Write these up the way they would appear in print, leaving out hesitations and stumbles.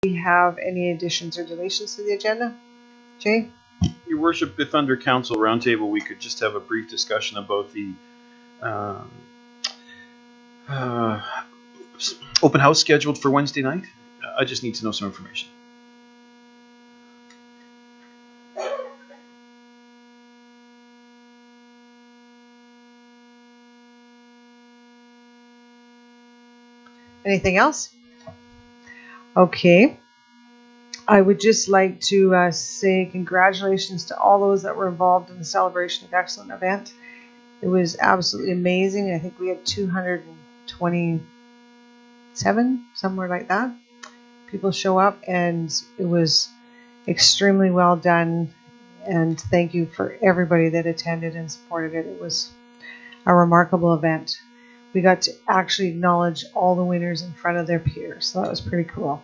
we have any additions or deletions to the agenda? Jay? Your Worship, if under Council Roundtable we could just have a brief discussion about the open house scheduled for Wednesday night. I just need to know some information. Anything else? Okay. I would just like to say congratulations to all those that were involved in the Celebration of Excellence event. It was absolutely amazing. I think we had 227, somewhere like that, people show up, and it was extremely well done. And thank you for everybody that attended and supported it. It was a remarkable event. We got to actually acknowledge all the winners in front of their peers, so that was pretty cool.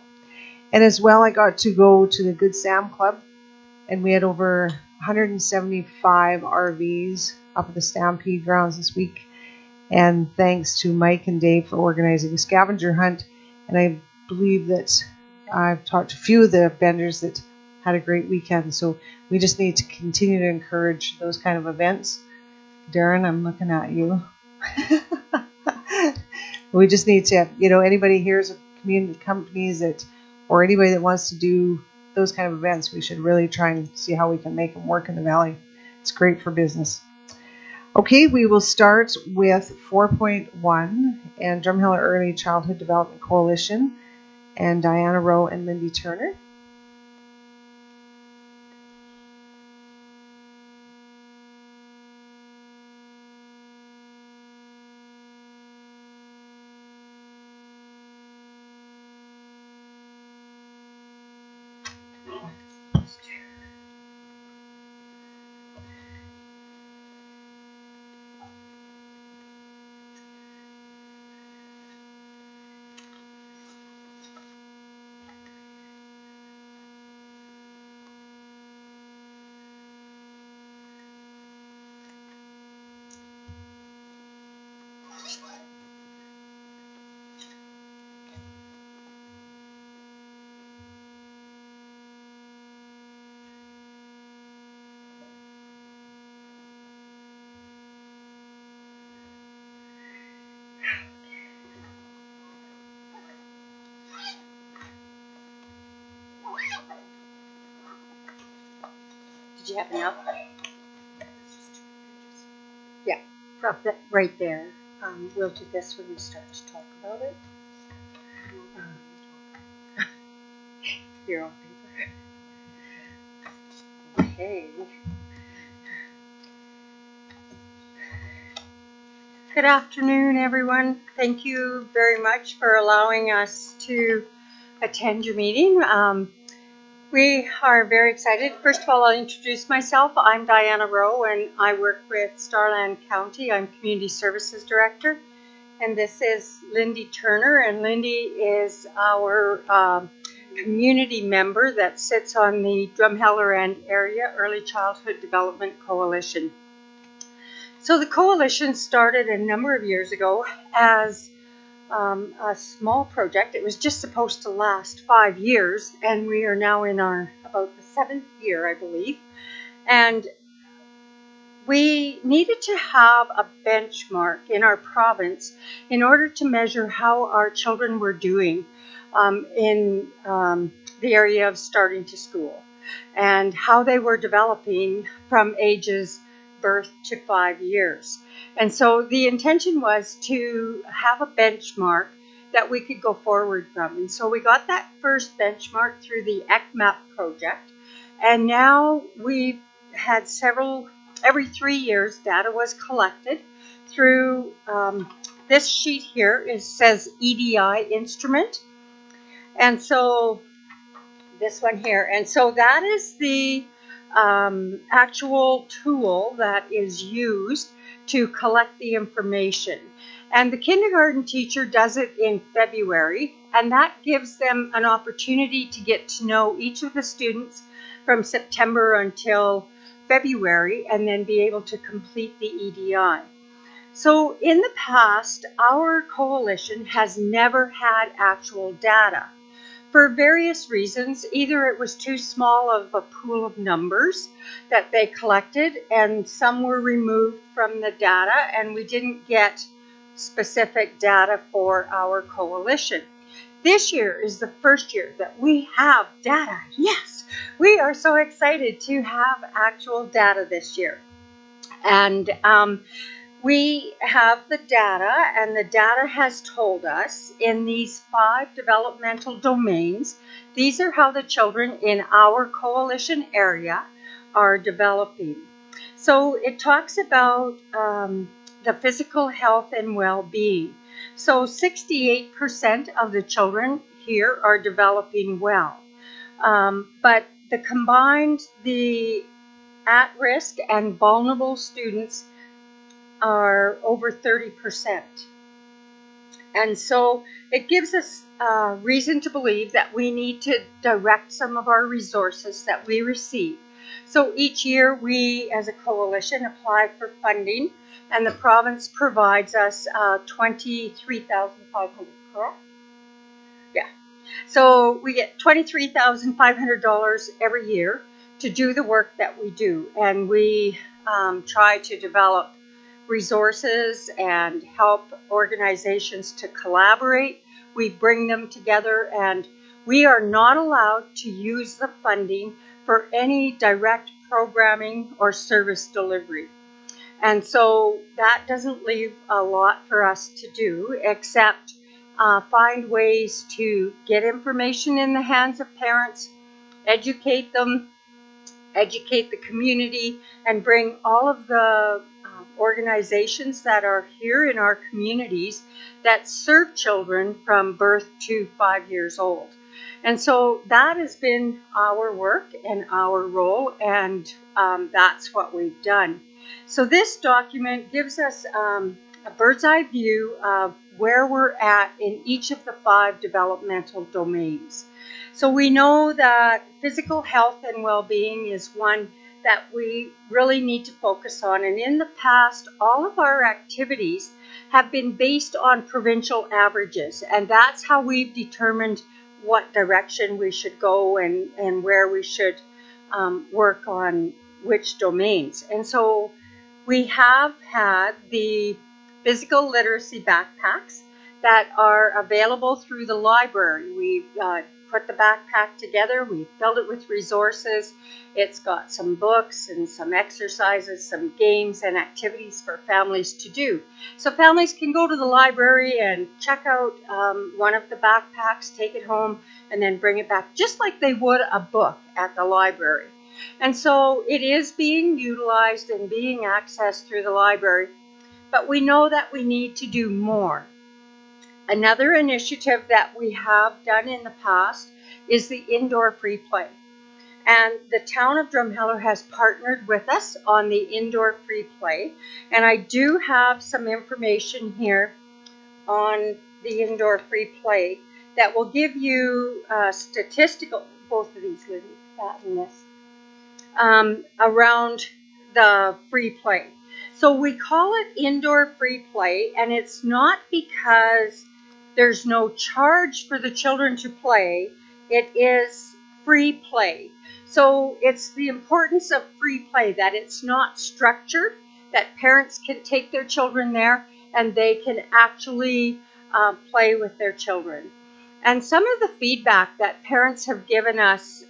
And as well, I got to go to the Good Sam Club, and we had over 175 RVs up at the Stampede grounds this week. And thanks to Mike and Dave for organizing a scavenger hunt. And I believe that I've talked to a few of the vendors that had a great weekend. So we just need to continue to encourage those kind of events. Darren, I'm looking at you. We just need to, anybody here's of community companies that, or anybody that wants to do those kind of events, we should really try and see how we can make them work in the Valley. It's great for business. Okay, we will start with 4.1 and Drumheller Early Childhood Development Coalition and Diana Rowe and Lindy Turner. Did you have enough? Yeah, drop that right there. We'll do this when we start to talk about it. You're on paper. Okay. Good afternoon, everyone. Thank you very much for allowing us to attend your meeting. We are very excited. First of all, I'll introduce myself. I'm Diana Rowe, and I work with Starland County. I'm Community Services Director. And this is Lindy Turner, and Lindy is our community member that sits on the Drumheller and Area Early Childhood Development Coalition. So the coalition started a number of years ago as a small project. It was just supposed to last 5 years, and we are now in about the 7th year, I believe. And we needed to have a benchmark in our province in order to measure how our children were doing in the area of starting to school and how they were developing from ages birth to 5 years. And so the intention was to have a benchmark that we could go forward from. And so we got that first benchmark through the ECMAP project. And now we've had every 3 years, data was collected through this sheet here. It says EDI instrument. And so this one here. And so that is the actual tool that is used to collect the information. And the kindergarten teacher does it in February, and that gives them an opportunity to get to know each of the students from September until February, and then be able to complete the EDI. So in the past, our coalition has never had actual data for various reasons. Either it was too small of a pool of numbers that they collected, and some were removed from the data, and we didn't get specific data for our coalition. This year is the first year that we have data. Yes, we are so excited to have actual data this year. And we have the data, and the data has told us in these 5 developmental domains, these are how the children in our coalition area are developing. So it talks about the physical health and well-being. So 68% of the children here are developing well. But the at-risk and vulnerable students are over 30%. And so it gives us reason to believe that we need to direct some of our resources that we receive. So each year we, as a coalition, apply for funding, and the province provides us $23,500, correct? Yeah. So we get $23,500 every year to do the work that we do, and we try to develop resources and help organizations to collaborate. We bring them together, and we are not allowed to use the funding for any direct programming or service delivery. And so that doesn't leave a lot for us to do except find ways to get information in the hands of parents, educate them, educate the community, and bring all of the organizations that are here in our communities that serve children from birth to 5 years old. And so that has been our work and our role, and that's what we've done. So this document gives us a bird's eye view of where we're at in each of the 5 developmental domains. So we know that physical health and well-being is one that we really need to focus on. And in the past, all of our activities have been based on provincial averages. And that's how we've determined what direction we should go and where we should work on which domains. And so we have had the physical literacy backpacks that are available through the library. We've put the backpack together, we filled it with resources. It's got some books and some exercises, some games and activities for families to do. So families can go to the library and check out one of the backpacks, take it home, and then bring it back, just like they would a book at the library. And so it is being utilized and being accessed through the library, but we know that we need to do more. Another initiative that we have done in the past is the indoor free play. And the town of Drumheller has partnered with us on the indoor free play. And I do have some information here on the indoor free play that will give you statistical, both of these, Lindy, that and this, around the free play. So we call it indoor free play, and it's not because there's no charge for the children to play. It is free play. So it's the importance of free play, that it's not structured, that parents can take their children there and they can actually play with their children. And some of the feedback that parents have given us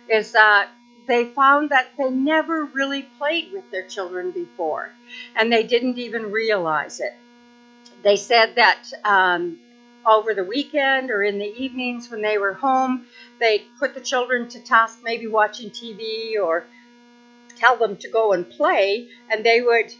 is that they found that they never really played with their children before, and they didn't even realize it. They said that over the weekend or in the evenings when they were home, they'd put the children to task, maybe watching TV, or tell them to go and play, and they would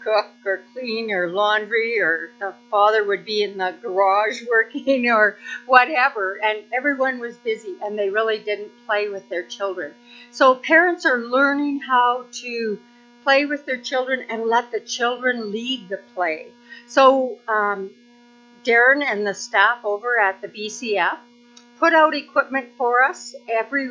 cook or clean or laundry, or the father would be in the garage working or whatever, and everyone was busy and they really didn't play with their children. So parents are learning how to play with their children and let the children lead the play. So Darren and the staff over at the BCF put out equipment for us every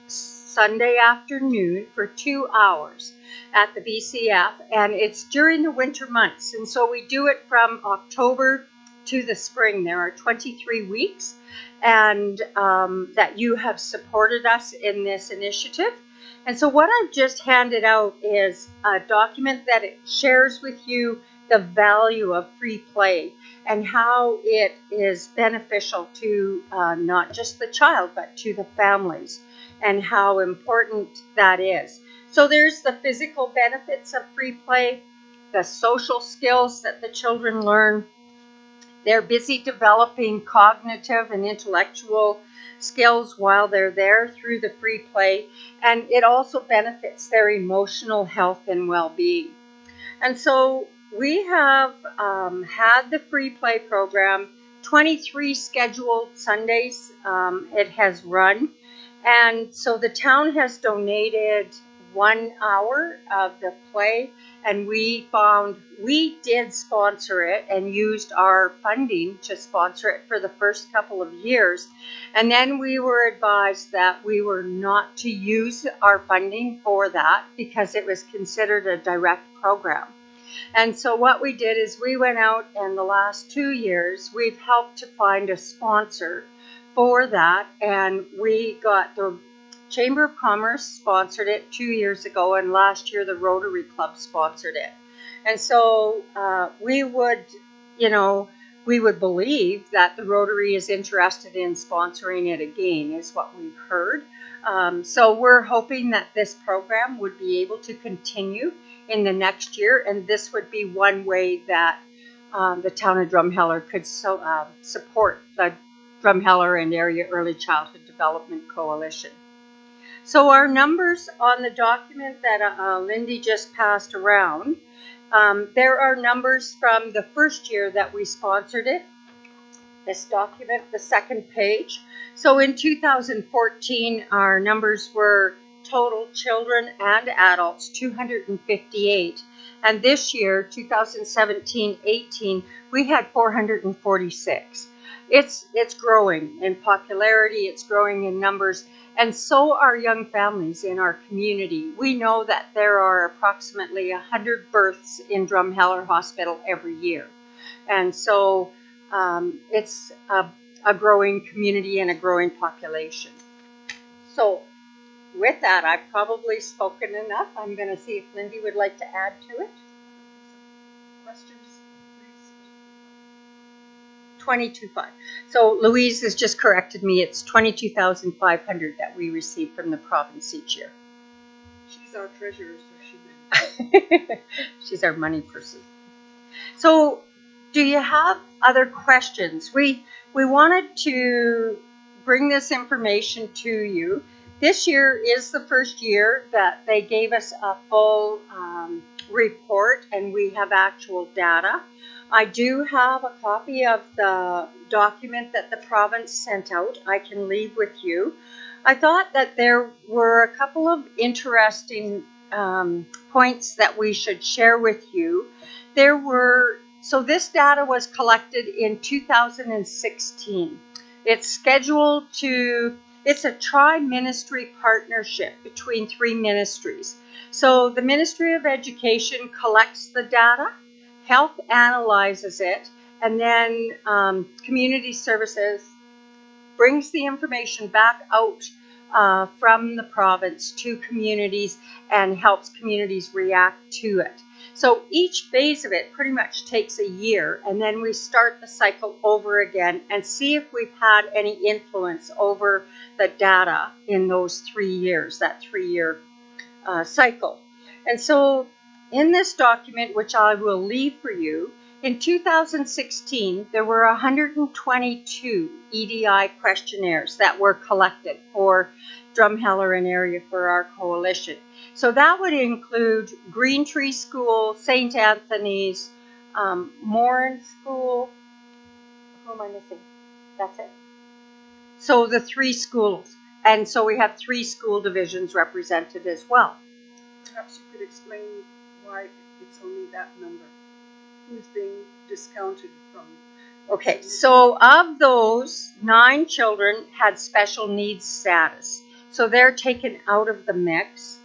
Sunday afternoon for 2 hours at the BCF, and it's during the winter months. And so we do it from October to the spring. There are 23 weeks, and that you have supported us in this initiative. And so what I've just handed out is a document that it shares with you the value of free play and how it is beneficial to not just the child, but to the families, and how important that is. So there's the physical benefits of free play, the social skills that the children learn. They're busy developing cognitive and intellectual skills while they're there through the free play, and it also benefits their emotional health and well-being. And so we have had the free play program, 23 scheduled Sundays it has run. And so the town has donated 1 hour of the play, and we did sponsor it and used our funding to sponsor it for the first couple of years. And then we were advised that we were not to use our funding for that because it was considered a direct program. And so what we did is we went out, and the last 2 years we've helped to find a sponsor for that, and we got the Chamber of Commerce sponsored it 2 years ago, and last year the Rotary Club sponsored it. And so we would believe that the Rotary is interested in sponsoring it again, is what we've heard. So we're hoping that this program would be able to continue in the next year, and this would be one way that the town of Drumheller could support the Drumheller and Area Early Childhood Development Coalition. So our numbers on the document that Lindy just passed around, there are numbers from the first year that we sponsored it. This document, the second page. So in 2014, our numbers were total children and adults, 258. And this year, 2017-18, we had 446. It's growing in popularity, it's growing in numbers, and so are young families in our community. We know that there are approximately 100 births in Drumheller Hospital every year. And so it's a growing community and a growing population. So with that, I've probably spoken enough. I'm going to see if Lindy would like to add to it. Questions, please? 22,500. So Louise has just corrected me. It's 22,500 that we receive from the province each year. She's our treasurer, so she knows. She's our money person. So do you have other questions? We wanted to bring this information to you. This year is the first year that they gave us a full report, and we have actual data. I do have a copy of the document that the province sent out. I can leave with you. I thought that there were a couple of interesting points that we should share with you. So this data was collected in 2016. It's a tri-ministry partnership between 3 ministries. So the Ministry of Education collects the data, Health analyzes it, and then Community Services brings the information back out from the province to communities and helps communities react to it. So each phase of it pretty much takes a year, and then we start the cycle over again and see if we've had any influence over the data in those 3 years, that 3-year cycle. And so in this document, which I will leave for you, in 2016, there were 122 EDI questionnaires that were collected for Drumheller and area for our coalition. So that would include Green Tree School, St. Anthony's, Morin School. Who am I missing? That's it. So the 3 schools. And so we have 3 school divisions represented as well. Perhaps you could explain why it's only that number. Who's being discounted from? Okay, so of those, 9 children had special needs status. So they're taken out of the mix.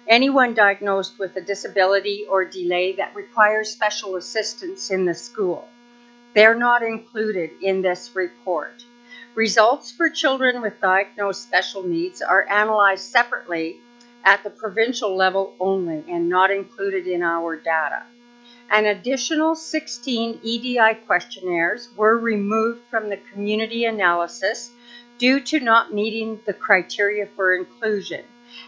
Anyone diagnosed with a disability or delay that requires special assistance in the school. They're not included in this report. Results for children with diagnosed special needs are analyzed separately at the provincial level only and not included in our data. An additional 16 EDI questionnaires were removed from the community analysis due to not meeting the criteria for inclusion.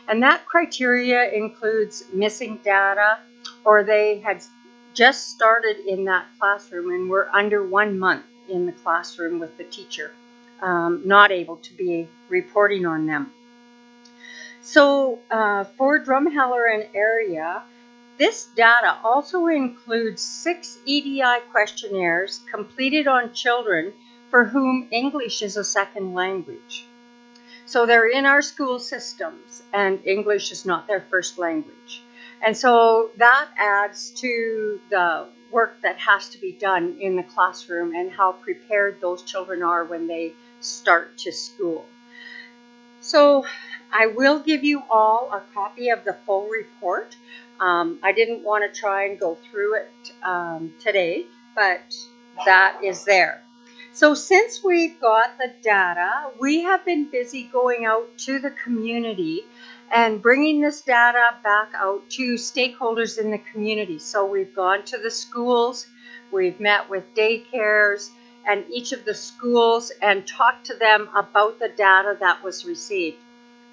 And that criteria includes missing data, or they had just started in that classroom and were under 1 month in the classroom with the teacher, not able to be reporting on them. So for Drumheller and area, this data also includes 6 EDI questionnaires completed on children for whom English is a second language. So they're in our school systems and English is not their first language. And so that adds to the work that has to be done in the classroom and how prepared those children are when they start to school. So I will give you all a copy of the full report. I didn't want to try and go through it today, but that is there. So since we've got the data, we have been busy going out to the community and bringing this data back out to stakeholders in the community. So we've gone to the schools, we've met with daycares and each of the schools and talked to them about the data that was received,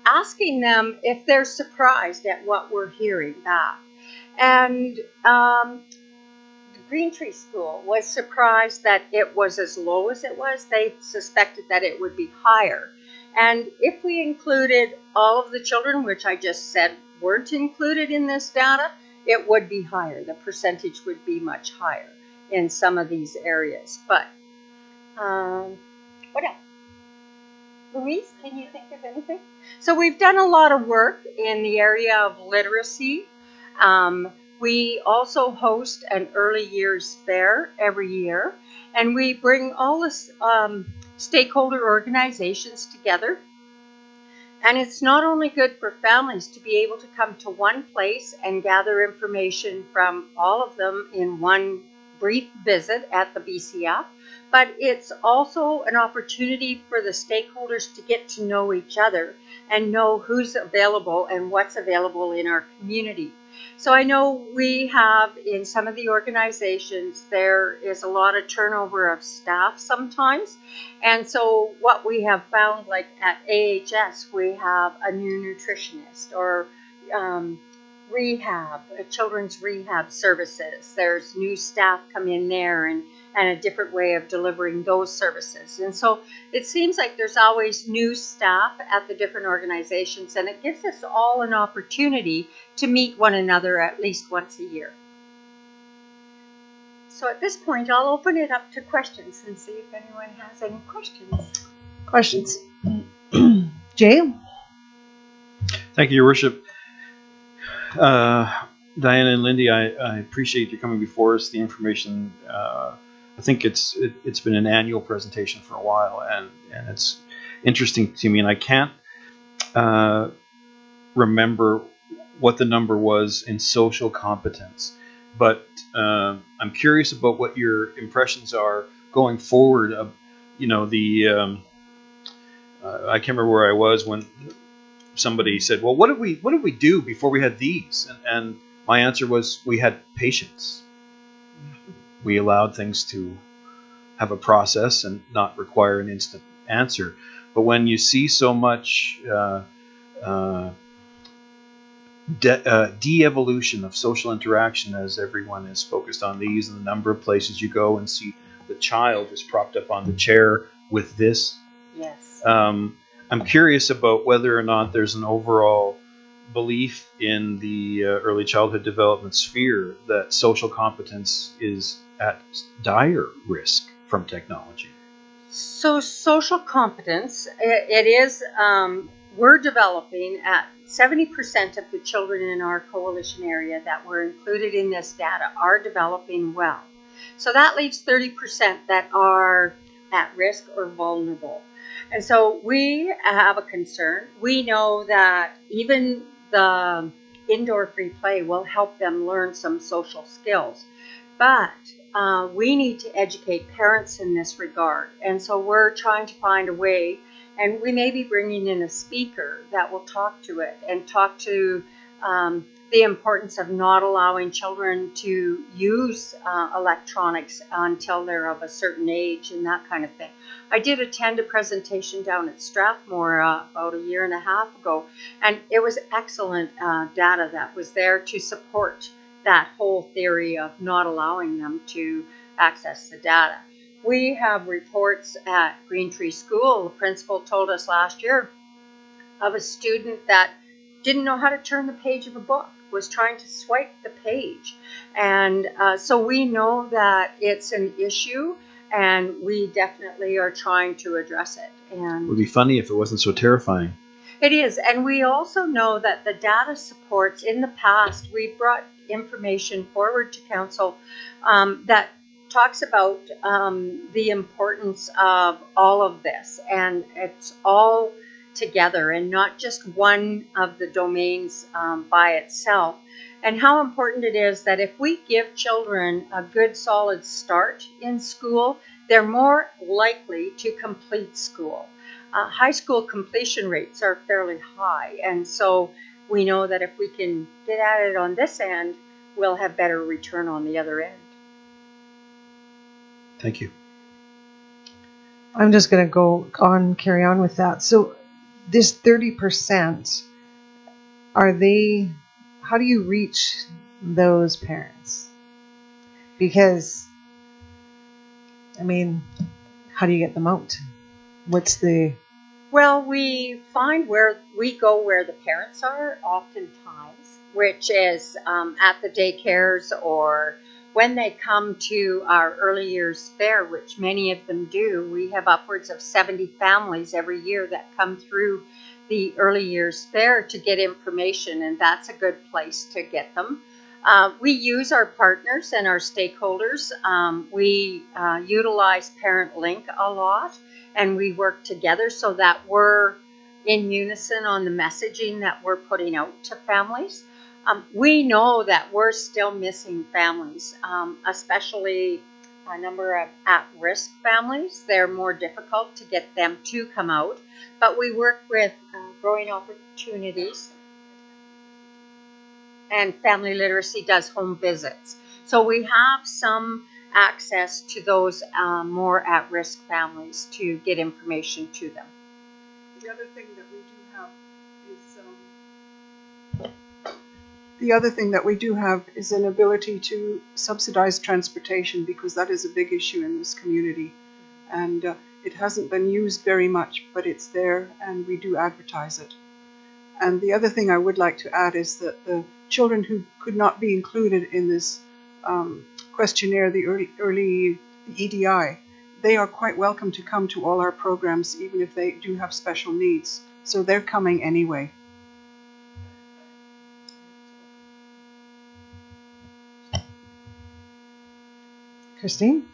asking them if they're surprised at what we're hearing back. And the Green Tree School was surprised that it was as low as it was. They suspected that it would be higher. And if we included all of the children, which I just said weren't included in this data, it would be higher. The percentage would be much higher in some of these areas. But what else? Louise, can you think of anything? So we've done a lot of work in the area of literacy. We also host an early years fair every year, and we bring all the stakeholder organizations together. And it's not only good for families to be able to come to one place and gather information from all of them in one brief visit at the BCF, but it's also an opportunity for the stakeholders to get to know each other and know who's available and what's available in our community. So I know we have in some of the organizations, there is a lot of turnover of staff sometimes. And so what we have found, like at AHS, we have a new nutritionist or rehab, children's rehab services. There's new staff come in there and a different way of delivering those services. And so it seems like there's always new staff at the different organizations, and it gives us all an opportunity to meet one another at least once a year. So at this point, I'll open it up to questions and see if anyone has any questions. Questions? Jay? Thank you, Your Worship. Diana and Lindy, I appreciate you coming before us. The information, I think it's been an annual presentation for a while, and it's interesting to me. And I can't remember what the number was in social competence, but I'm curious about what your impressions are going forward. You know, I can't remember where I was when somebody said, well, what did we do before we had these? And my answer was, we had patience. We allowed things to have a process and not require an instant answer. But when you see so much de-evolution of social interaction, as everyone is focused on these, and the number of places you go and see the child is propped up on the chair with this. Yes. I'm curious about whether or not there's an overall belief in the early childhood development sphere that social competence is at dire risk from technology. So social competence, it is, we're developing at 70% of the children in our coalition area that were included in this data are developing well. So that leaves 30% that are at risk or vulnerable. And so we have a concern. We know that even the indoor free play will help them learn some social skills. But we need to educate parents in this regard. And so we're trying to find a way, and we may be bringing in a speaker that will talk to it and talk to the importance of not allowing children to use electronics until they're of a certain age and that kind of thing. I did attend a presentation down at Strathmore about a year and a half ago, and it was excellent data that was there to support that whole theory of not allowing them to access the data. We have reports at Green Tree School. The principal told us last year of a student that didn't know how to turn the page of a book, was trying to swipe the page. And so we know that it's an issue, and we definitely are trying to address it. And It would be funny if it wasn't so terrifying. it is. And we also know that the data supports, in the past, we've brought information forward to council that talks about the importance of all of this. And it's all together and not just one of the domains by itself. And how important it is that if we give children a good solid start in school, they're more likely to complete school. High school completion rates are fairly high, and so we know that if we can get at it on this end, we'll have better return on the other end. Thank you. I'm just going to carry on with that. So this 30%, how do you reach those parents? Because, I mean, how do you get them out? Well, we find where the parents are oftentimes, which is at the daycares or when they come to our early years fair, which many of them do. We have upwards of 70 families every year that come through the early years fair to get information, and that's a good place to get them. We use our partners and our stakeholders. We utilize Parent Link a lot, and we work together so that we're in unison on the messaging that we're putting out to families. We know that we're still missing families, especially a number of at-risk families. They're more difficult to get them to come out, but we work with Growing Opportunities, and Family Literacy does home visits. So we have some access to those more at-risk families to get information to them. The other thing that we do have is an ability to subsidize transportation, because that is a big issue in this community, and it hasn't been used very much, but it's there, and we do advertise it. And the other thing I would like to add is that the children who could not be included in this questionnaire, the EDI, they are quite welcome to come to all our programs, even if they do have special needs. So they're coming anyway. Christine?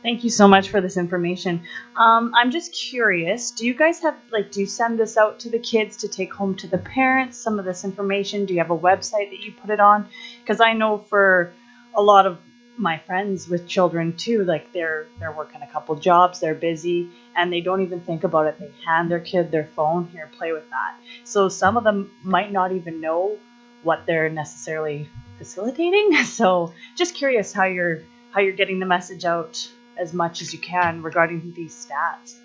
Thank you so much for this information. I'm just curious, do you guys have, do you send this out to the kids to take home to the parents, some of this information? Do you have a website that you put it on? Because I know for a lot of my friends with children too, they're working a couple jobs, they're busy, and they don't even think about it. They hand their kid their phone, here, play with that. So some of them might not even know what they're necessarily facilitating. So just curious how you're getting the message out as much as you can regarding these stats.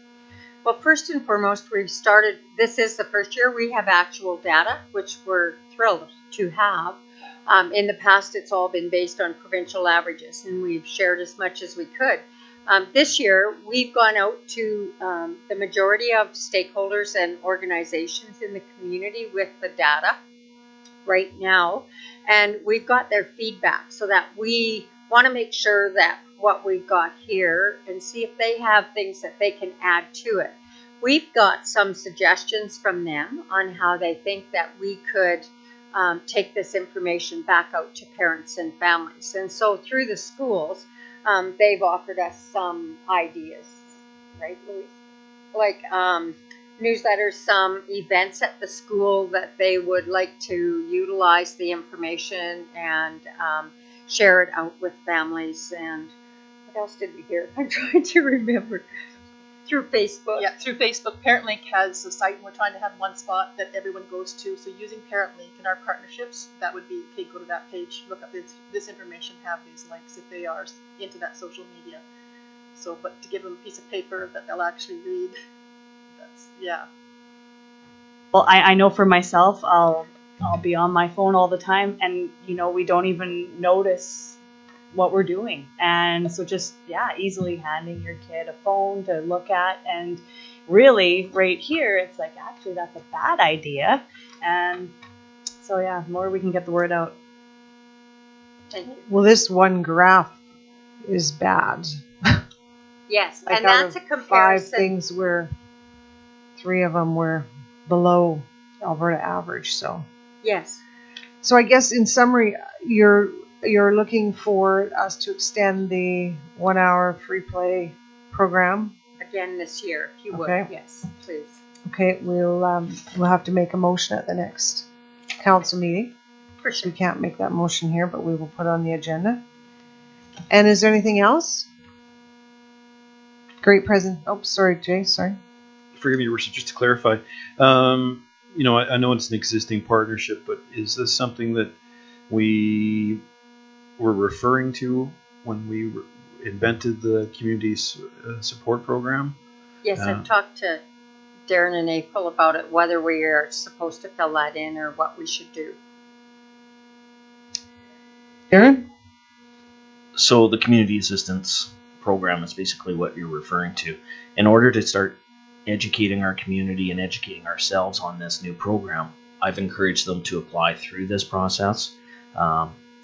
Well, first and foremost, we've started, this is the first year we have actual data, which we're thrilled to have. In the past, it's all been based on provincial averages, and we've shared as much as we could. This year, we've gone out to the majority of stakeholders and organizations in the community with the data right now, and we've got their feedback so that we want to make sure that what we've got here and see if they have things that they can add to it. We've got some suggestions from them on how they think that we could take this information back out to parents and families. And so through the schools, they've offered us some ideas, right, Louise? Like newsletters, some events at the school that they would like to utilize the information, and share it out with families. And what else did we hear? I'm trying to remember. Through Facebook. Yeah, through Facebook. ParentLink has a site, and we're trying to have one spot that everyone goes to. So using ParentLink in our partnerships, that would be, okay, go to that page, look up this information, have these links if they are into that social media. So, but to give them a piece of paper that they'll actually read, that's, yeah. Well, I know for myself, I'll be on my phone all the time, and we don't even notice what we're doing. And so just easily handing your kid a phone to look at, and really right here it's like, actually that's a bad idea. And so the more we can get the word out. Thank you. Well, this one graph is bad. Yes, Like and out that's a of comparison. 5 things where 3 of them were below Alberta average. So Yes. I guess in summary, you're looking for us to extend the 1 hour free play program Again this year, if you would. Okay. Yes, please. Okay, we'll have to make a motion at the next council meeting. For We sure. can't make that motion here, but we will put it on the agenda. And is there anything else? Great present. Oh, sorry, Jay. Sorry. Forgive me, Your Worship, just to clarify. I know it's an existing partnership, but is this something that we were referring to when we invented the community support program? Yes, I've talked to Darren in April about it, whether we are supposed to fill that in or what we should do. Aaron? So the community assistance program is basically what you're referring to. In order to start educating our community and educating ourselves on this new program, I've encouraged them to apply through this process.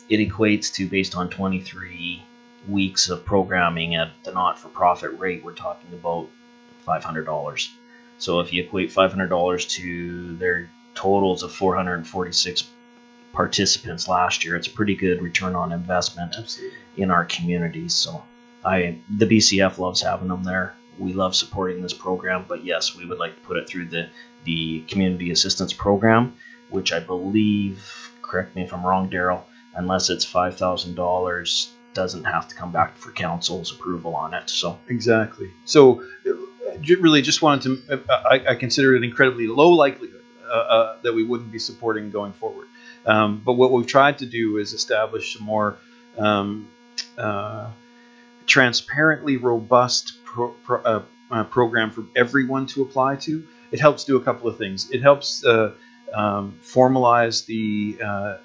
It equates to, based on 23 weeks of programming at the not-for-profit rate, we're talking about $500. So if you equate $500 to their totals of 446 participants last year, it's a pretty good return on investment. Absolutely. In our communities. So the BCF loves having them there. We love supporting this program, but yes, we would like to put it through the community assistance program, which I believe, correct me if I'm wrong, Daryl, unless it's $5,000, doesn't have to come back for council's approval on it. So Exactly. So really just wanted to, I consider it incredibly low likelihood that we wouldn't be supporting going forward. But what we've tried to do is establish a more transparently robust program for everyone to apply to. It helps do a couple of things. It helps formalize the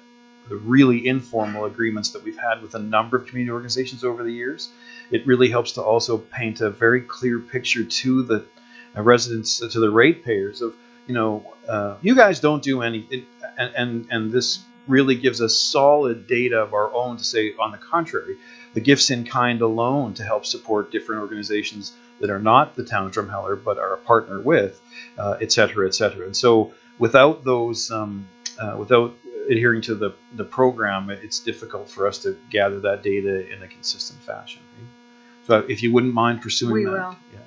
really informal agreements that we've had with a number of community organizations over the years. It really helps to also paint a very clear picture to the residents, to the ratepayers of, you guys don't do anything, and this really gives us solid data of our own to say, on the contrary, the gifts in kind alone to help support different organizations that are not the town of Drumheller but are a partner with, et cetera, et cetera. And so without those, without adhering to the program, it's difficult for us to gather that data in a consistent fashion. Right? So if you wouldn't mind pursuing We that. will. Yeah.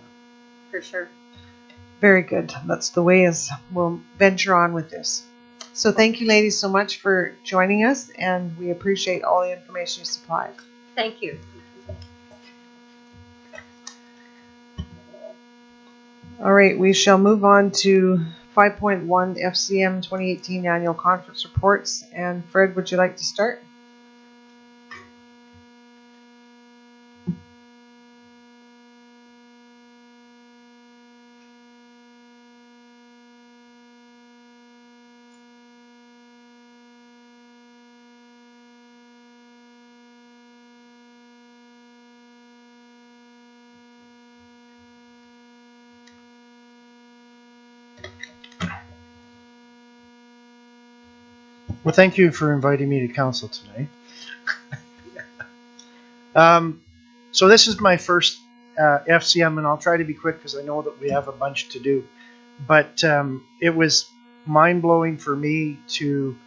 For sure. Very good. That's the way we'll venture on with this. So thank you, ladies, so much for joining us, and we appreciate all the information you supplied. Thank you. All right, we shall move on to 5.1 FCM 2018 Annual Conference Reports. And Fred, would you like to start? Well, thank you for inviting me to council tonight. So this is my first FCM, and I'll try to be quick because I know that we have a bunch to do. But it was mind-blowing for me to,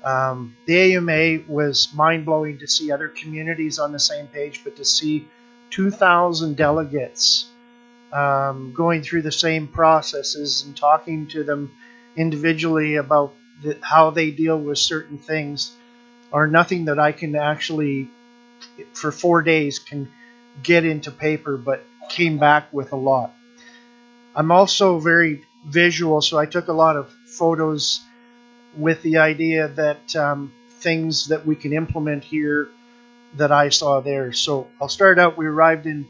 the AMA was mind-blowing to see other communities on the same page, but to see 2,000 delegates going through the same processes and talking to them individually about how they deal with certain things or nothing that I can actually, for 4 days, can get into paper, but came back with a lot. I'm also very visual, so I took a lot of photos with the idea that things that we can implement here that I saw there. So I'll start out. We arrived in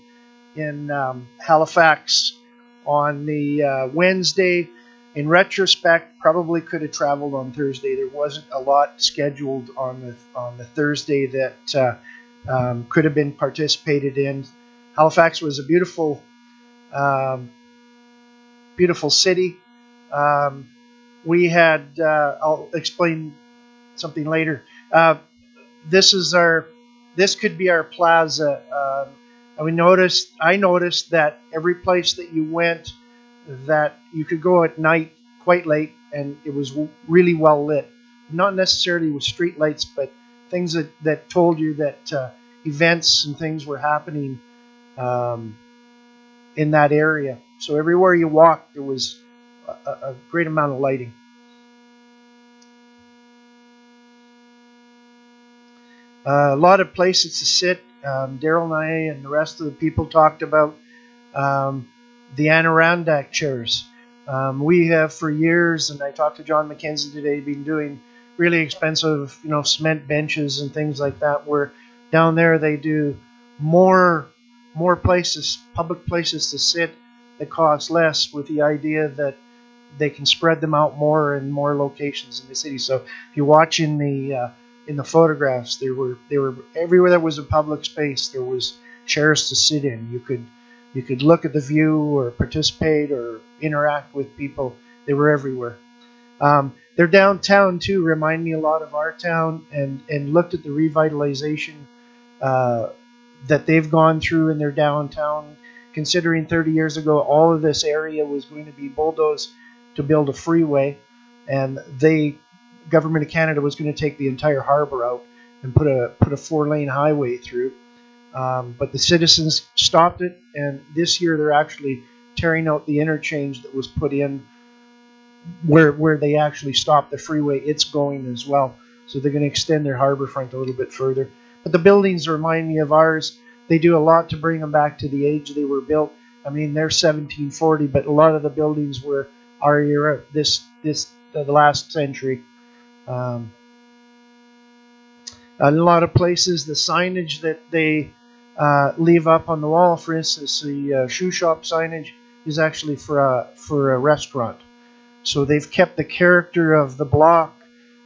Halifax on the Wednesday. In retrospect, probably could have traveled on Thursday. There wasn't a lot scheduled on the Thursday that could have been participated in. Halifax was a beautiful city. We had, I'll explain something later. This could be our plaza. And I noticed that every place that you went, that you could go at night quite late, and it was really well lit. Not necessarily with street lights, but things that told you that events and things were happening in that area. So everywhere you walked, there was a great amount of lighting. A lot of places to sit. Daryl and I and the rest of the people talked about the Adirondack chairs. We have for years, and I talked to John McKenzie today, been doing really expensive, cement benches and things like that, where down there they do more places, public places to sit that cost less, with the idea that they can spread them out more in more locations in the city. So if you watch in the photographs, they were everywhere there was a public space, there was chairs to sit in. You could look at the view or participate or interact with people. They were everywhere. Their downtown too remind me a lot of our town, and looked at the revitalization that they've gone through in their downtown. Considering 30 years ago, all of this area was going to be bulldozed to build a freeway, and Government of Canada was going to take the entire harbor out and put a 4-lane highway through. But the citizens stopped it, and this year they're actually tearing out the interchange that was put in where they actually stopped the freeway. It's going as well. So they're going to extend their harbor front a little bit further. But the buildings remind me of ours. They do a lot to bring them back to the age they were built. I mean, they're 1740, but a lot of the buildings were our era, the last century. A lot of places, the signage that they leave up on the wall, for instance, the shoe shop signage is actually for a restaurant. So they've kept the character of the block.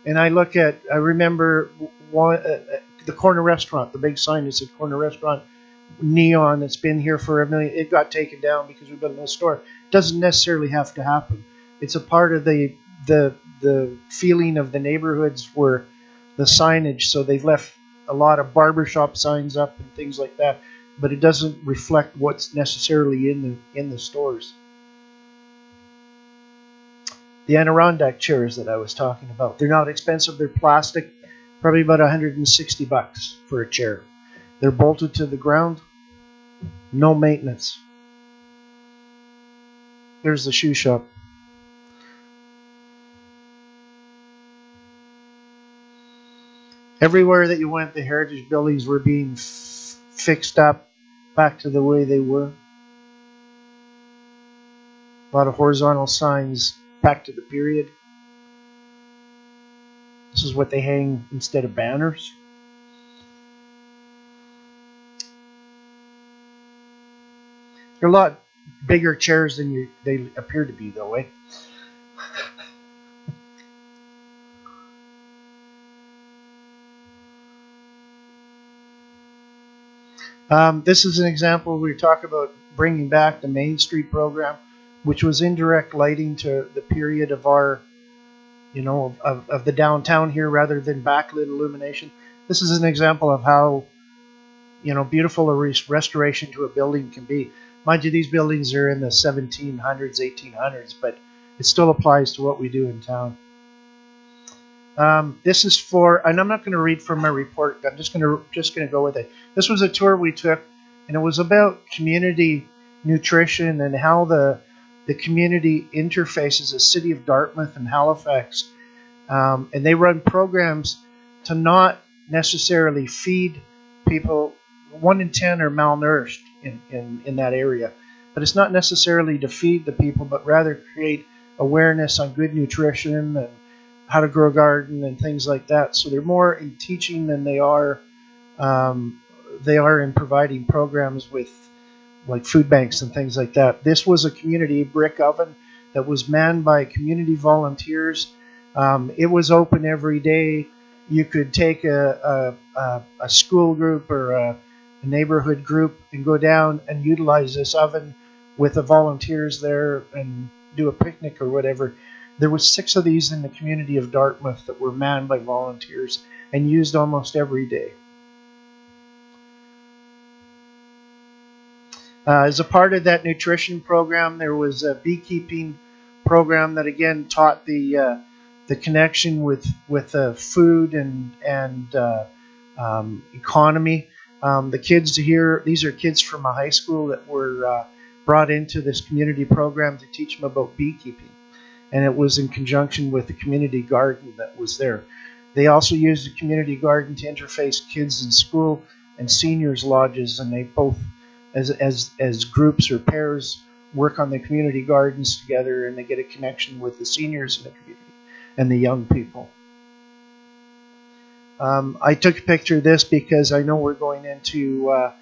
And I remember the corner restaurant, the big sign that said corner restaurant, neon, that's been here for a million. It got taken down because we built a new store. It doesn't necessarily have to happen. It's a part of the feeling of the neighborhoods where the signage. So they've left a lot of barbershop signs up and things like that, but it doesn't reflect what's necessarily in the stores. The Adirondack chairs that I was talking about, they're not expensive. They're plastic, probably about $160 for a chair. They're bolted to the ground, no maintenance. There's the shoe shop. Everywhere that you went, the heritage buildings were being fixed up back to the way they were. A lot of horizontal signs back to the period. This is what they hang instead of banners. They're a lot bigger chairs than they appear to be, though, eh? This is an example. We talk about bringing back the Main Street program, which was indirect lighting to the period of our, of the downtown here, rather than backlit illumination. This is an example of how, beautiful a restoration to a building can be. Mind you, these buildings are in the 1700s, 1800s, but it still applies to what we do in town. This is and I'm not going to read from my report. I'm just going to go with it. This was a tour we took, and it was about community nutrition and how the community interfaces the city of Dartmouth and Halifax, and they run programs to not necessarily feed people. 1 in 10 are malnourished in that area. But it's not necessarily to feed the people, but rather create awareness on good nutrition and how to grow a garden and things like that. So they're more in teaching than they are in providing programs with like food banks and things like that. This was a community brick oven that was manned by community volunteers. It was open every day. You could take a school group or a neighborhood group and go down and utilize this oven with the volunteers there and do a picnic or whatever. There was 6 of these in the community of Dartmouth that were manned by volunteers and used almost every day. As a part of that nutrition program, there was a beekeeping program that again taught the connection with food and economy. The kids here, these are kids from a high school that were brought into this community program to teach them about beekeeping, and it was in conjunction with the community garden that was there. They also used the community garden to interface kids in school and seniors lodges, and they both, as groups or pairs, work on the community gardens together, and they get a connection with the seniors in the community and the young people. I took a picture of this because I know we're going into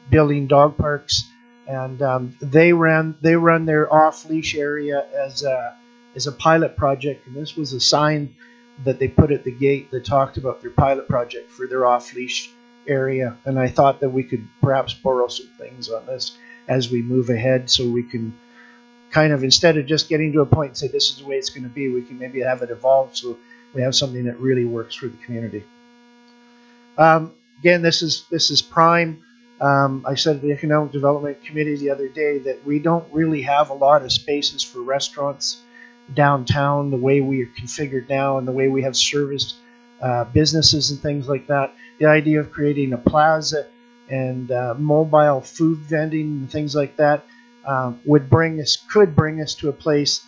building dog parks, and they run their off-leash area as a pilot project, and this was a sign that they put at the gate that talked about their pilot project for their off-leash area. And I thought that we could perhaps borrow some things on this as we move ahead, so we can kind of, instead of just getting to a point and say this is the way it's going to be, we can maybe have it evolve so we have something that really works for the community. Again, this is prime. I said at the Economic Development Committee the other day that we don't really have a lot of spaces for restaurants downtown the way we are configured now and the way we have serviced businesses and things like that. The idea of creating a plaza and mobile food vending and things like that could bring us to a place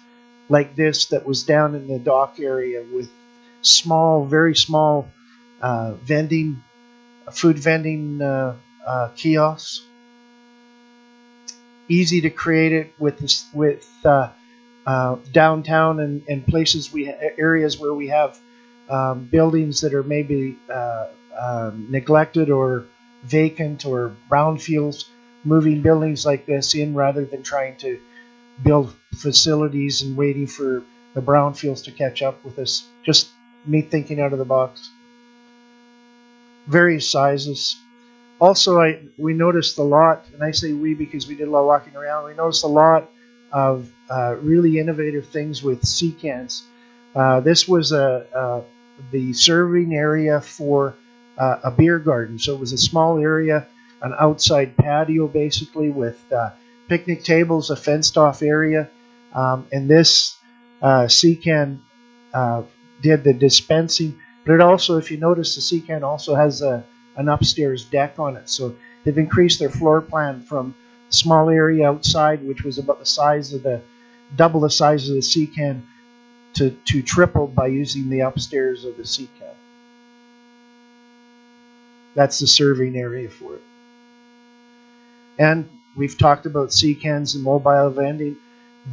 like this that was down in the dock area with very small food vending kiosks. Easy to create it with downtown and places areas where we have buildings that are maybe neglected or vacant or brownfields, moving buildings like this in rather than trying to build facilities and waiting for the brownfields to catch up with us. Just me thinking out of the box. Various sizes. Also, we noticed a lot, and I say we because we did a lot of walking around, we noticed a lot of really innovative things with sea cans. This was the serving area for a beer garden. So it was a small area, an outside patio basically with picnic tables, a fenced off area, and this sea can did the dispensing. But it also, if you notice, the sea can also has an upstairs deck on it. So they've increased their floor plan from a small area outside, which was about the size of double the size of the sea can, to triple by using the upstairs of the sea can. That's the serving area for it. And we've talked about sea cans and mobile vending.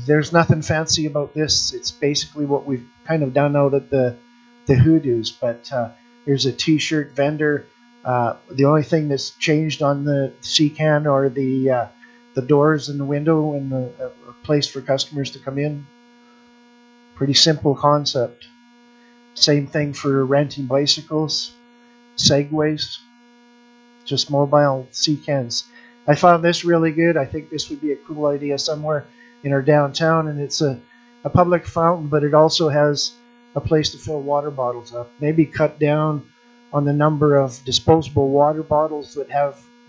There's nothing fancy about this. It's basically what we've kind of done out at the Hoodoos. But there's a t-shirt vendor. The only thing that's changed on the sea can are the doors and the window and a place for customers to come in. Pretty simple concept. Same thing for renting bicycles, Segways, just mobile sea cans. I found this really good. I think this would be a cool idea somewhere in our downtown, and it's a public fountain, but it also has a place to fill water bottles up. Maybe cut down on the number of disposable water bottles that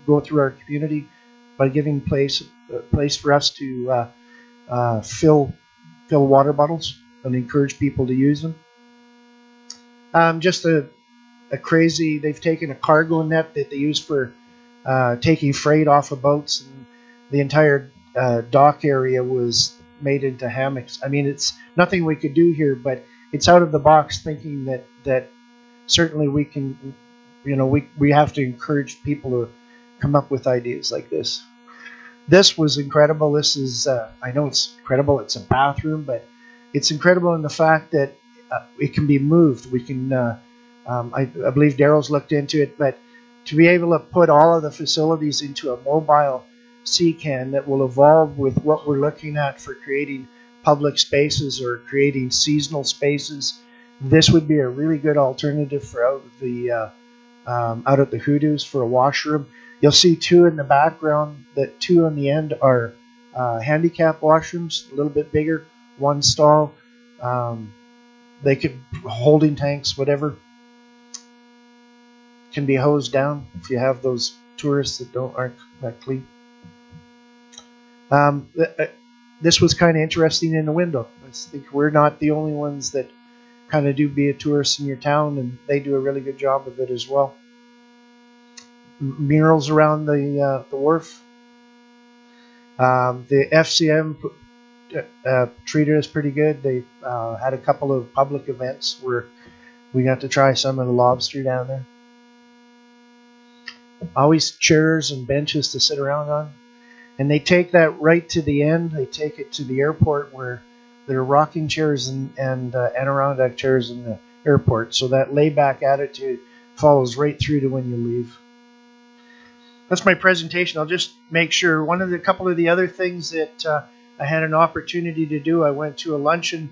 go through our community by giving a place for us to fill water bottles and encourage people to use them. Just a crazy, they've taken a cargo net that they use for taking freight off of boats, and the entire dock area was made into hammocks. I mean, it's nothing we could do here, but it's out of the box thinking that certainly we can, we have to encourage people to come up with ideas like this. This was incredible. This is, I know it's incredible. It's a bathroom, but it's incredible in the fact that it can be moved. We can, I believe Daryl's looked into it, but to be able to put all of the facilities into a mobile CCAN that will evolve with what we're looking at for creating public spaces or creating seasonal spaces, this would be a really good alternative for out at the Hoodoos for a washroom. You'll see two in the background. That two on the end are handicap washrooms, a little bit bigger, one stall. They could holding tanks, whatever, can be hosed down if you have those tourists that aren't that clean. This was kind of interesting in the window. I think we're not the only ones that kind of do be a tourist in your town, and they do a really good job of it as well. Murals around the wharf. The FCM treated us pretty good. They had a couple of public events where we got to try some of the lobster down there. Always chairs and benches to sit around on. And they take that right to the end. They take it to the airport where there are rocking chairs and Adirondack chairs in the airport. So that layback attitude follows right through to when you leave. That's my presentation. I'll just make sure. A couple of the other things that I had an opportunity to do, I went to a luncheon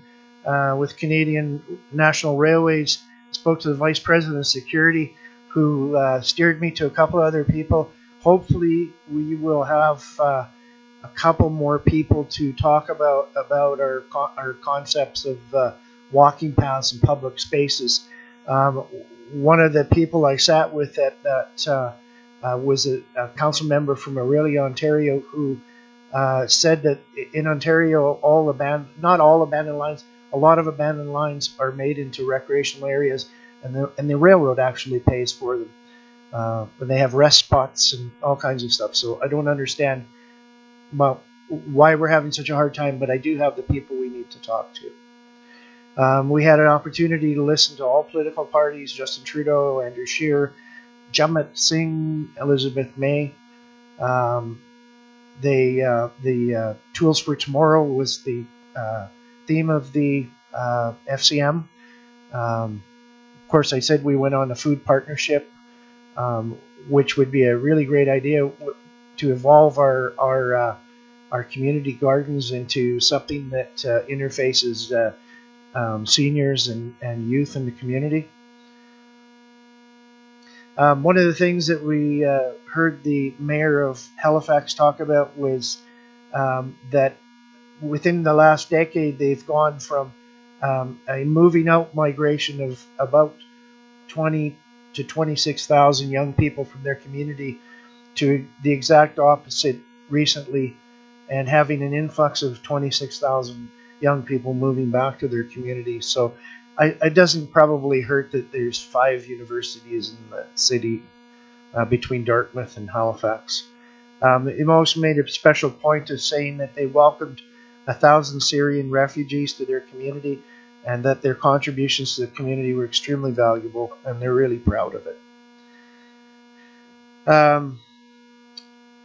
with Canadian National Railways, spoke to the Vice President of Security, who steered me to a couple other people. Hopefully, we will have a couple more people to talk about our concepts of walking paths and public spaces. One of the people I sat with at that was a council member from Aurelia, Ontario, who said that in Ontario, not all abandoned lines, a lot of abandoned lines are made into recreational areas, and the railroad actually pays for them. And they have rest spots and all kinds of stuff. So I don't understand why we're having such a hard time, but I do have the people we need to talk to. We had an opportunity to listen to all political parties: Justin Trudeau, Andrew Scheer, Jamit Singh, Elizabeth May. The Tools for Tomorrow was the theme of the FCM. Of course, I said we went on a food partnership, which would be a really great idea to evolve our community gardens into something that interfaces seniors and youth in the community. One of the things that we heard the mayor of Halifax talk about was that within the last decade they've gone from a moving out migration of about 20 to 26,000 young people from their community to the exact opposite recently, and having an influx of 26,000 young people moving back to their community. So it doesn't probably hurt that there's 5 universities in the city between Dartmouth and Halifax. It also made a special point of saying that they welcomed 1,000 Syrian refugees to their community, and that their contributions to the community were extremely valuable, and they're really proud of it.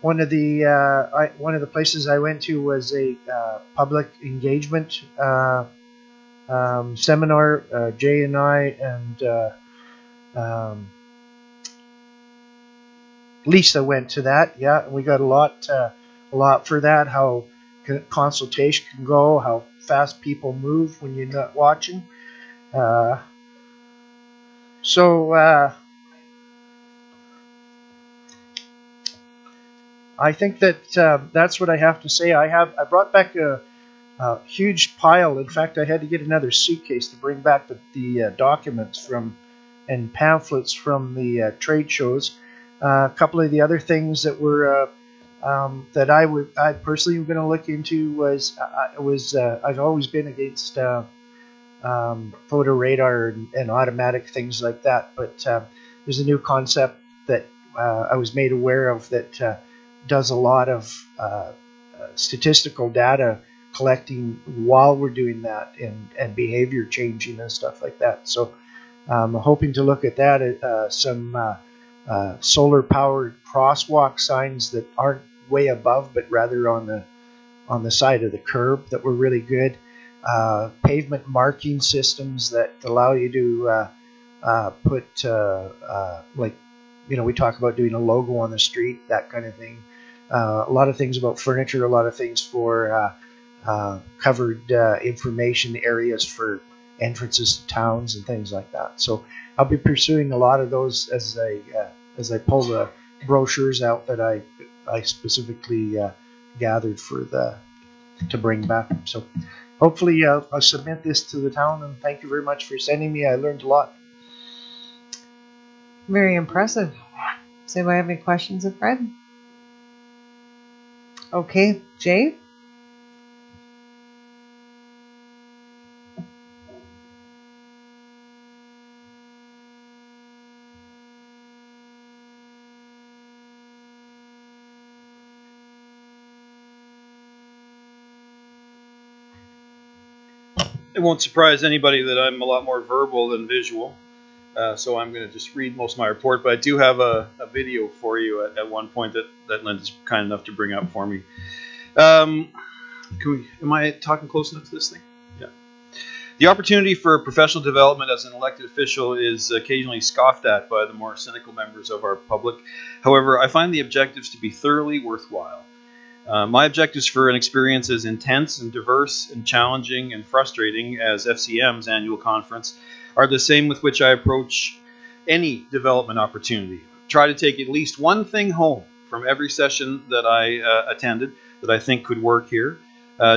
One of the places I went to was a public engagement seminar. Jay and I and Lisa went to that. Yeah, we got a lot for that. How consultation can go, how fast people move when you're not watching. I think that that's what I have to say. I brought back a huge pile. In fact, I had to get another suitcase to bring back the documents and pamphlets from the trade shows. A couple of the other things that were that I personally am going to look into was I've always been against photo radar and automatic things like that, but there's a new concept that I was made aware of that does a lot of statistical data collecting while we're doing that, and behavior changing and stuff like that. So I'm hoping to look at that, some solar-powered crosswalk signs that aren't way above, but rather on the side of the curb, that were really good. Pavement marking systems that allow you to put like, we talk about doing a logo on the street, that kind of thing. A lot of things about furniture, a lot of things for covered information areas for entrances to towns and things like that. So I'll be pursuing a lot of those as I pull the brochures out that I specifically gathered to bring back. So hopefully I'll submit this to the town, and thank you very much for sending me. I learned a lot. Very impressive. Does anybody have any questions of Fred? Okay, Jay? It won't surprise anybody that I'm a lot more verbal than visual, so I'm going to just read most of my report, but I do have a video for you at one point that Linda's kind enough to bring up for me. Am I talking close enough to this thing? Yeah. The opportunity for professional development as an elected official is occasionally scoffed at by the more cynical members of our public. However, I find the objectives to be thoroughly worthwhile. My objectives for an experience as intense and diverse and challenging and frustrating as FCM's annual conference are the same with which I approach any development opportunity. Try to take at least one thing home from every session that I attended that I think could work here.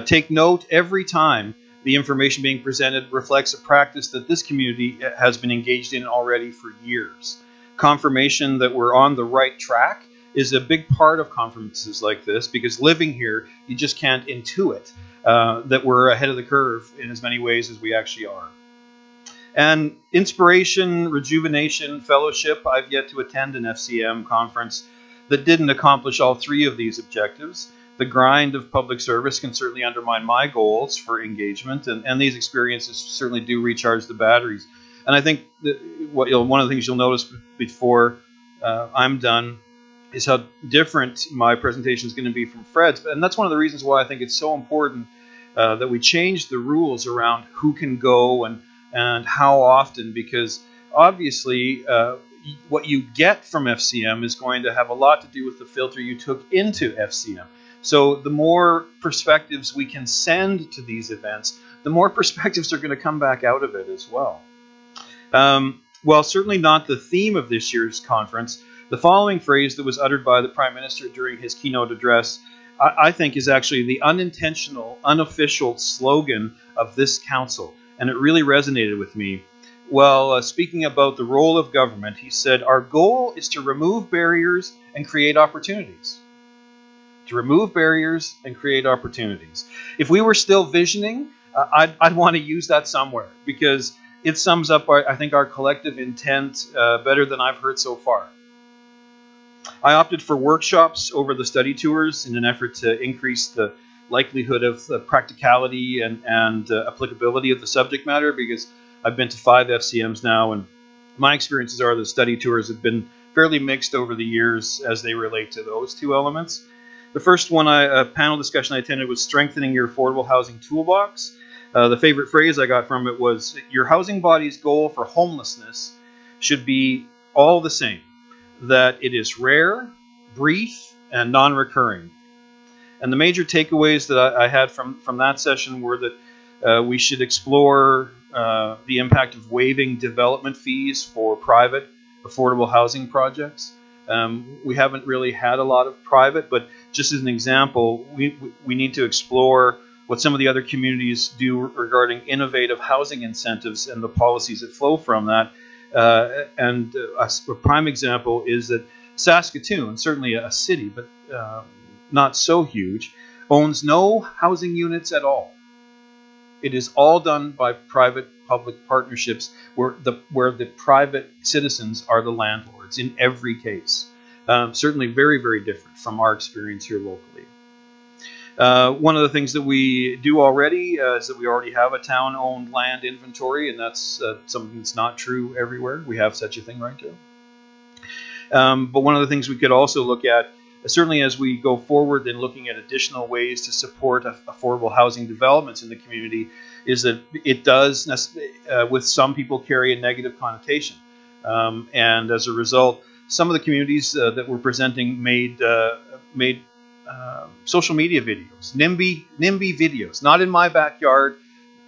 Take note every time the information being presented reflects a practice that this community has been engaged in already for years. Confirmation that we're on the right track is a big part of conferences like this, because living here, you just can't intuit that we're ahead of the curve in as many ways as we actually are. And inspiration, rejuvenation, fellowship, I've yet to attend an FCM conference that didn't accomplish all three of these objectives. The grind of public service can certainly undermine my goals for engagement, and these experiences certainly do recharge the batteries. And I think that one of the things you'll notice before I'm done is how different my presentation is going to be from Fred's. And that's one of the reasons why I think it's so important that we change the rules around who can go and how often, because obviously what you get from FCM is going to have a lot to do with the filter you took into FCM. So the more perspectives we can send to these events, the more perspectives are going to come back out of it as well. Well, certainly not the theme of this year's conference, the following phrase that was uttered by the Prime Minister during his keynote address, I think, is actually the unintentional, unofficial slogan of this council, and it really resonated with me. Well, speaking about the role of government, he said, "Our goal is to remove barriers and create opportunities." To remove barriers and create opportunities. If we were still visioning, I'd want to use that somewhere, because it sums up, I think, our collective intent better than I've heard so far. I opted for workshops over the study tours in an effort to increase the likelihood of the practicality and applicability of the subject matter, because I've been to 5 FCMs now, and my experiences are the study tours have been fairly mixed over the years as they relate to those two elements. The first one, a panel discussion I attended, was strengthening your affordable housing toolbox. The favorite phrase I got from it was, your housing body's goal for homelessness should be all the same, that it is rare, brief, and non-recurring. And the major takeaways that I had from that session were that we should explore the impact of waiving development fees for private affordable housing projects. We haven't really had a lot of private, but just as an example, we need to explore what some of the other communities do regarding innovative housing incentives and the policies that flow from that. And a prime example is that Saskatoon, certainly a city, but not so huge, owns no housing units at all. It is all done by private-public partnerships where the private citizens are the landlords in every case. Certainly very, very different from our experience here locally. One of the things that we do already is that we already have a town-owned land inventory, and that's something that's not true everywhere. We have such a thing, right, Joe? But one of the things we could also look at, certainly as we go forward in looking at additional ways to support affordable housing developments in the community, is that it does, with some people, carry a negative connotation. And as a result, some of the communities that we're presenting made social media videos, NIMBY videos, not in my backyard,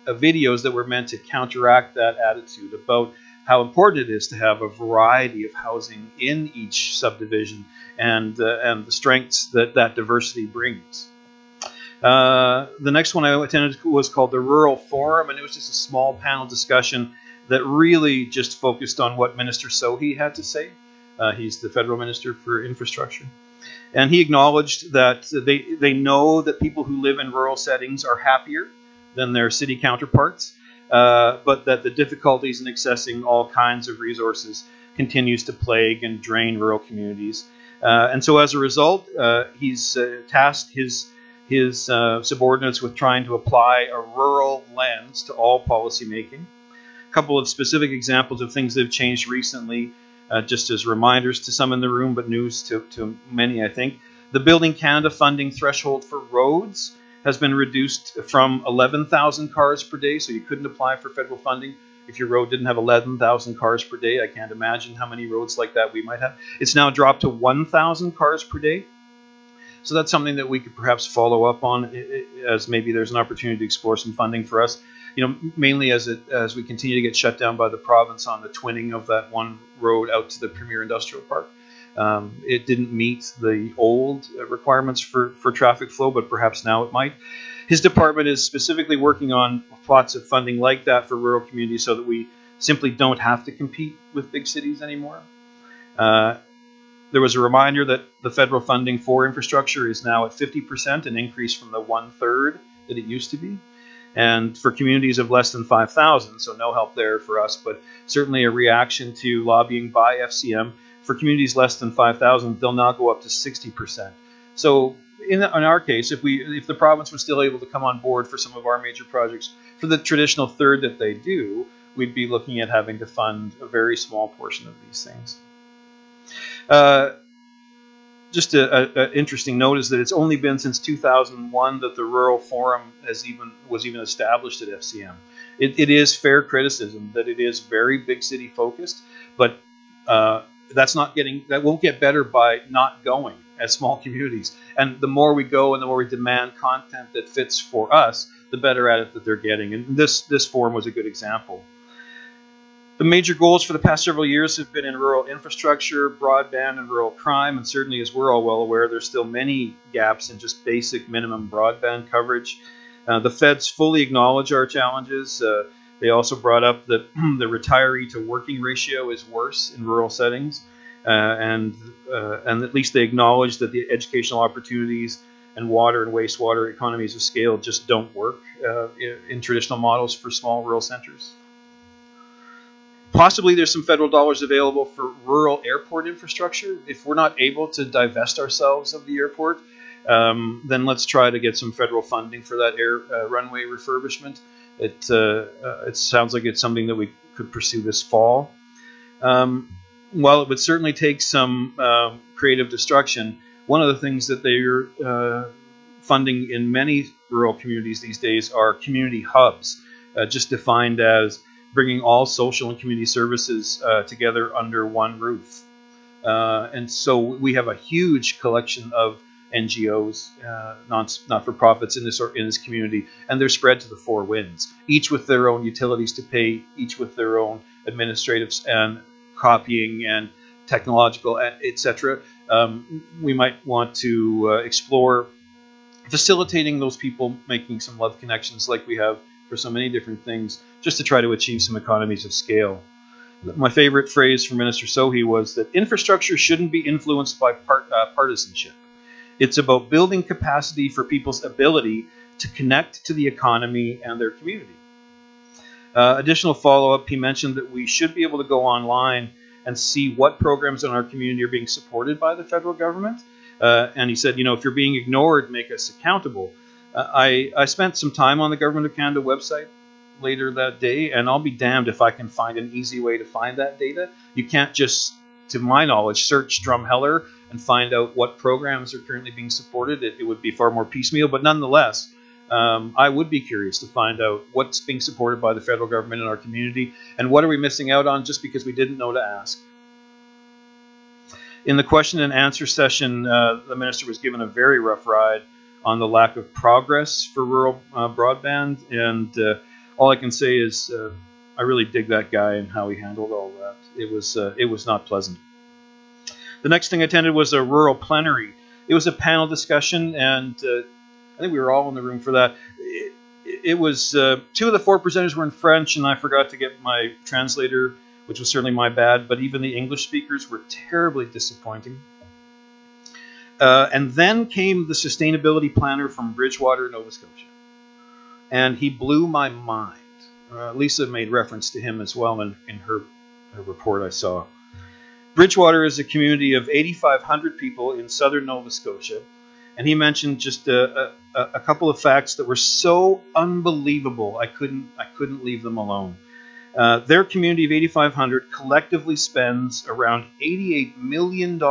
videos that were meant to counteract that attitude about how important it is to have a variety of housing in each subdivision and the strengths that that diversity brings. The next one I attended was called the Rural Forum, and it was just a small panel discussion that really just focused on what Minister Sohi had to say. He's the federal minister for infrastructure. And he acknowledged that they know that people who live in rural settings are happier than their city counterparts, but that the difficulties in accessing all kinds of resources continues to plague and drain rural communities. And so as a result, he's tasked his subordinates with trying to apply a rural lens to all policymaking. A couple of specific examples of things that have changed recently, just as reminders to some in the room, but news to many, I think. The Building Canada funding threshold for roads has been reduced from 11,000 cars per day, so you couldn't apply for federal funding if your road didn't have 11,000 cars per day. I can't imagine how many roads like that we might have. It's now dropped to 1,000 cars per day. So that's something that we could perhaps follow up on, as maybe there's an opportunity to explore some funding for us. You know, mainly as we continue to get shut down by the province on the twinning of that one road out to the Premier Industrial Park. It didn't meet the old requirements for traffic flow, but perhaps now it might. His department is specifically working on plots of funding like that for rural communities so that we simply don't have to compete with big cities anymore. There was a reminder that the federal funding for infrastructure is now at 50%, an increase from the 1/3 that it used to be. And for communities of less than 5,000, so no help there for us, but certainly a reaction to lobbying by FCM. For communities less than 5,000, they'll now go up to 60%. So in our case, if the province was still able to come on board for some of our major projects, for the traditional third that they do, we'd be looking at having to fund a very small portion of these things. Just an interesting note is that it's only been since 2001 that the Rural Forum was even established at FCM. It is fair criticism that it is very big city focused, but that won't get better by not going as small communities. And the more we go and the more we demand content that fits for us, the better at it that they're getting. And this forum was a good example. The major goals for the past several years have been in rural infrastructure, broadband, and rural crime. And certainly, as we're all well aware, there's still many gaps in just basic minimum broadband coverage. The feds fully acknowledge our challenges. They also brought up that the retiree to working ratio is worse in rural settings. And at least they acknowledge that the educational opportunities and water and wastewater economies of scale just don't work in traditional models for small rural centers. Possibly there's some federal dollars available for rural airport infrastructure. If we're not able to divest ourselves of the airport, then let's try to get some federal funding for that runway refurbishment. It sounds like it's something that we could pursue this fall. While it would certainly take some creative destruction, one of the things that they're funding in many rural communities these days are community hubs, just defined as bringing all social and community services together under one roof. And so we have a huge collection of NGOs, not-for-profits in this community, and they're spread to the four winds, each with their own utilities to pay, each with their own administrative and copying and technological, etc. We might want to explore facilitating those people making some love connections like we have for so many different things, just to try to achieve some economies of scale. My favorite phrase from Minister Sohi was that infrastructure shouldn't be influenced by partisanship. It's about building capacity for people's ability to connect to the economy and their community. Additional follow-up, he mentioned that we should be able to go online and see what programs in our community are being supported by the federal government. And he said, if you're being ignored, make us accountable. I spent some time on the Government of Canada website later that day, and I'll be damned if I can find an easy way to find that data. You can't just, to my knowledge, search Drumheller and find out what programs are currently being supported. It would be far more piecemeal, but nonetheless, I would be curious to find out what's being supported by the federal government in our community, and what are we missing out on just because we didn't know to ask. In the question and answer session, the minister was given a very rough ride on the lack of progress for rural broadband, and all I can say is I really dig that guy and how he handled all that. It was not pleasant. The next thing I attended was a rural plenary. It was a panel discussion, and I think we were all in the room for that. It was 2 of the 4 presenters were in French, and I forgot to get my translator, which was certainly my bad, but even the English speakers were terribly disappointing. And then came the sustainability planner from Bridgewater, Nova Scotia. And he blew my mind. Lisa made reference to him as well in her report I saw. Bridgewater is a community of 8,500 people in southern Nova Scotia. And he mentioned just a couple of facts that were so unbelievable I couldn't leave them alone. Their community of 8,500 collectively spends around $88 million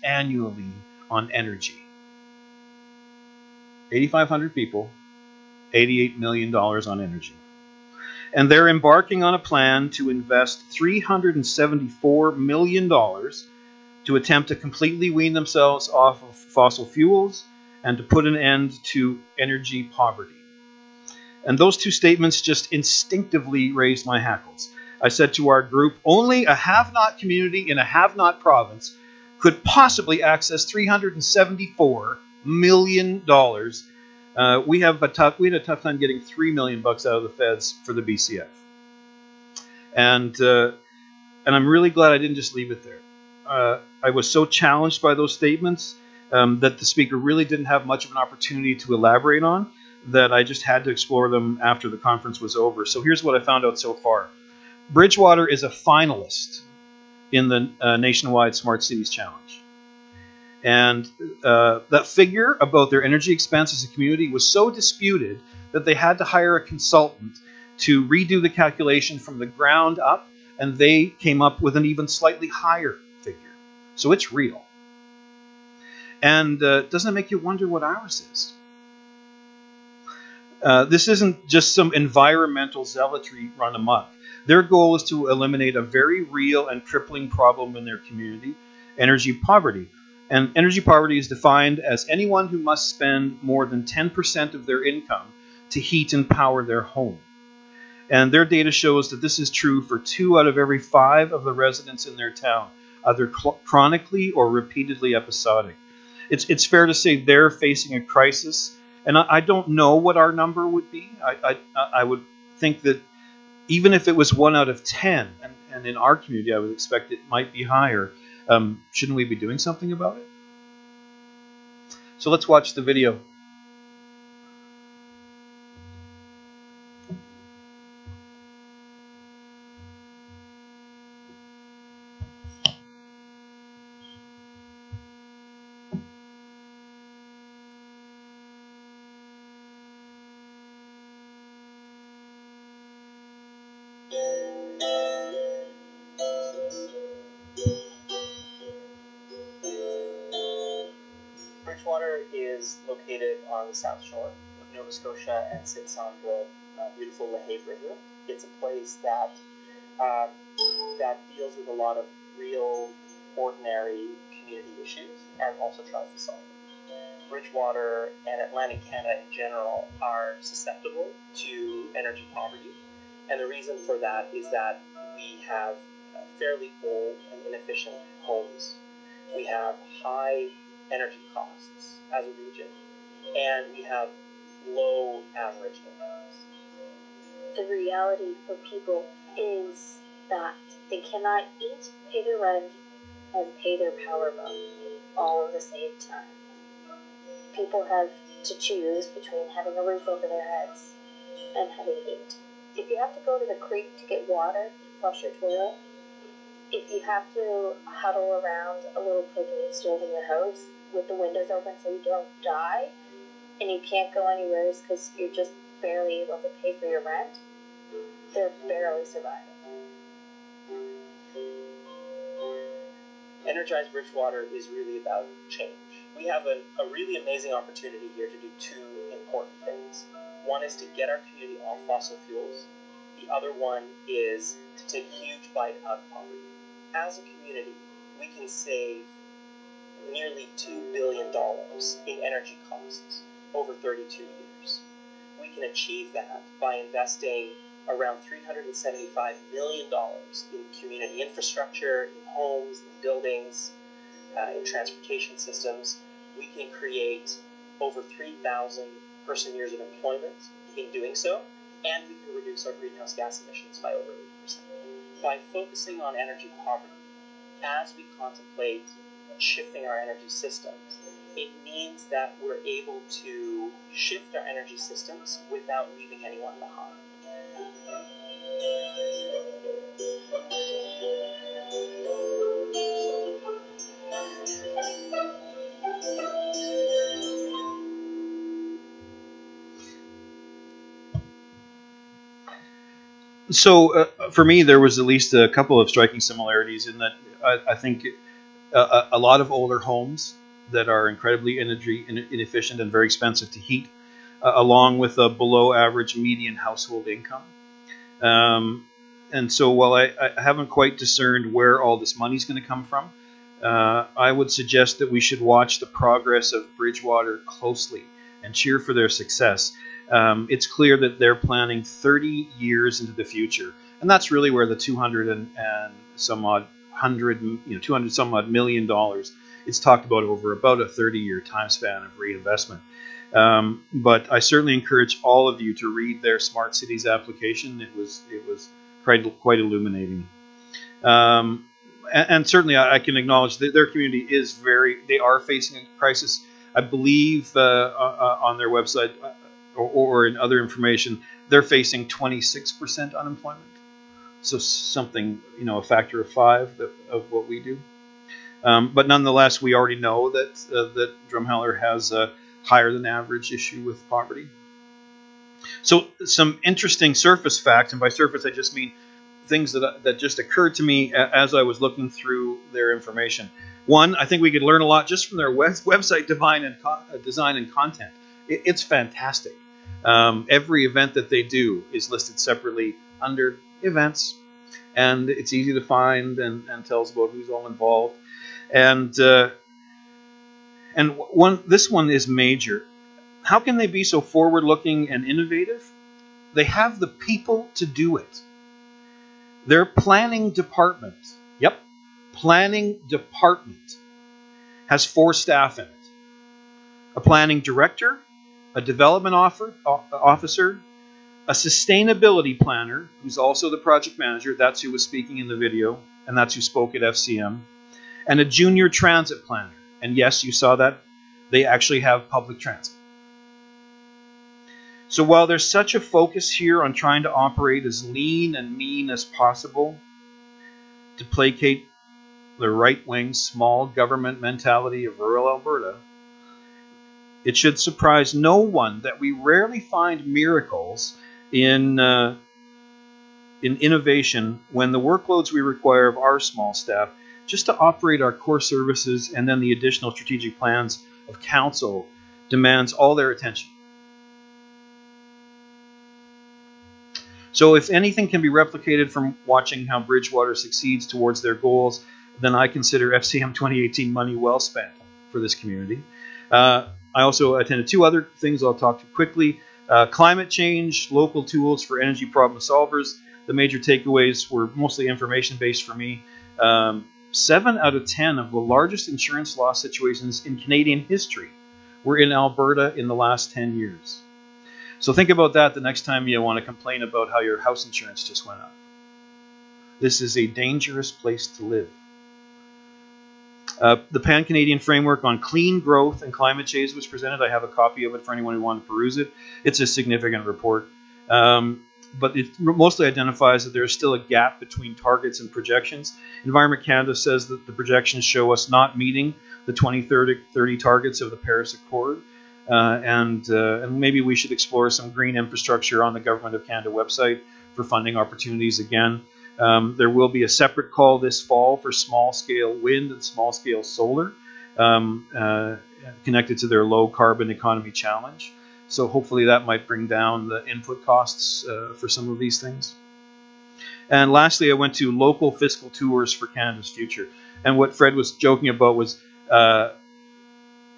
annually on energy. 8,500 people, $88 million on energy. And they're embarking on a plan to invest $374 million to attempt to completely wean themselves off of fossil fuels and to put an end to energy poverty. And those 2 statements just instinctively raised my hackles. I said to our group, only a have-not community in a have-not province could possibly access $374 million. We had a tough time getting $3 million out of the feds for the BCF. And I'm really glad I didn't just leave it there. I was so challenged by those statements that the speaker really didn't have much of an opportunity to elaborate on, that I just had to explore them after the conference was over. So here's what I found out so far. Bridgewater is a finalist in the Nationwide Smart Cities Challenge. And that figure about their energy expense as a community was so disputed that they had to hire a consultant to redo the calculation from the ground up, and they came up with an even slightly higher figure. So it's real. And doesn't it make you wonder what ours is? This isn't just some environmental zealotry run amok. Their goal is to eliminate a very real and crippling problem in their community, energy poverty. And energy poverty is defined as anyone who must spend more than 10% of their income to heat and power their home. And their data shows that this is true for 2 out of every 5 of the residents in their town, either chronically or repeatedly episodic. It's fair to say they're facing a crisis. And I don't know what our number would be. I would think that even if it was 1 out of 10, and in our community I would expect it might be higher, shouldn't we be doing something about it? So let's watch the video. Bridgewater is located on the south shore of Nova Scotia and sits on the beautiful Lehave River. It's a place that deals with a lot of real, ordinary community issues and also tries to solve them. Bridgewater and Atlantic Canada in general are susceptible to energy poverty, and the reason for that is that we have fairly old and inefficient homes. We have high energy costs as a region, and we have low average incomes. The reality for people is that they cannot eat, pay their rent, and pay their power bill all at the same time. People have to choose between having a roof over their heads and having heat. If you have to go to the creek to get water to flush your toilet, if you have to huddle around a little propane stove in your house with the windows open so you don't die, and you can't go anywhere because you're just barely able to pay for your rent, they're barely surviving. Energize Bridgewater is really about change. We have a really amazing opportunity here to do two important things. One is to get our community off fossil fuels. The other one is to take a huge bite out of poverty. As a community, we can save nearly $2 billion in energy costs over 32 years. We can achieve that by investing around $375 million in community infrastructure, in homes, in buildings, in transportation systems. We can create over 3,000 person-years of employment in doing so, and we can reduce our greenhouse gas emissions by over 80%. By focusing on energy poverty, as we contemplate shifting our energy systems, it means that we're able to shift our energy systems without leaving anyone behind. So for me, there was at least a couple of striking similarities in that I think a lot of older homes that are incredibly energy inefficient and very expensive to heat, along with a below average median household income. And so while I haven't quite discerned where all this money is going to come from, I would suggest that we should watch the progress of Bridgewater closely and cheer for their success. It's clear that they're planning 30 years into the future, and that's really where the $200 some odd million dollars is talked about over about a 30-year time span of reinvestment. But I certainly encourage all of you to read their Smart Cities application. It was quite illuminating. And certainly I can acknowledge that their community is they are facing a crisis. I believe on their website or in other information, they're facing 26% unemployment. So something, a factor of 5 of what we do. But nonetheless, we already know that Drumheller has a higher than average issue with poverty. So some interesting surface facts, and by surface I just mean things that just occurred to me as I was looking through their information. One, I think we could learn a lot just from their website design and content. It's fantastic. Every event that they do is listed separately under events, and it's easy to find and tells about who's all involved. And this one is major. How can they be so forward-looking and innovative? They have the people to do it. Their planning department, planning department, has 4 staff in it. A planning director, a development officer, a sustainability planner, who's also the project manager, that's who was speaking in the video, and that's who spoke at FCM, and a junior transit planner. And yes, you saw that. They actually have public transit. So while there's such a focus here on trying to operate as lean and mean as possible to placate the right-wing small government mentality of rural Alberta, it should surprise no one that we rarely find miracles in innovation when the workloads we require of our small staff just to operate our core services and then the additional strategic plans of council demands all their attention. So if anything can be replicated from watching how Bridgewater succeeds towards their goals, then I consider FCM 2018 money well spent for this community. I also attended 2 other things I'll talk to quickly. Climate change, local tools for energy problem solvers. The major takeaways were mostly information-based for me. 7 out of 10 of the largest insurance loss situations in Canadian history were in Alberta in the last 10 years. So think about that the next time you want to complain about how your house insurance just went up. This is a dangerous place to live. The Pan-Canadian Framework on Clean Growth and Climate Change was presented. I have a copy of it for anyone who wants to peruse it. It's a significant report. but it mostly identifies that there is still a gap between targets and projections. Environment Canada says that the projections show us not meeting the 2030 targets of the Paris Accord, and maybe we should explore some green infrastructure on the Government of Canada website for funding opportunities again. There will be a separate call this fall for small-scale wind and small-scale solar connected to their low-carbon economy challenge. So hopefully that might bring down the input costs for some of these things. And lastly, I went to local fiscal tours for Canada's future. And what Fred was joking about was,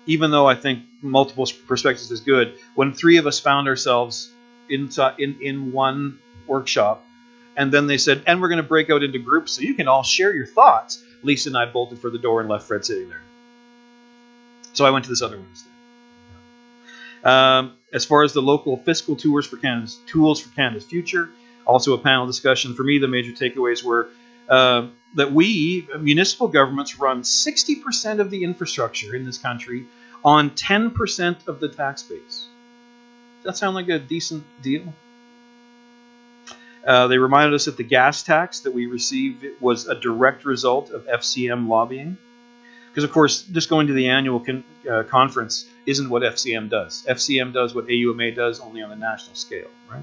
even though I think multiple perspectives is good, when three of us found ourselves in one workshop, and then they said, and we're going to break out into groups so you can all share your thoughts, Lisa and I bolted for the door and left Fred sitting there. So I went to this other one instead. As far as the local fiscal tours for tools for Canada's future, also a panel discussion. For me, the major takeaways were that we, municipal governments, run 60% of the infrastructure in this country on 10% of the tax base. Does that sound like a decent deal? They reminded us that the gas tax that we received was a direct result of FCM lobbying. Because, of course, just going to the annual conference isn't what FCM does. FCM does what AUMA does, only on a national scale, right?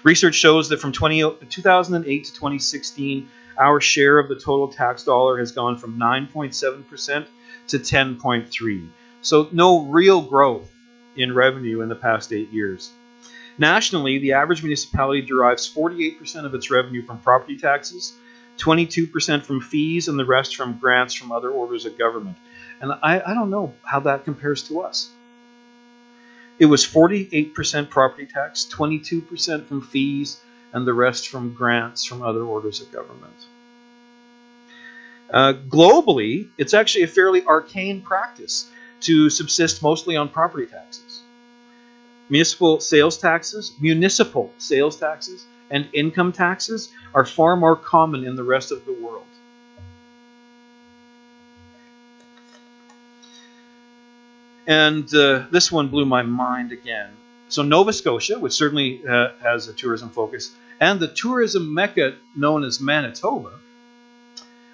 Research shows that from 2008 to 2016, our share of the total tax dollar has gone from 9.7% to 10.3%. So no real growth in revenue in the past 8 years. Nationally, the average municipality derives 48% of its revenue from property taxes, 22% from fees, and the rest from grants from other orders of government. And I don't know how that compares to us. It was 48% property tax, 22% from fees, and the rest from grants from other orders of government. Globally, it's actually a fairly arcane practice to subsist mostly on property taxes. Municipal sales taxes, and income taxes are far more common in the rest of the world. And this one blew my mind again. So Nova Scotia, which certainly has a tourism focus, and the tourism mecca known as Manitoba,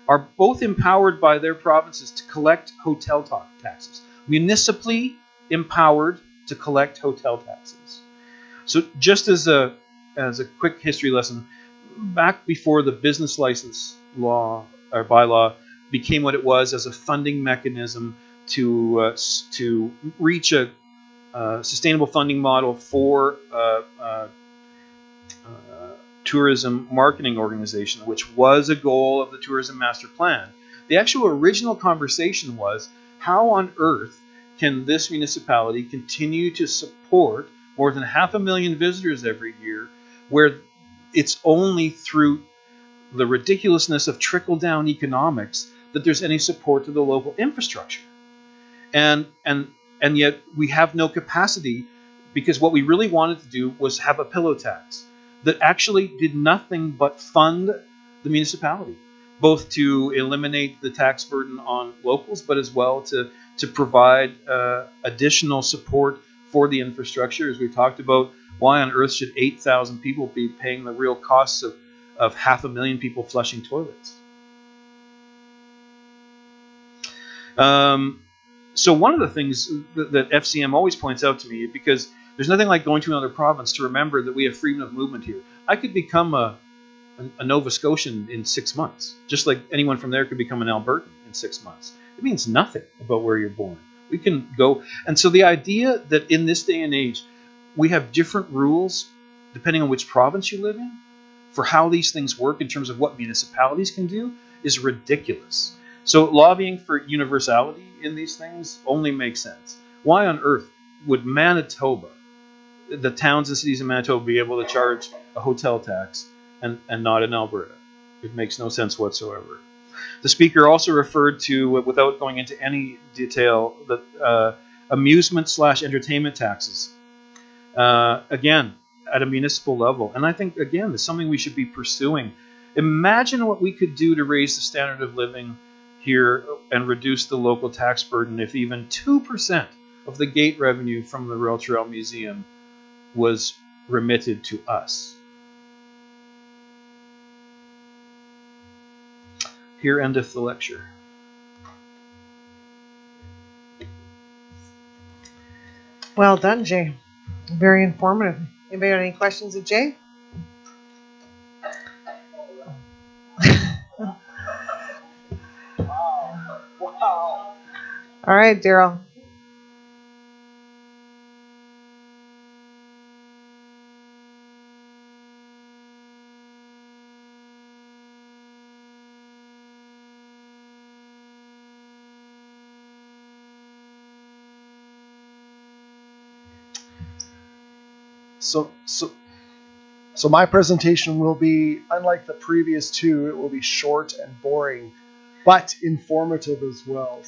are both empowered by their provinces to collect hotel taxes. Municipally empowered to collect hotel taxes. So just as a quick history lesson, back before the business license law or bylaw became what it was as a funding mechanism to reach a sustainable funding model for tourism marketing organization, which was a goal of the Tourism Master Plan. The actual original conversation was, how on earth can this municipality continue to support more than 500,000 visitors every year, where it's only through the ridiculousness of trickle-down economics that there's any support to the local infrastructure. And yet we have no capacity, because what we really wanted to do was have a pillow tax that actually did nothing but fund the municipality, both to eliminate the tax burden on locals, but as well to provide additional support for the infrastructure. As we talked about, why on earth should 8,000 people be paying the real costs of 500,000 people flushing toilets? So one of the things that FCM always points out to me, because there's nothing like going to another province to remember that we have freedom of movement here. I could become a Nova Scotian in 6 months, just like anyone from there could become an Albertan in 6 months. It means nothing about where you're born. We can go. And so the idea that in this day and age, we have different rules depending on which province you live in for how these things work in terms of what municipalities can do is ridiculous. So lobbying for universality in these things only makes sense. Why on earth would Manitoba, the towns and cities in Manitoba, be able to charge a hotel tax and not in Alberta? It makes no sense whatsoever. The speaker also referred to, without going into any detail, the amusement/entertainment taxes. Again, at a municipal level. And I think, again, it's something we should be pursuing. Imagine what we could do to raise the standard of living here and reduce the local tax burden if even 2% of the gate revenue from the Royal Trail Museum was remitted to us. Here endeth the lecture. Well done, Jay. Very informative. Anybody got any questions of Jay? Wow. All right, Daryl. So my presentation will be, unlike the previous two, it will be short and boring, but informative as well.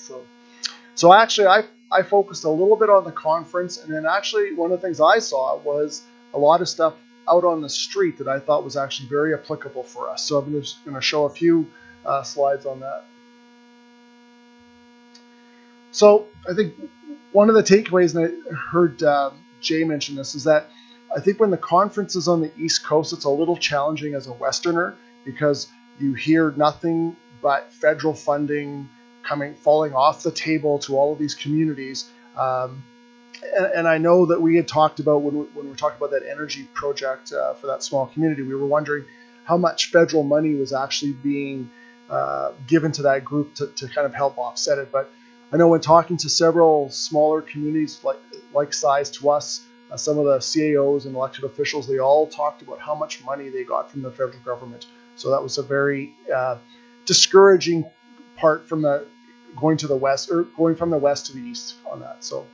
So actually, I focused a little bit on the conference, and then actually one of the things I saw was a lot of stuff out on the street that I thought was actually very applicable for us. So I'm just going to show a few slides on that. So I think one of the takeaways, and I heard Jay mention this, is that I think when the conference is on the East Coast, it's a little challenging as a Westerner because you hear nothing but federal funding falling off the table to all of these communities. And I know that we had talked about when we were talking about that energy project for that small community, we were wondering how much federal money was actually being given to that group to kind of help offset it. But I know when talking to several smaller communities like size to us, some of the CAOs and elected officials, they all talked about how much money they got from the federal government. So that was a very discouraging part from going to the west, or going from the west to the east on that. So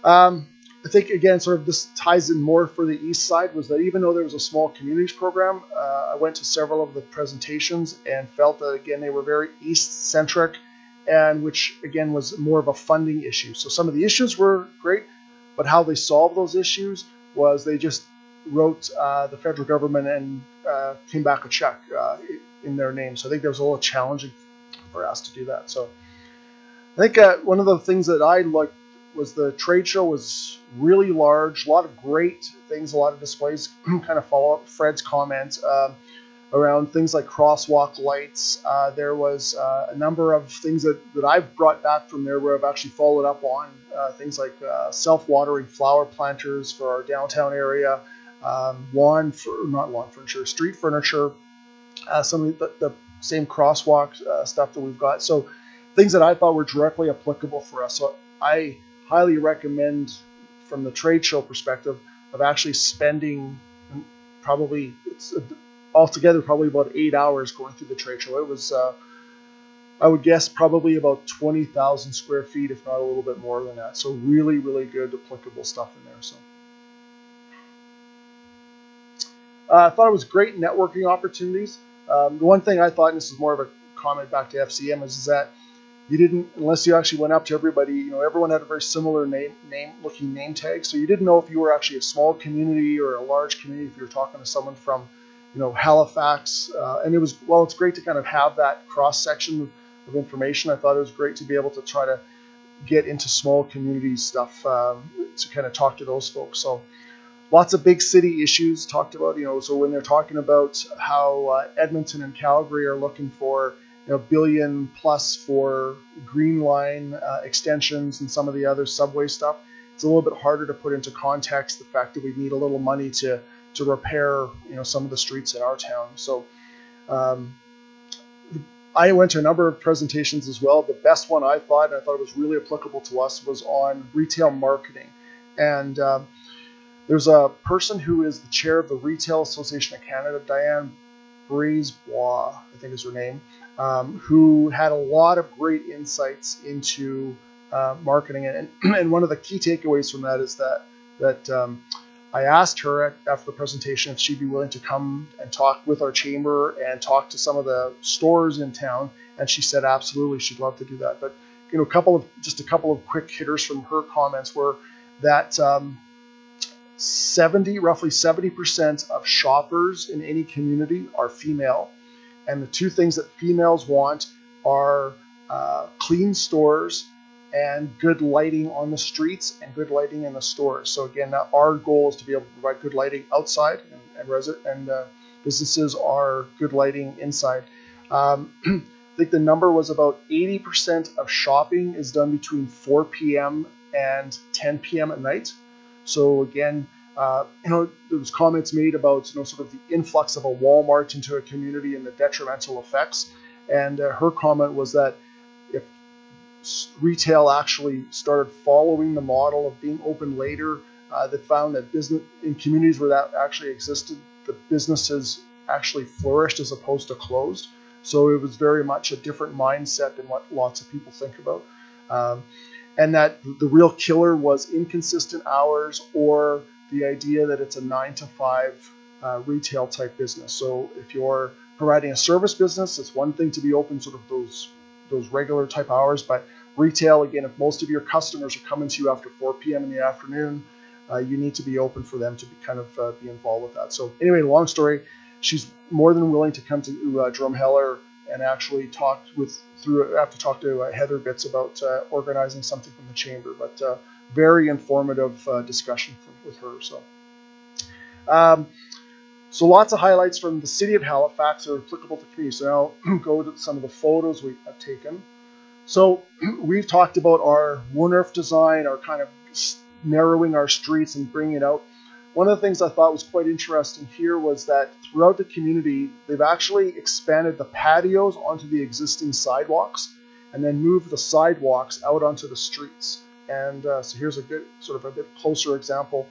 I think, again, sort of this ties in more for the east side, was that even though there was a small communities program, I went to several of the presentations and felt that, again, they were very east-centric, and which, again, was more of a funding issue. So some of the issues were great, but how they solved those issues was they just wrote the federal government and came back a check in their name. So I think that was a little challenging for us to do that. So I think one of the things that I liked was the trade show was really large, a lot of great things, a lot of displays. Kind of follow up Fred's comment around things like crosswalk lights. There was a number of things that I've brought back from there where I've actually followed up on things like self-watering flower planters for our downtown area, street furniture, some of the same crosswalk stuff that we've got. So things that I thought were directly applicable for us. So I highly recommend, from the trade show perspective, of actually spending probably altogether probably about 8 hours going through the trade show. It was, I would guess, probably about 20,000 square feet, if not a little bit more than that. So really, really good applicable stuff in there. So I thought it was great networking opportunities. The one thing I thought, and this is more of a comment back to FCM, is that you didn't, unless you actually went up to everybody, everyone had a very similar looking name tag. So you didn't know if you were actually a small community or a large community, if you were talking to someone from, Halifax. And it's great to kind of have that cross section of information. I thought it was great to be able to try to get into small community stuff to kind of talk to those folks. So lots of big city issues talked about, so when they're talking about how Edmonton and Calgary are looking for $1 billion plus for Green Line extensions and some of the other subway stuff, it's a little bit harder to put into context the fact that we need a little money to repair, some of the streets in our town. So I went to a number of presentations as well. The best one I thought it was really applicable to us, was on retail marketing. And there's a person who is the chair of the Retail Association of Canada, Diane Bridgewater, I think is her name, who had a lot of great insights into marketing. And one of the key takeaways from that is that I asked her after the presentation if she'd be willing to come and talk with our chamber and talk to some of the stores in town, and she said absolutely, she'd love to do that. But a couple of quick hitters from her comments were that roughly 70% of shoppers in any community are female, and the two things that females want are clean stores and good lighting on the streets and good lighting in the stores. So again, our goal is to be able to provide good lighting outside, and businesses are good lighting inside. I think the number was about 80% of shopping is done between 4 p.m. and 10 p.m. at night. So again, there was comments made about sort of the influx of a Walmart into a community and the detrimental effects. And her comment was that if retail actually started following the model of being open later, they found that business in communities where that actually existed, the businesses actually flourished as opposed to closed. So it was very much a different mindset than what lots of people think about. And that the real killer was inconsistent hours or the idea that it's a 9 to 5 retail type business. So if you're providing a service business, it's one thing to be open sort of those regular type hours, but retail, again, if most of your customers are coming to you after 4 p.m. in the afternoon, you need to be open for them to be kind of be involved with that. So anyway, long story, she's more than willing to come to Drumheller and actually have to talk to Heather Bits about organizing something from the chamber, but very informative discussion with her. So lots of highlights from the city of Halifax are applicable to community. So now go to some of the photos we have taken. So we've talked about our Woodruff design, our kind of narrowing our streets and bringing it out. One of the things I thought was quite interesting here was that throughout the community, they've actually expanded the patios onto the existing sidewalks and then moved the sidewalks out onto the streets. And so here's a good, sort of a bit closer example.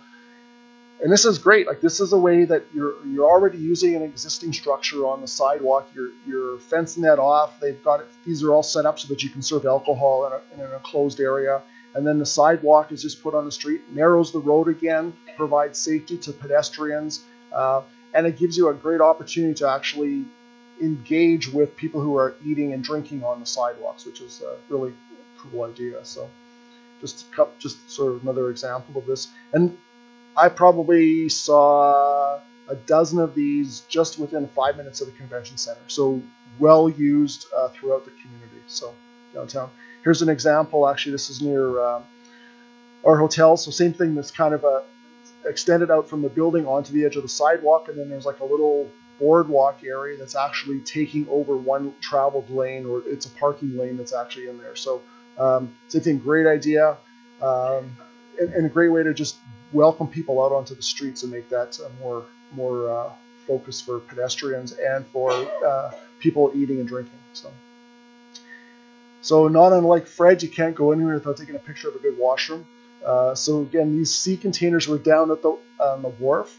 And this is great. Like, this is a way that you're already using an existing structure on the sidewalk. You're fencing that off. They've got it. These are all set up so that you can serve alcohol in an enclosed area. And then the sidewalk is just put on the street, narrows the road again, provides safety to pedestrians, and it gives you a great opportunity to actually engage with people who are eating and drinking on the sidewalks, which is a really cool idea. So just sort of another example of this. And I probably saw a dozen of these just within 5 minutes of the convention center. So well used throughout the community. So downtown. Here's an example. Actually, this is near our hotel. So same thing. That's kind of extended out from the building onto the edge of the sidewalk, and then there's like a little boardwalk area that's actually taking over one traveled lane, or it's a parking lane that's actually in there. So same thing. Great idea, and a great way to just welcome people out onto the streets and make that more focus for pedestrians and for people eating and drinking. So not unlike Fred, you can't go anywhere without taking a picture of a good washroom. So again, these sea containers were down at on the wharf.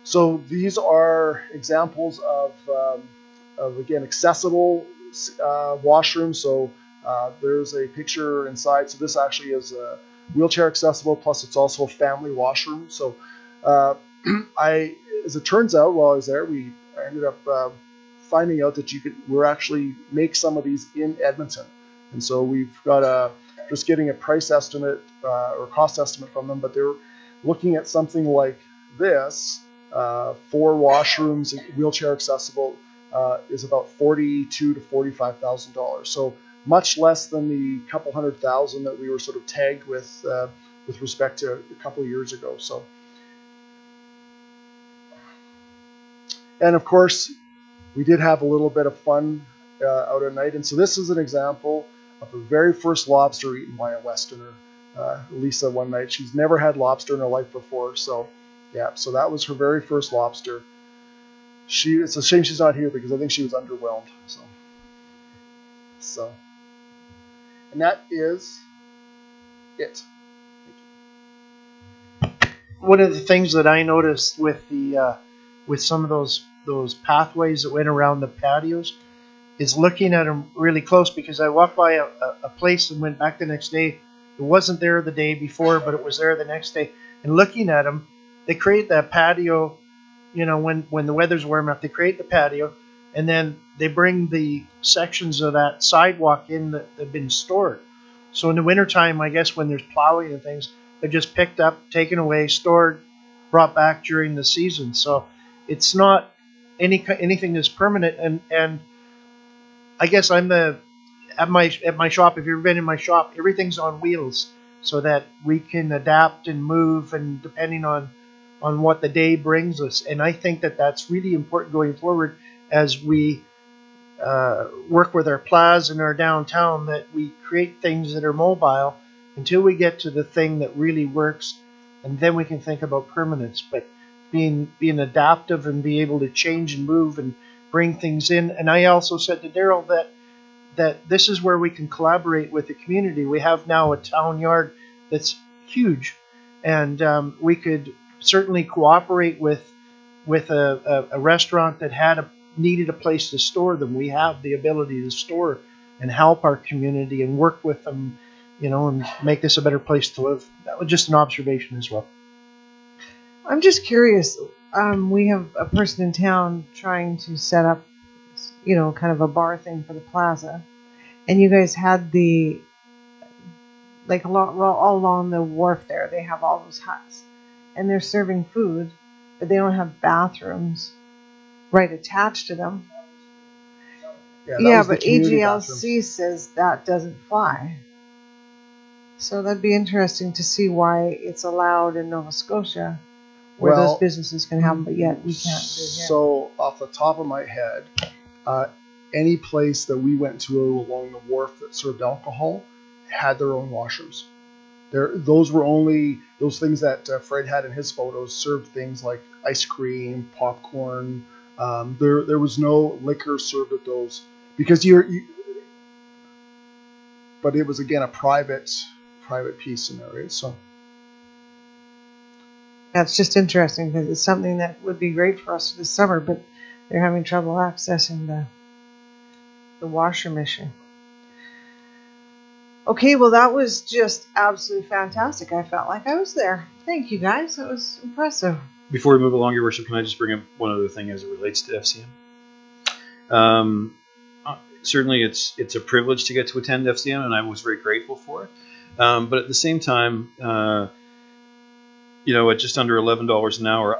So these are examples of again, accessible washrooms. So there's a picture inside. So this actually is wheelchair accessible, plus it's also a family washroom. So as it turns out, while I was there, I ended up finding out that we're actually make some of these in Edmonton. And so we've got just getting a price estimate or cost estimate from them, but they're looking at something like this, 4 washrooms, wheelchair accessible, is about $42,000 to $45,000. So much less than the couple $100,000 that we were sort of tagged with respect to a couple of years ago. So, and of course, we did have a little bit of fun out at night. And so this is an example of the very first lobster eaten by a Westerner. Lisa, one night, she's never had lobster in her life before. So yeah, so that was her very first lobster. It's a shame she's not here because I think she was underwhelmed. So, and that is it. One of the things that I noticed with some of those pathways that went around the patios is looking at them really close, because I walked by a place and went back the next day. It wasn't there the day before, but it was there the next day. And looking at them, they create that patio, when the weather's warm enough, they create the patio, and then they bring the sections of that sidewalk in that have been stored. So in the wintertime, I guess when there's plowing and things, they're just picked up, taken away, stored, brought back during the season. So it's not anything that's permanent. And I guess at my shop, if you've ever been in my shop, everything's on wheels so that we can adapt and move, and depending on what the day brings us. And I think that that's really important going forward as we work with our plaza and our downtown, that we create things that are mobile until we get to the thing that really works, and then we can think about permanence. But being adaptive and be able to change and move and bring things in. And I also said to Daryl that this is where we can collaborate with the community. We have now a town yard that's huge, and we could certainly cooperate with a restaurant that needed a place to store them. We have the ability to store and help our community and work with them, and make this a better place to live. That was just an observation as well. I'm just curious. We have a person in town trying to set up, kind of a bar thing for the plaza, and you guys had all along the wharf there, they have all those huts, and they're serving food, but they don't have bathrooms right attached to them. Yeah, but AGLC says that doesn't fly. So that'd be interesting to see why it's allowed in Nova Scotia, where those businesses can have them, but yet we can't do it here. So off the top of my head, any place that we went to along the wharf that served alcohol had their own washrooms. Those were only those things that Fred had in his photos, served things like ice cream, popcorn. There was no liquor served at those, because but it was, again, a private piece in there. So that's just interesting, because it's something that would be great for us this summer, but they're having trouble accessing the washroom issue. Okay, well, that was just absolutely fantastic. I felt like I was there. Thank you, guys. That was impressive. Before we move along, Your Worship, can I just bring up one other thing as it relates to FCM? Certainly, it's a privilege to get to attend FCM, and I was very grateful for it. But at the same time, at just under $11 an hour,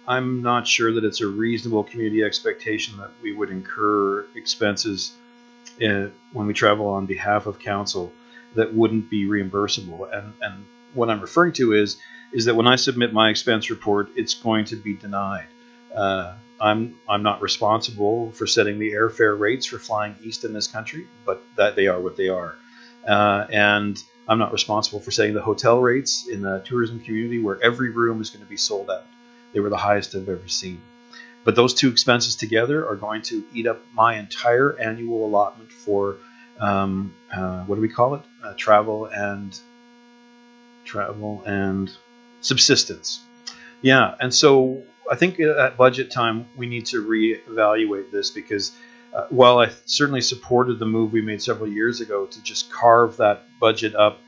I'm not sure that it's a reasonable community expectation that we would incur expenses when we travel on behalf of council that wouldn't be reimbursable. And what I'm referring to is that when I submit my expense report, it's going to be denied. I'm not responsible for setting the airfare rates for flying east in this country, but that they are what they are. And I'm not responsible for setting the hotel rates in the tourism community, where every room is going to be sold out. They were the highest I've ever seen. But those two expenses together are going to eat up my entire annual allotment for, what do we call it? Travel and subsistence. Yeah, and so I think at budget time we need to reevaluate this, because while I certainly supported the move we made several years ago to just carve that budget up,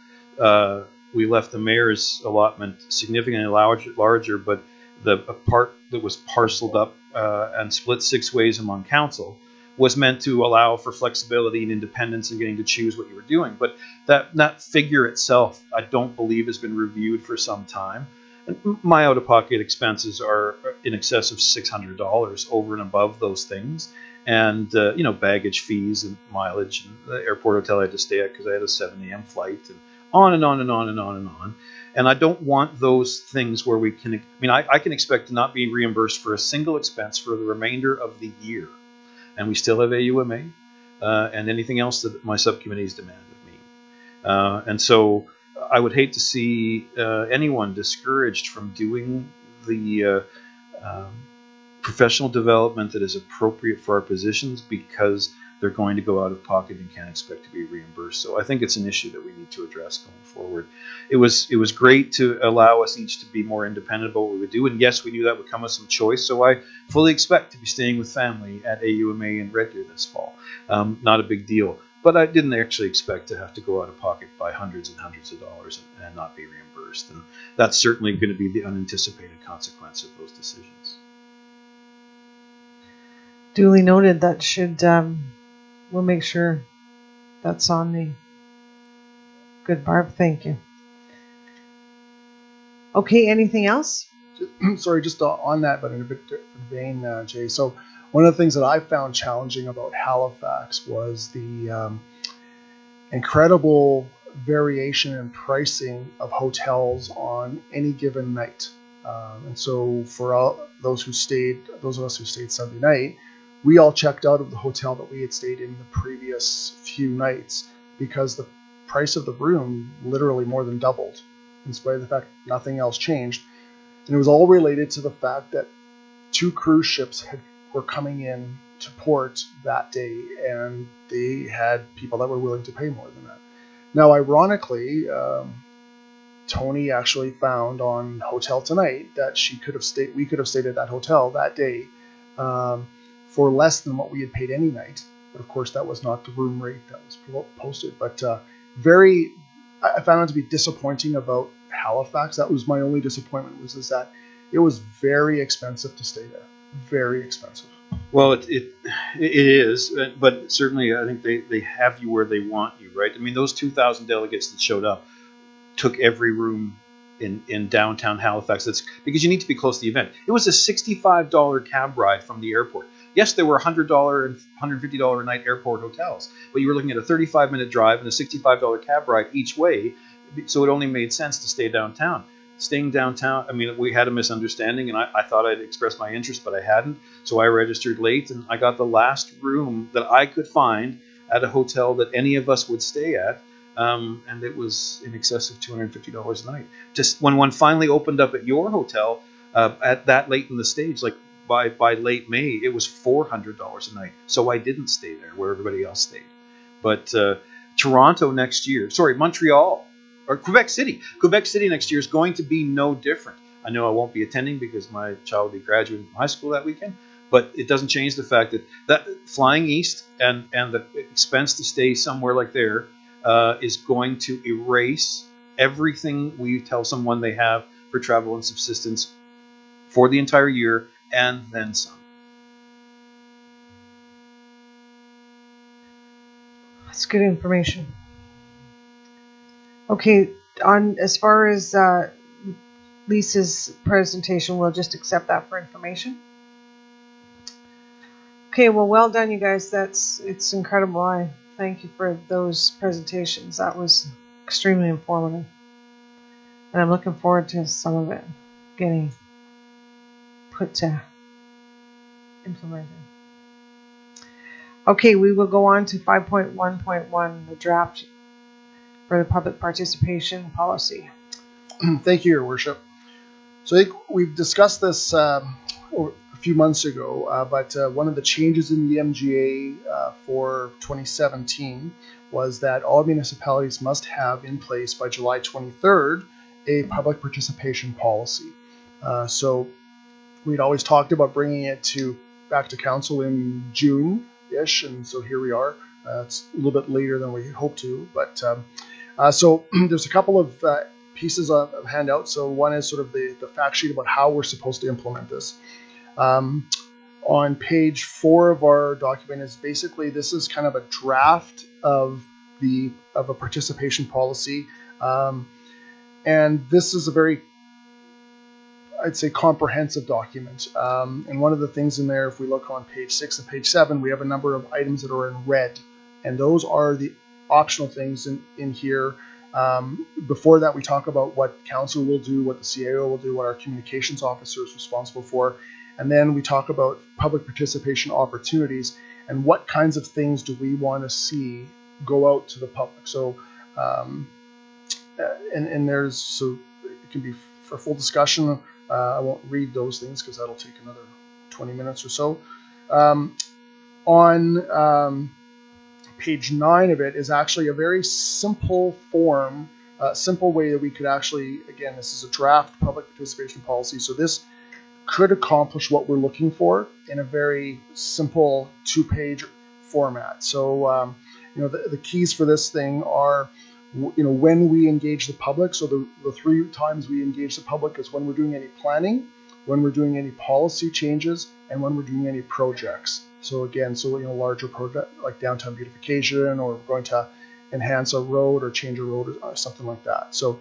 we left the mayor's allotment significantly larger, but the part that was parceled up and split 6 ways among council was meant to allow for flexibility and independence and getting to choose what you were doing. But that figure itself, I don't believe, has been reviewed for some time. And my out-of-pocket expenses are in excess of $600 over and above those things. And, baggage fees and mileage and the airport hotel I had to stay at because I had a 7 a.m. flight, and on and on and on and on and on. And I don't want those things where I can expect to not be reimbursed for a single expense for the remainder of the year. And we still have AUMA and anything else that my subcommittees demand of me. And so I would hate to see anyone discouraged from doing the professional development that is appropriate for our positions because they're going to go out of pocket and can't expect to be reimbursed. So I think it's an issue that we need to address going forward. It was great to allow us each to be more independent about what we would do. And yes, we knew that would come with some choice. So I fully expect to be staying with family at AUMA in Red Deer this fall. Not a big deal. But I didn't actually expect to have to go out of pocket by hundreds and hundreds of dollars and not be reimbursed. And that's certainly going to be the unanticipated consequence of those decisions. Duly noted. That should, we'll make sure that's on the good, Barb. Thank you. Okay, anything else? Sorry, just on that, but in a bit different vein, Jay. So one of the things that I found challenging about Halifax was the incredible variation in pricing of hotels on any given night. And so for those of us who stayed Sunday night, we all checked out of the hotel that we had stayed in the previous few nights because the price of the room literally more than doubled, in spite of the fact nothing else changed. And it was all related to the fact that 2 cruise ships were coming in to port that day, and they had people that were willing to pay more than that. Now, ironically, Tony actually found on Hotel Tonight that we could have stayed at that hotel that day for less than what we had paid any night. But of course, that was not the room rate that was posted. But I found it to be disappointing about Halifax. That was my only disappointment, is that it was very expensive to stay there. Very expensive. Well, it is, but certainly I think they have you where they want you, right? I mean, those 2,000 delegates that showed up took every room in downtown Halifax. That's because you need to be close to the event. It was a $65 cab ride from the airport. Yes, there were $100 and $150 a night airport hotels, but you were looking at a 35-minute drive and a $65 cab ride each way, so it only made sense to stay downtown. Staying downtown, I mean, we had a misunderstanding, and I thought I'd expressed my interest, but I hadn't, so I registered late, and I got the last room that I could find at a hotel that any of us would stay at, and it was in excess of $250 a night. Just when one finally opened up at your hotel at that late in the stage, like by late May, it was $400 a night. So I didn't stay there where everybody else stayed. But Montreal, or Quebec City next year is going to be no different. I know I won't be attending because my child will be graduating from high school that weekend, but it doesn't change the fact that flying east and the expense to stay somewhere like there is going to erase everything we tell someone they have for travel and subsistence for the entire year and then some. That's good information. Okay, as far as Lisa's presentation, we'll just accept that for information. Okay, well done, you guys. It's incredible. I thank you for those presentations. That was extremely informative, and I'm looking forward to some of it getting put to implemented. Okay, we will go on to 5.1.1, the draft for the public participation policy. Thank you, Your Worship. So I think we've discussed this a few months ago, but one of the changes in the MGA for 2017 was that all municipalities must have in place by July 23rd a public participation policy. So we'd always talked about bringing it back to council in June-ish, and so here we are. It's a little bit later than we hoped to, but so there's a couple of pieces of handout. So one is sort of the fact sheet about how we're supposed to implement this. On page 4 of our document is basically, this is kind of a draft of a participation policy, and this is a very, I'd say, comprehensive document. And one of the things in there, if we look on page 6 and page 7, we have a number of items that are in red, and those are the optional things in here. Before that, we talk about what council will do, what the CAO will do, what our communications officer is responsible for, and then we talk about public participation opportunities and what kinds of things do we want to see go out to the public. So, and there's, so it can be for full discussion. I won't read those things because that'll take another 20 minutes or so. On page 9 of it is actually a very simple form, simple way that we could actually, again, this is a draft public participation policy, so this could accomplish what we're looking for in a very simple 2-page format. So, the keys for this thing are, when we engage the public. So the 3 times we engage the public is when we're doing any planning, when we're doing any policy changes, and when we're doing any projects. So again, larger project like downtown beautification, or we're going to enhance a road or change a road or something like that. So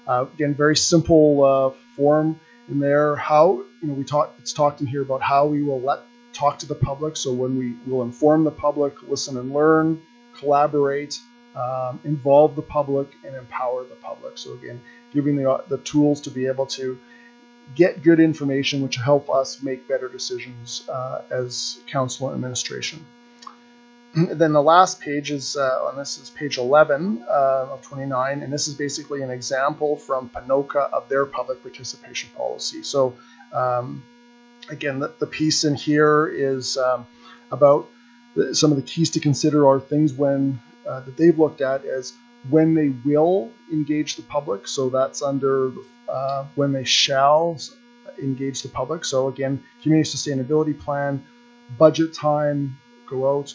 again, very simple form in there. How, it's talked in here about how we will talk to the public. So when we will inform the public, listen and learn, collaborate, involve the public, and empower the public. So again, giving the tools to be able to get good information, which help us make better decisions as council and administration. And then the last page is, and this is page 11 of 29, and this is basically an example from Ponoka of their public participation policy. So again, the piece in here is about some of the keys to consider are things when that they've looked at as when they will engage the public. So that's under when they shall engage the public. So again, community sustainability plan, budget time, go out.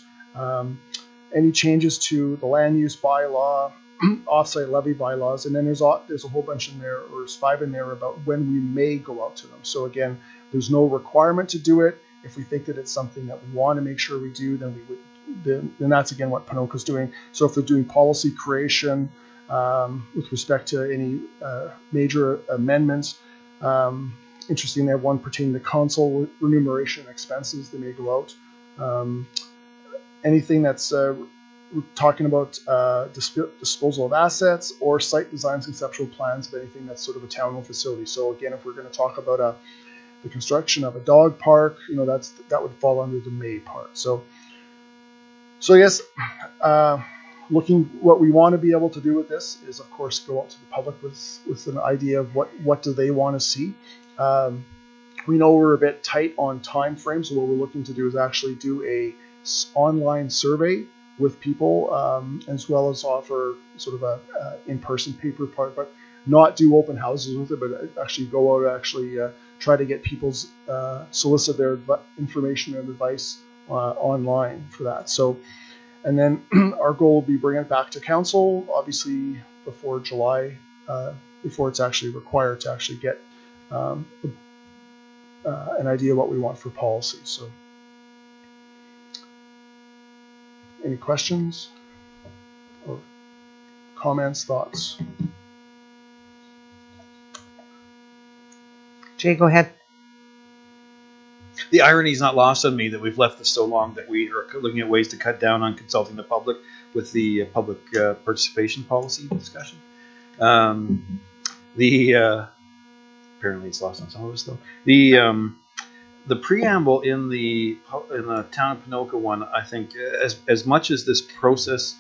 Any changes to the land use bylaw, offsite levy bylaws, and then there's a whole bunch in there, or there's 5 in there about when we may go out to them. So again, there's no requirement to do it. If we think that it's something that we want to make sure we do, then we would. Then that's again what Ponoka's doing. So if they're doing policy creation with respect to any major amendments, interesting, they have one pertaining to council remuneration and expenses. They may go out. Anything that's we're talking about disposal of assets or site designs, conceptual plans of anything that's sort of a town-owned facility. So again, if we're going to talk about the construction of a dog park, that would fall under the may part. So I guess looking what we want to be able to do with this is, of course, go out to the public with an idea of what do they want to see. We know we're a bit tight on time frame, so what we're looking to do is actually do a online survey with people, as well as offer sort of a in-person paper part, but not do open houses with it, but actually go out and actually try to get people's solicit their information and advice online for that. So, and then our goal will be bringing it back to council, obviously before July, before it's actually required to actually get an idea of what we want for policy. So, any questions or comments, thoughts? Jay, go ahead. The irony is not lost on me that we've left this so long that we are looking at ways to cut down on consulting the public with the public participation policy discussion. Apparently it's lost on some of us though. The preamble in the town of Ponoka one, I think, as much as this process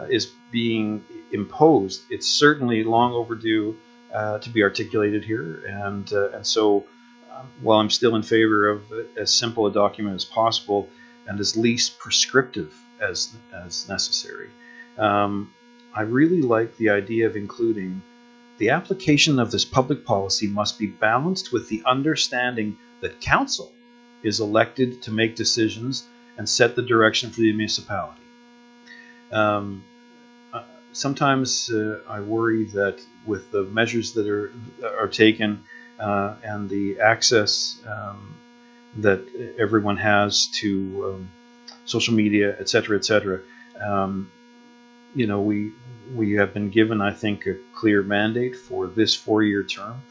is being imposed, it's certainly long overdue to be articulated here, and so. While I'm still in favor of as simple a document as possible and as least prescriptive as necessary, I really like the idea of including the application of this public policy must be balanced with the understanding that council is elected to make decisions and set the direction for the municipality. Sometimes I worry that with the measures that are taken and the access that everyone has to social media, et cetera, we have been given, I think, a clear mandate for this 4-year term,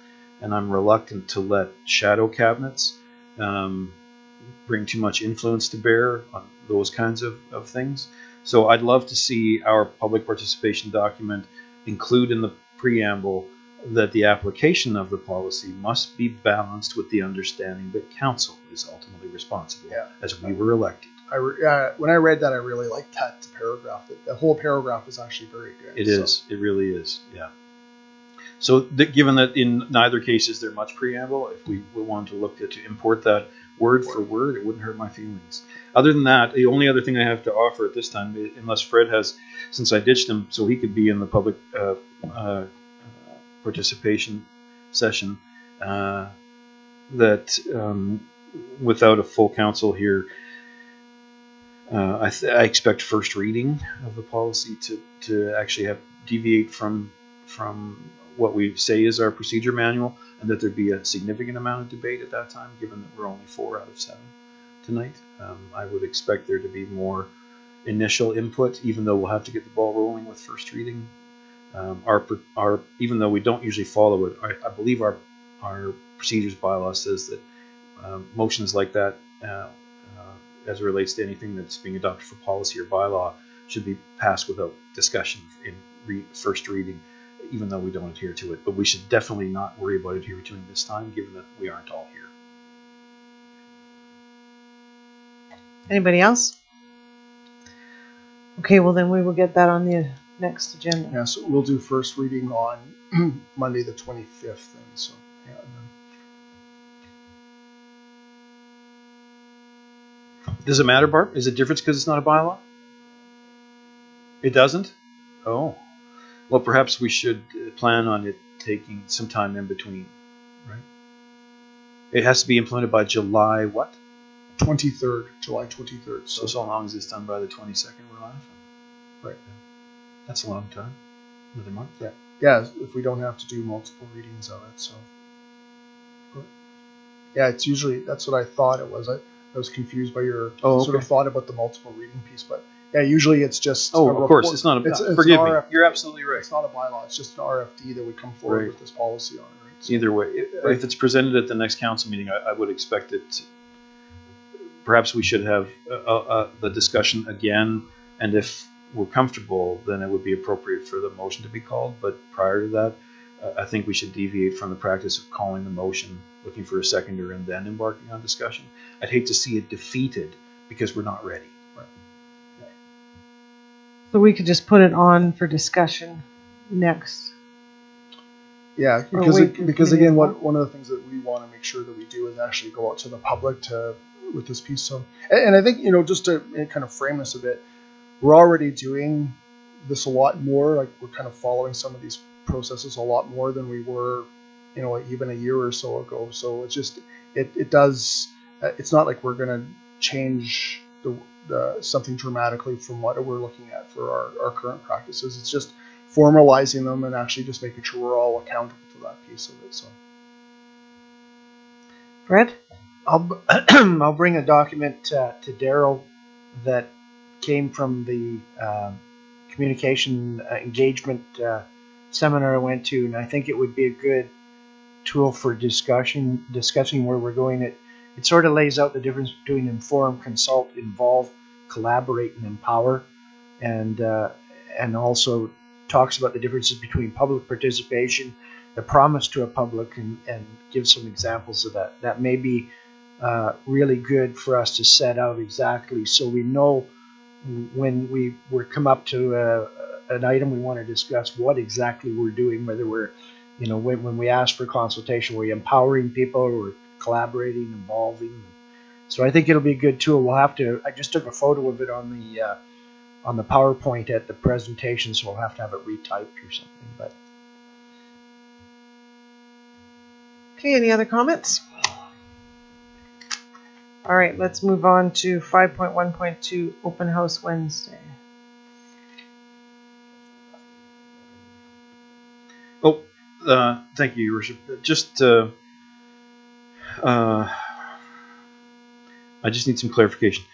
and I'm reluctant to let shadow cabinets bring too much influence to bear on those kinds of things. So I'd love to see our public participation document include in the preamble that the application of the policy must be balanced with the understanding that council is ultimately responsible, as we were elected. When I read that, I really liked that paragraph. The whole paragraph is actually very good. It is. It really is. Yeah. So given that in neither case is there much preamble, if we wanted to look to import that word for word, it wouldn't hurt my feelings. Other than that, the only other thing I have to offer at this time, unless Fred has, since I ditched him so he could be in the public participation session, that without a full council here, I expect first reading of the policy to actually have deviate from what we say is our procedure manual, and that there'd be a significant amount of debate at that time, given that we're only 4 out of 7 tonight. I would expect there to be more initial input, even though we'll have to get the ball rolling with first reading. Our even though we don't usually follow it, I believe our procedures bylaw says that motions like that, as it relates to anything that's being adopted for policy or bylaw, should be passed without discussion in first reading. even though we don't adhere to it. But we should definitely not worry about adhering to it this time, given that we aren't all here. Anybody else? Okay, well then we will get that on the next agenda. Yeah, so we'll do first reading on Monday the 25th then. So yeah. And then... Does it matter, Barb? Is it different because it's not a bylaw? It doesn't? Oh. Well, perhaps we should plan on it taking some time in between, right? It has to be implemented by July what? 23rd, July 23rd. So long as it's done by the 22nd, we're laughing. Right. That's a long time. Another month. Yeah. Yeah, if we don't have to do multiple readings of it, so. Yeah, it's usually, that's what I thought it was. I was confused by your sort of thought about the multiple reading piece, but yeah, usually it's just of course, it's not a, forgive me, you're absolutely right. It's not a bylaw, it's just an RFD that would come forward with this policy on it, right? So, either way, if it's presented at the next council meeting, I would expect it to, perhaps we should have the discussion again, and if we're comfortable, then it would be appropriate for the motion to be called, but prior to that, I think we should deviate from the practice of calling the motion, looking for a seconder, and then embarking on discussion. I'd hate to see it defeated because we're not ready. Right. Yeah. So we could just put it on for discussion next. Yeah, because again, one of the things that we want to make sure that we do is actually go out to the public with this piece. So, and I think, just to kind of frame this a bit, we're already doing this a lot more. Like, we're kind of following some of these processes a lot more than we were, even a year or so ago. So it's just, it does, it's not like we're going to change the something dramatically from what we're looking at for our current practices. It's just formalizing them and actually just making sure we're all accountable to that piece of it. So, Fred? I'll bring a document to Daryl that came from the communication engagement seminar I went to, and I think it would be a good tool for discussing where we're going. It sort of lays out the difference between inform, consult, involve, collaborate, and empower, and also talks about the differences between public participation, the promise to a public, and gives some examples of that. That may be really good for us to set out exactly, so we know when we come up to an item we want to discuss, what exactly we're doing, whether we're, when we ask for consultation, we're empowering people, or we're collaborating, involving. So I think it'll be a good tool. I just took a photo of it on the PowerPoint at the presentation, so we'll have to have it retyped or something. But Okay, any other comments? All right, let's move on to 5.1.2 Open House Wednesday. Thank you, Your Worship. Just, I just need some clarification.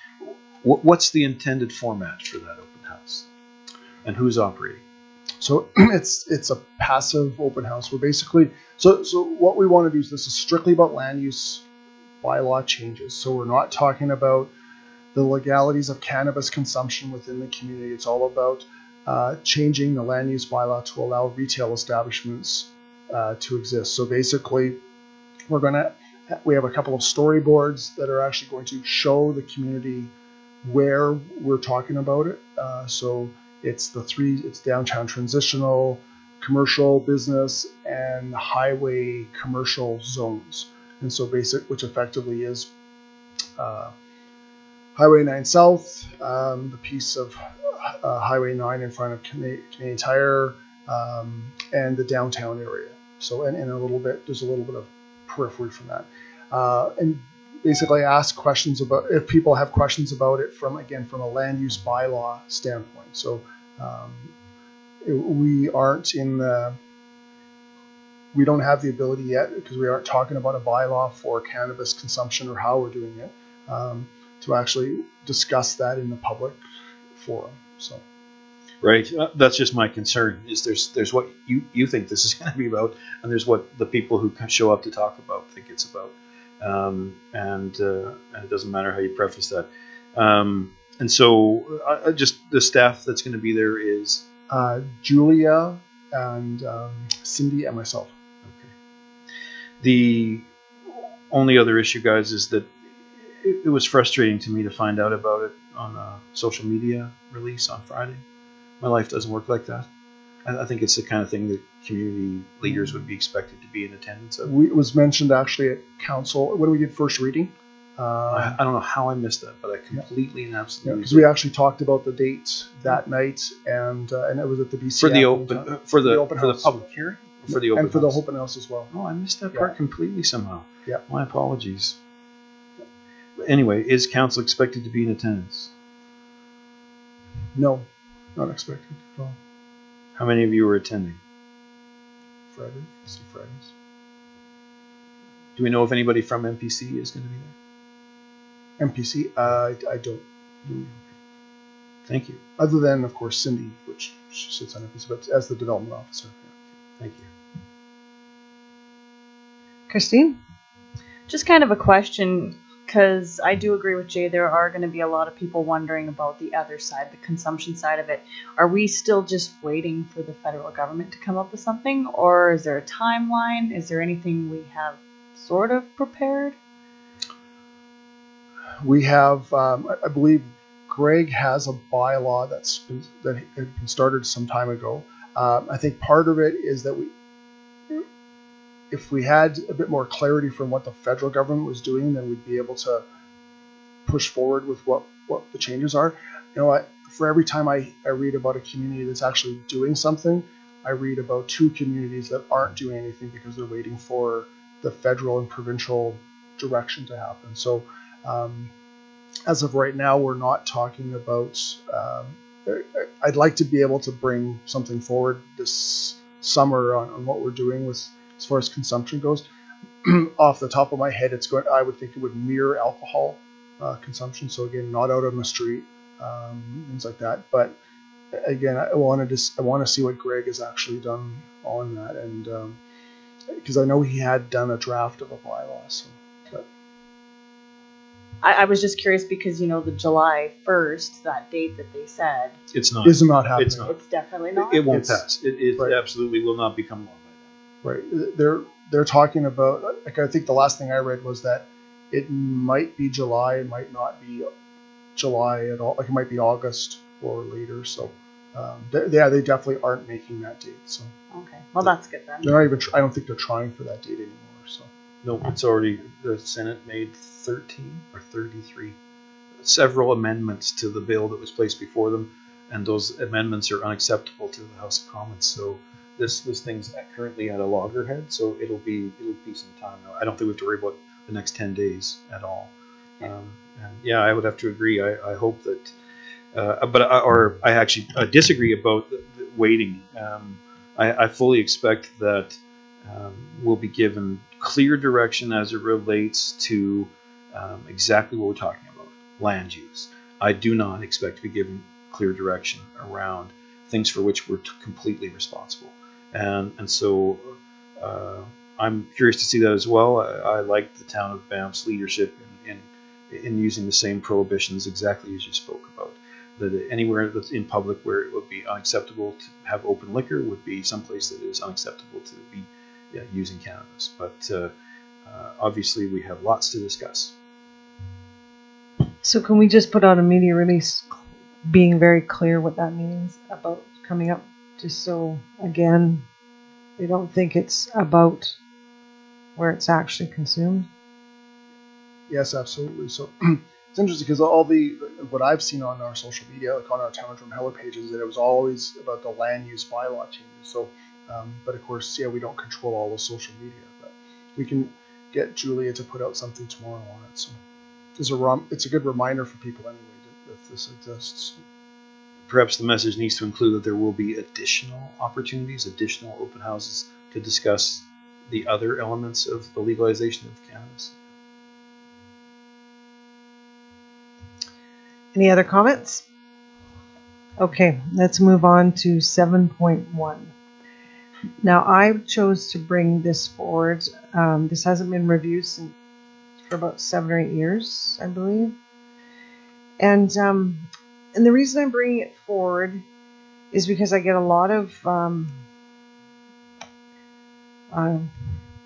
What's the intended format for that open house, and who's operating? So it's a passive open house. We're basically so what we want to do is, this is strictly about land use bylaw changes. So we're not talking about the legalities of cannabis consumption within the community. It's all about changing the land use bylaw to allow retail establishments to exist. So basically, we have a couple of storyboards that are actually going to show the community where we're talking about it. So it's downtown transitional, commercial, business, and highway commercial zones. And so which effectively is Highway 9 South, the piece of Highway 9 in front of Canadian Tire, and the downtown area. So, and a little bit, there's a little bit of periphery from that. And basically ask questions about, if people have questions about it from a land use bylaw standpoint. So we don't have the ability yet, because we aren't talking about a bylaw for cannabis consumption or how we're doing it, to actually discuss that in the public forum. So. Right. That's just my concern. Is there's what you think this is going to be about, and there's what the people who show up to talk about think it's about, and it doesn't matter how you preface that. And so just the staff that's going to be there is Julia, and Cindy and myself. Okay. The only other issue, guys, is that it was frustrating to me to find out about it on a social media release on Friday. My life doesn't work like that. I think it's the kind of thing that community leaders would be expected to be in attendance of. It was mentioned actually at council when we did first reading. I don't know how I missed that, but I completely and absolutely because we actually talked about the dates that night, and it was at the BC for the open for the house. public hearing, or for the open and for house? the open house as well. Oh, I missed that part completely somehow. Yeah, my apologies. Anyway, is council expected to be in attendance? No, not expected at all. How many of you were attending? Fridays. Do we know if anybody from MPC is going to be there? MPC? I don't know. Thank you. Other than, of course, Cindy, which she sits on MPC, but as the development officer. Yeah. Thank you. Christine? Just kind of a question, because I do agree with Jay. There are going to be a lot of people wondering about the other side, the consumption side of it. Are we still just waiting for the federal government to come up with something, or is there a timeline? Is there anything we have sort of prepared? We have, I believe, Greg has a bylaw that had been started some time ago. I think part of it is that if we had a bit more clarity from what the federal government was doing, then we'd be able to push forward with what the changes are. You know what? For every time I read about a community that's actually doing something, I read about 2 communities that aren't doing anything because they're waiting for the federal and provincial direction to happen. So as of right now, we're not talking about, I'd like to be able to bring something forward this summer on what we're doing with as far as consumption goes. Off the top of my head, I would think it would mirror alcohol consumption. So again, not out on the street, things like that. But again, I want to see what Greg has actually done on that, and because I know he had done a draft of a bylaw. So, but I was just curious because, the July 1st, that date that they said. It's not. Is not happening. It's not. It's definitely not. It won't pass. It right. absolutely will not become law by then. Right. They're talking about, like, I think the last thing I read was that it might be July, it might not be July at all. Like, it might be August or later. So, they definitely aren't making that date. So. Okay. Well, that's good then. They're not even. I don't think they're trying for that date anymore. So. No, it's already, the Senate made 13 or 33 several amendments to the bill that was placed before them, and those amendments are unacceptable to the House of Commons. So this thing's currently at a loggerhead, so it'll be some time now. I don't think we have to worry about the next 10 days at all. And yeah, I would have to agree. I hope that, I actually disagree about the waiting. I fully expect that we'll be given clear direction as it relates to exactly what we're talking about, land use. I do not expect to be given clear direction around things for which we're completely responsible. And so I'm curious to see that as well. I like the town of Banff's leadership in using the same prohibitions exactly as you spoke about. That anywhere that's in public where it would be unacceptable to have open liquor would be someplace that is unacceptable to be using cannabis. But obviously we have lots to discuss. So can we just put out a media release being very clear what that means about coming up, just so, again, they don't think it's about where it's actually consumed? Yes, absolutely. So it's interesting because what I've seen on our social media, like on our Town of Drumheller pages, that it was always about the land use bylaw changes. So, but of course, we don't control all the social media, but we can get Julia to put out something tomorrow on it. So it's a good reminder for people anyway that this exists. Perhaps the message needs to include that there will be additional opportunities, additional open houses to discuss the other elements of the legalization of cannabis. Any other comments? Okay, let's move on to 7.1. Now, I chose to bring this forward. This hasn't been reviewed for about 7 or 8 years, I believe. And the reason I'm bringing it forward is because I get a lot of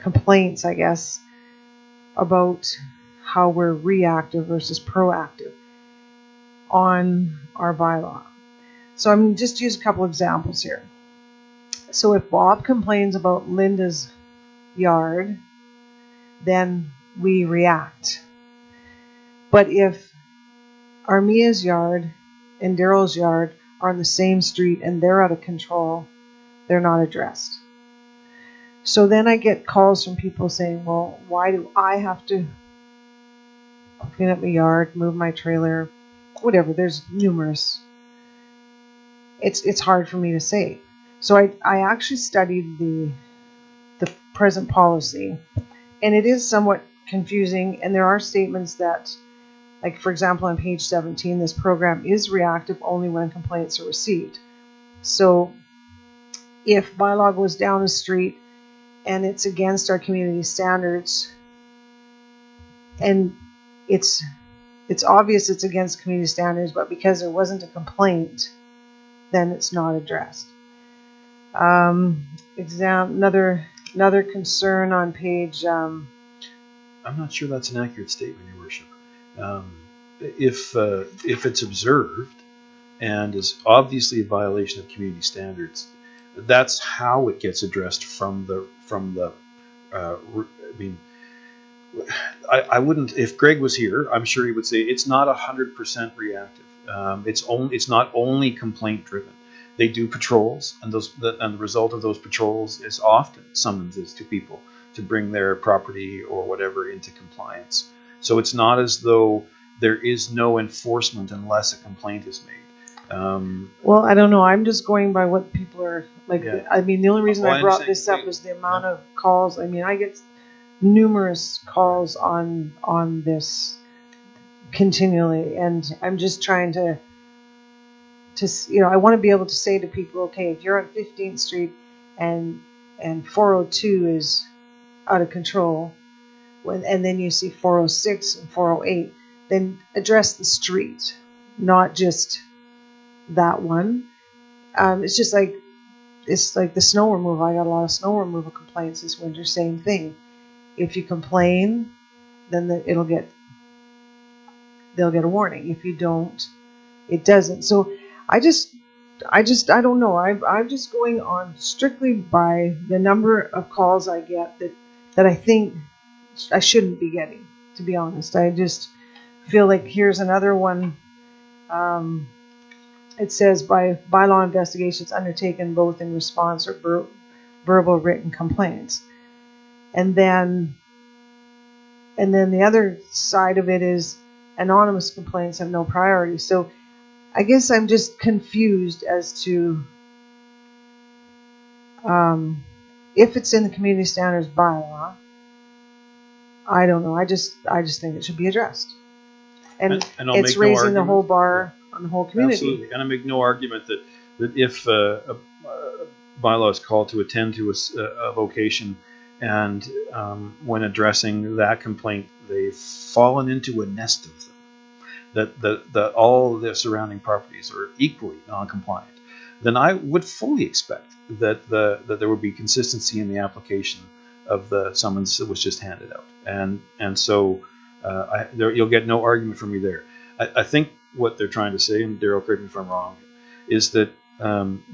complaints, I guess, about how we're reactive versus proactive on our bylaw. So I'm just use a couple examples here. So if Bob complains about Linda's yard, then we react. But if Armia's yard and Daryl's yard are on the same street and they're out of control, they're not addressed. So then I get calls from people saying, well, why do I have to clean up my yard, move my trailer, whatever. There's numerous. It's hard for me to say. So I actually studied the present policy, and it is somewhat confusing, and there are statements that, like for example on page 17, this program is reactive only when complaints are received. So if bylaw goes down the street and it's against our community standards, and it's obvious it's against community standards, but because there wasn't a complaint, then it's not addressed. Another concern on page. I'm not sure that's an accurate statement, Your Worship. If it's observed and is obviously a violation of community standards, that's how it gets addressed from the. I wouldn't. If Greg was here, I'm sure he would say it's not 100% reactive. It's not only complaint driven. They do patrols, and the result of those patrols is often summonses to people to bring their property or whatever into compliance. So it's not as though there is no enforcement unless a complaint is made. Well, I don't know. I'm just going by what people are like. Yeah. I mean, the only reason I brought this up is the amount of calls. I mean, I get numerous calls on this continually, and I'm just trying to I want to be able to say to people, okay, if you're on 15th Street and 402 is out of control, and then you see 406 and 408, then address the street, not just that one. It's like the snow removal. I got a lot of snow removal complaints this winter. Same thing. If you complain, then they'll get a warning. If you don't, it doesn't. So I don't know. I'm just going on strictly by the number of calls I get that I think I shouldn't be getting, to be honest. I just feel like here's another one. It says bylaw investigations undertaken both in response or verbal written complaints. And then the other side of it is anonymous complaints have no priority. So I guess I'm just confused as to if it's in the community standards bylaw. I don't know. I just think it should be addressed, and it's raising the whole bar on the whole community. Absolutely, and I make no argument that if a bylaw is called to attend to a vocation, and when addressing that complaint, they've fallen into a nest of them. That all the surrounding properties are equally non-compliant, then I would fully expect that there would be consistency in the application of the summons that was just handed out, and so you'll get no argument from me there. I think what they're trying to say, and Daryl, correct me if I'm wrong, is that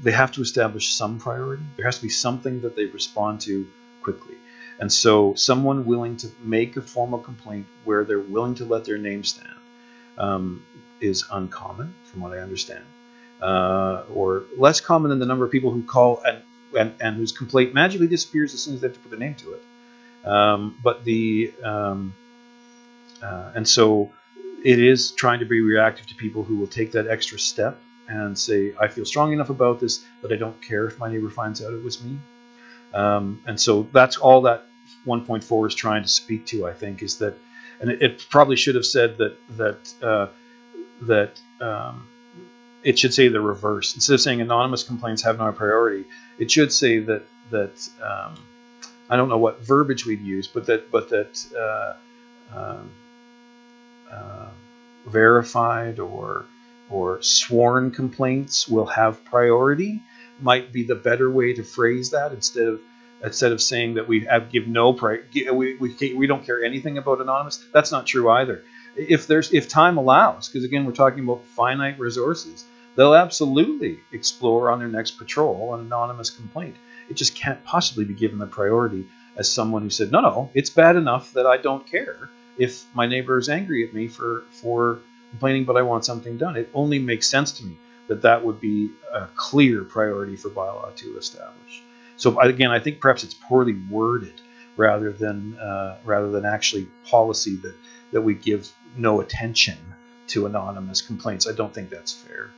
they have to establish some priority. There has to be something that they respond to quickly, and so someone willing to make a formal complaint where they're willing to let their name stand is uncommon, from what I understand, or less common than the number of people who call and whose complaint magically disappears as soon as they have to put their name to it. And so it is trying to be reactive to people who will take that extra step and say, I feel strong enough about this that I don't care if my neighbor finds out it was me. And so that's all that 1.4 is trying to speak to, I think, is that. And it probably should have said that it should say the reverse. Instead of saying anonymous complaints have no priority, it should say that I don't know what verbiage we'd use, but that verified or sworn complaints will have priority might be the better way to phrase that, instead of instead of saying that we give no we don't care anything about anonymous. That's not true either. If time allows, because again we're talking about finite resources, they'll absolutely explore on their next patrol an anonymous complaint. It just can't possibly be given the priority as someone who said, no, it's bad enough that I don't care if my neighbor is angry at me for complaining, but I want something done. It only makes sense to me that would be a clear priority for bylaw to establish. So again, I think perhaps it's poorly worded rather than actually policy that we give no attention to anonymous complaints. I don't think that's fair.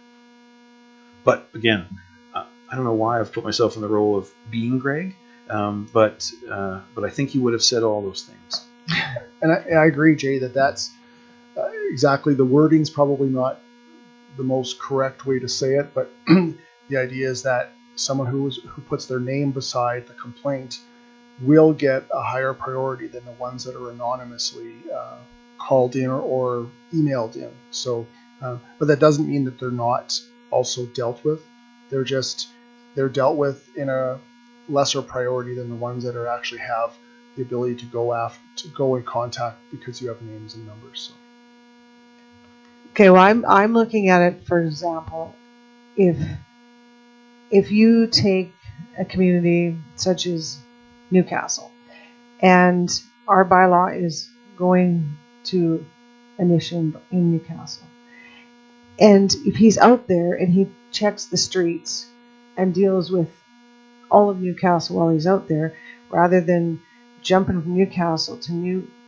But again, I don't know why I've put myself in the role of being Greg, but I think he would have said all those things. And I agree, Jay, that's exactly, the wording's probably not the most correct way to say it, but the idea is that someone who puts their name beside the complaint will get a higher priority than the ones that are anonymously called in or emailed in. So, but that doesn't mean that they're not also dealt with. They're dealt with in a lesser priority than the ones that are actually have the ability to go in contact because you have names and numbers. So. Okay, well, I'm looking at it, for example, if you take a community such as Newcastle, and our bylaw is going to an issue in Newcastle, and if he's out there and he checks the streets and deals with all of Newcastle while he's out there, rather than jumping from Newcastle to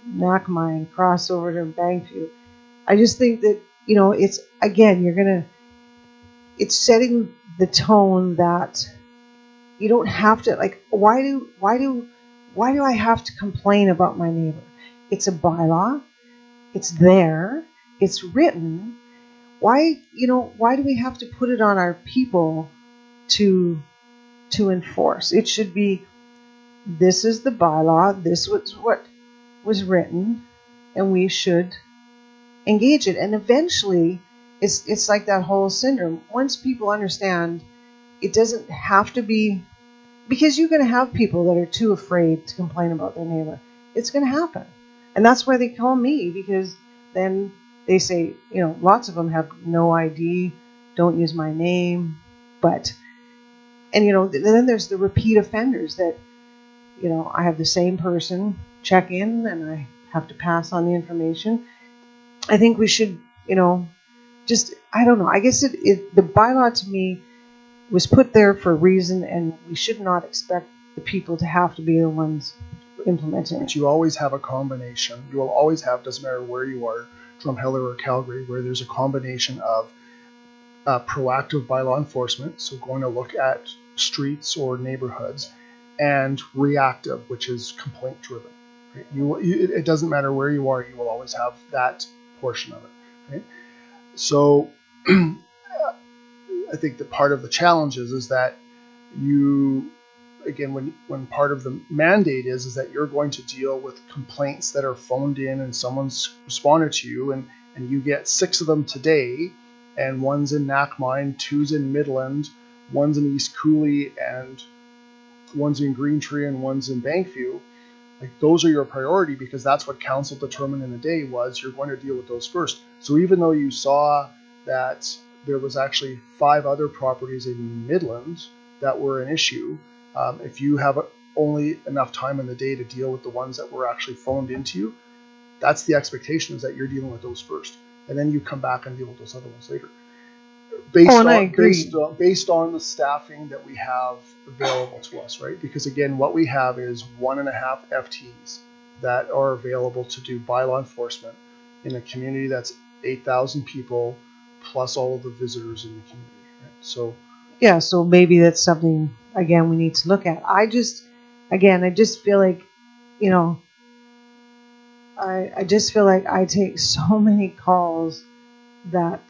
Nackmine, cross over to Bankview, I just think that, it's, again, it's setting the tone that you don't have to, like, why do I have to complain about my neighbor? It's a bylaw. It's there. It's written. Why do we have to put it on our people to enforce? It should be, this is the bylaw, this was what was written, and we should engage it. And eventually, it's like that whole syndrome. Once people understand, it doesn't have to be, because you're going to have people that are too afraid to complain about their neighbor. It's going to happen. And that's why they call me, because then they say, lots of them have no ID, don't use my name, and then there's the repeat offenders that, I have the same person check in and I have to pass on the information. I think we should, I don't know. I guess the bylaw to me was put there for a reason, and we should not expect the people to have to be the ones implementing it. But you always have a combination. You will always have, doesn't matter where you are, Drumheller or Calgary, where there's a combination of proactive bylaw enforcement, so going to look at streets or neighborhoods, and reactive, which is complaint driven. Right? It doesn't matter where you are, you will always have that portion of it. Right? So I think that part of the challenge is that you, again, when part of the mandate is that you're going to deal with complaints that are phoned in and someone's responded to you, and you get 6 of them today, and one's in Nackmine, 2's in Midland, one's in East Cooley, and one's in Green Tree, and one's in Bankview. Like, those are your priority, because that's what council determined in the day was you're going to deal with those first. So even though you saw that there was actually 5 other properties in Midland that were an issue, if you have only enough time in the day to deal with the ones that were actually phoned into you, that's the expectation, is that you're dealing with those first, and then you come back and deal with those other ones later. Based on the staffing that we have available to us, right? Because again, what we have is 1.5 FTs that are available to do bylaw enforcement in a community that's 8,000 people plus all of the visitors in the community, right? So yeah, so maybe that's something, again, we need to look at. I just feel like, I just feel like I take so many calls that,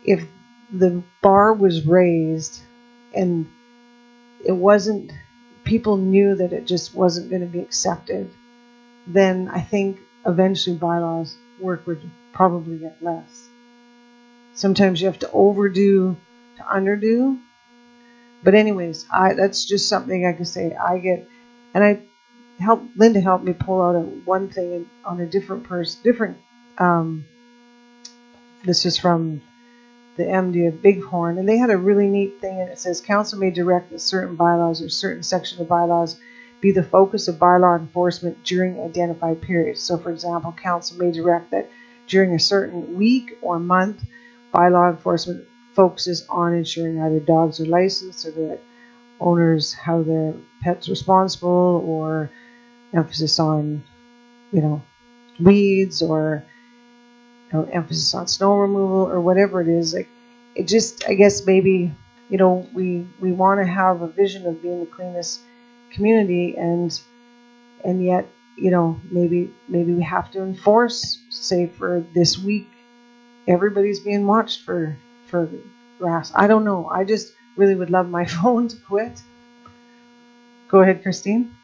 if the bar was raised and it wasn't, people knew that it just wasn't going to be accepted, then I think eventually bylaws work would probably get less. Sometimes you have to overdo to underdo, But anyways, that's just something I can say. I get, and I Linda helped me pull out one thing on a different person, this is from the MD of Bighorn, and they had a really neat thing, and it says, council may direct that certain bylaws or certain sections of bylaws be the focus of bylaw enforcement during identified periods. So, for example, council may direct that during a certain week or month, bylaw enforcement focuses on ensuring either dogs are licensed or that owners have their pets responsible, or emphasis on, weeds, or emphasis on snow removal, or whatever it is. Like, it just, I guess maybe, we want to have a vision of being the cleanest community, and yet, maybe we have to enforce, say, for this week, everybody's being watched for grass. I don't know. I just really would love my phone to quit. Go ahead, Christine.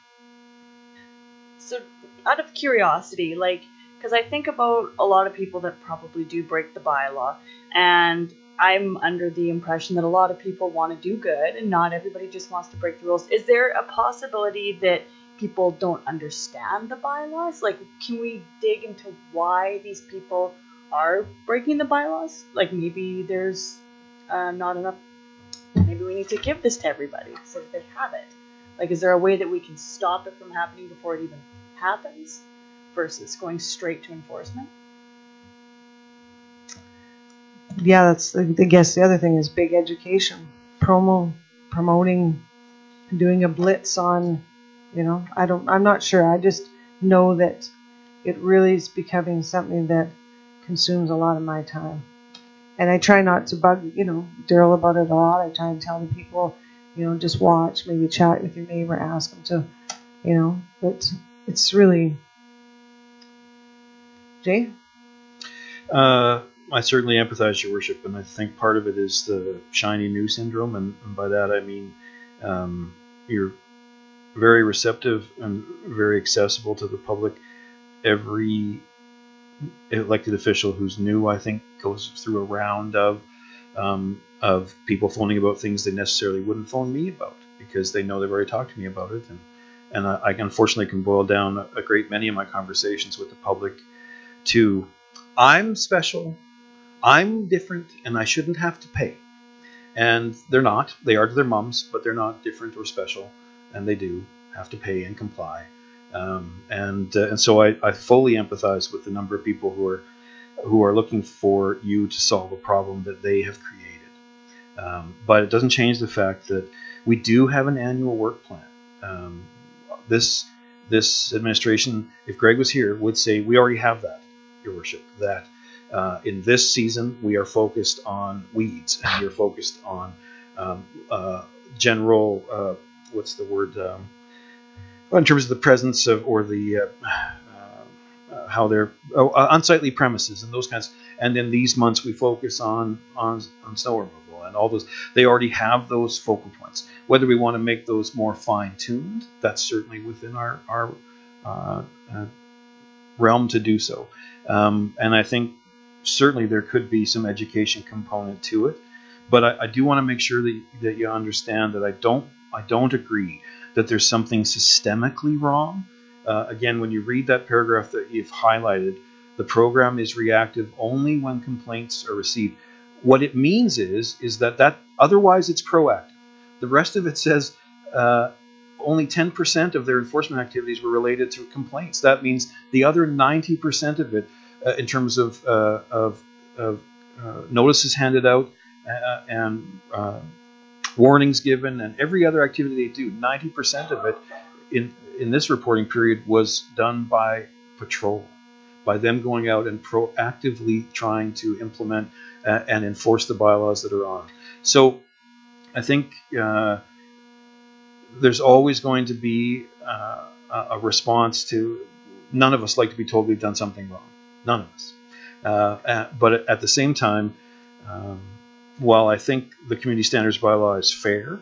So, out of curiosity, because I think about a lot of people that probably do break the bylaw, and I'm under the impression that a lot of people want to do good, and not everybody just wants to break the rules. Is there a possibility that people don't understand the bylaws? Can we dig into why these people are breaking the bylaws? Maybe there's not enough. Maybe we need to give this to everybody so that they have it. Is there a way that we can stop it from happening before it even happens, versus going straight to enforcement? Yeah, that's, I guess the other thing is big education, promoting, doing a blitz on, I'm not sure. I just know that it really is becoming something that consumes a lot of my time. And I try not to bug, Daryl about it a lot. I try and tell the people, just watch, maybe chat with your neighbor, ask them to, but it's really, Jay? I certainly empathize, Your Worship, and I think part of it is the shiny new syndrome, and by that I mean you're very receptive and very accessible to the public. Every elected official who's new, I think, goes through a round of people phoning about things they necessarily wouldn't phone me about, because they know they've already talked to me about it, and I unfortunately can boil down a great many of my conversations with the public to, I'm special, I'm different, and I shouldn't have to pay. And they're not. They are to their mums, but they're not different or special, and they do have to pay and comply. And so I fully empathize with the number of people who are looking for you to solve a problem that they have created. But it doesn't change the fact that we do have an annual work plan. This administration, if Greg was here, would say we already have that, Your Worship, that in this season we are focused on weeds, and we're focused on general, what's the word, in terms of the presence of, or the how they're unsightly premises and those kinds. And in these months we focus on snow removal and all those. They already have those focal points. Whether we want to make those more fine-tuned, that's certainly within our realm to do so. And I think certainly there could be some education component to it. But I do want to make sure that you understand that I don't agree that there's something systemically wrong. Again, when you read that paragraph that you've highlighted, the program is reactive only when complaints are received. What it means is that otherwise it's proactive. The rest of it says only 10% of their enforcement activities were related to complaints. That means the other 90% of it, in terms of notices handed out and warnings given and every other activity they do, 90% of it in this reporting period was done by patrol, by them going out and proactively trying to implement and enforce the bylaws that are on. So I think there's always going to be a response to, none of us like to be told we've done something wrong. None of us. But at the same time, while I think the community standards bylaw is fair,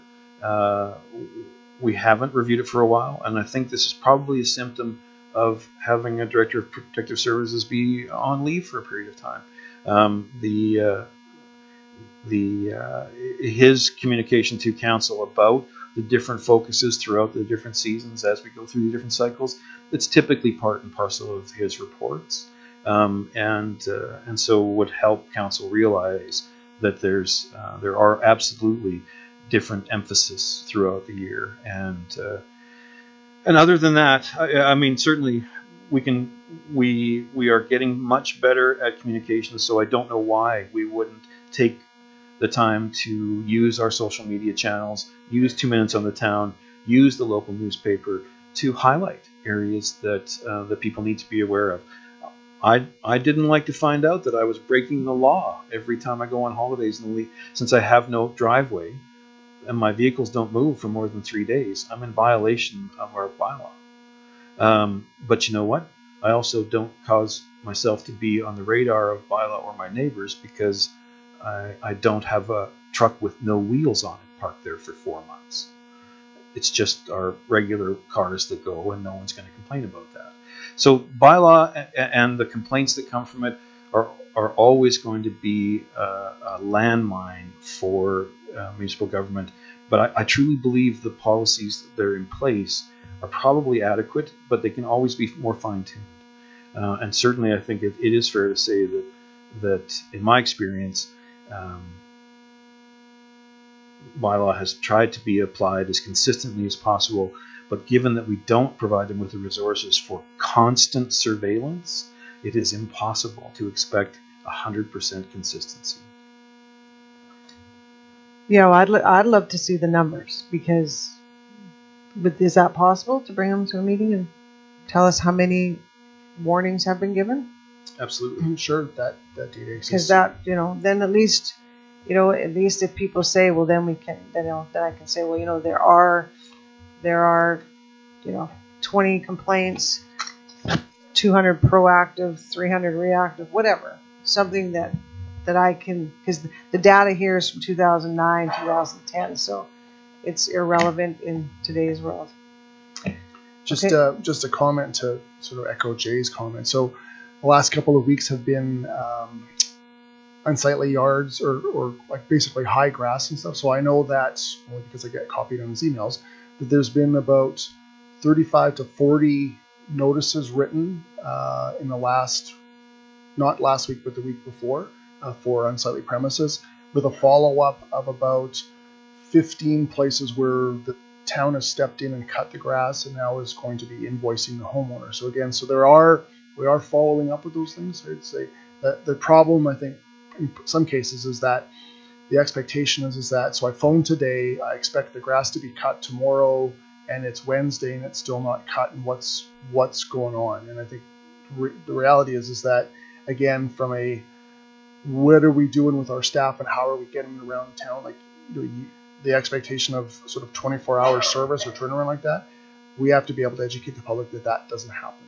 we haven't reviewed it for a while, and I think this is probably a symptom of having a director of protective services be on leave for a period of time. his communication to council about the different focuses throughout the different seasons as we go through the different cycles. It's typically part and parcel of his reports, and so would help council realize that there are absolutely different emphasis throughout the year, and other than that, I mean, certainly we are getting much better at communication. So I don't know why we wouldn't take the time to use our social media channels, use 2 Minutes on the Town, use the local newspaper to highlight areas that people need to be aware of. I didn't like to find out that I was breaking the law every time I go on holidays, since I have no driveway and my vehicles don't move for more than 3 days. I'm in violation of our bylaw. But you know what? I also don't cause myself to be on the radar of bylaw or my neighbors, because I don't have a truck with no wheels on it parked there for 4 months. It's just our regular cars that go, and no one's going to complain about that. So bylaw and the complaints that come from it are always going to be a landmine for municipal government. But I truly believe the policies that are in place are probably adequate, but they can always be more fine-tuned. And certainly I think it is fair to say that in my experience, bylaw has tried to be applied as consistently as possible, but given that we don't provide them with the resources for constant surveillance, it is impossible to expect 100% consistency. Yeah, well, I'd love to see the numbers, because, but is that possible to bring them to a meeting and tell us how many warnings have been given? Absolutely. I'm sure that data exists. Because that, then at least if people say, well, then we can, then I can say, well, there are 20 complaints, 200 proactive, 300 reactive, whatever, something that I can, because the data here is from 2009, 2010, so it's irrelevant in today's world. Just Okay. Just a comment to sort of echo Jay's comment. So the last couple of weeks have been unsightly yards or like basically high grass and stuff. So I know that, only because I get copied on his emails, that there's been about 35 to 40 notices written in the not last week, but the week before, for unsightly premises, with a follow-up of about 15 places where the town has stepped in and cut the grass and now is going to be invoicing the homeowner. So again, we are following up with those things. I'd say that the problem, I think, in some cases, is that the expectation is that, so I phoned today, I expect the grass to be cut tomorrow, and it's Wednesday and it's still not cut, and what's going on? And I think the reality is that, again, from a what are we doing with our staff and how are we getting around town, like the expectation of sort of 24-hour service or turnaround like that, we have to be able to educate the public that doesn't happen,